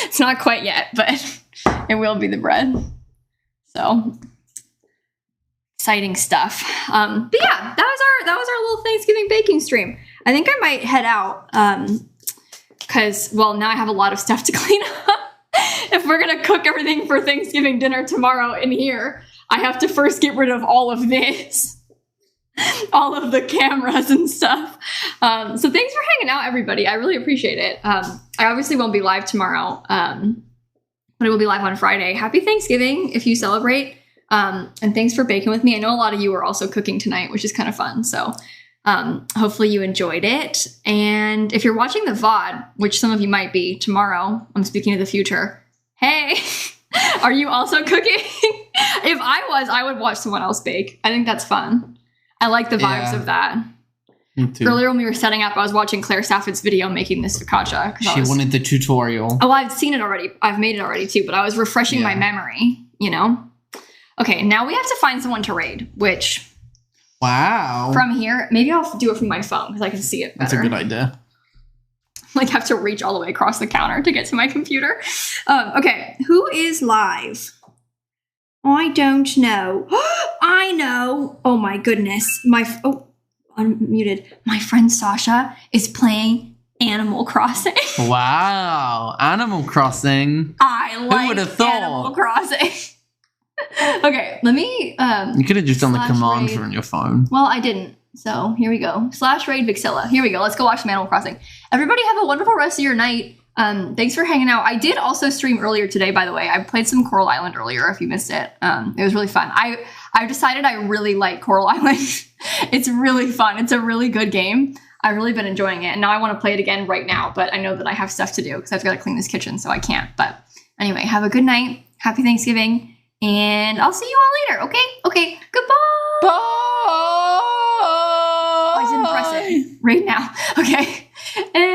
It's not quite yet, but it will be the bread. So exciting stuff. But yeah, that was our little Thanksgiving baking stream. I think I might head out because, well, now I have a lot of stuff to clean up. If we're going to cook everything for Thanksgiving dinner tomorrow in here, I have to first get rid of all of this. All of the cameras and stuff. So thanks for hanging out, everybody. I really appreciate it. I obviously won't be live tomorrow, but it will be live on Friday. Happy Thanksgiving if you celebrate. And thanks for baking with me. I know a lot of you are also cooking tonight, which is kind of fun. So hopefully you enjoyed it. And if you're watching the VOD, which some of you might be tomorrow, I'm speaking of the future. Hey, are you also cooking? If I was, I would watch someone else bake. I think that's fun. I like the vibes of that. Me too. Earlier when we were setting up, I was watching Claire Safford's video making this focaccia. She wanted the tutorial. Oh, I've seen it already. I've made it already too, but I was refreshing my memory, you know? Okay, now we have to find someone to raid, which... Wow. From here, maybe I'll do it from my phone because I can see it better. That's a good idea. Like, have to reach all the way across the counter to get to my computer. Okay, who is live? I don't know. I know. Oh my goodness. Unmuted. My friend Sasha is playing Animal Crossing. Wow. Animal Crossing. I like Who would have thought? Animal Crossing. Okay, let me... you could have just done the command from your phone. Well, I didn't. So here we go. /raid Vixilla. Here we go. Let's go watch some Animal Crossing. Everybody have a wonderful rest of your night. Thanks for hanging out. I did also stream earlier today, by the way. I played some Coral Island earlier, if you missed it. It was really fun. I've decided I really like Coral Island. It's really fun. It's a really good game. I've really been enjoying it. And now I want to play it again right now. But I know that I have stuff to do because I've got to clean this kitchen, so I can't. But anyway, have a good night. Happy Thanksgiving. And I'll see you all later, okay? Okay, goodbye! Bye! Oh, I didn't press it right now. Okay. And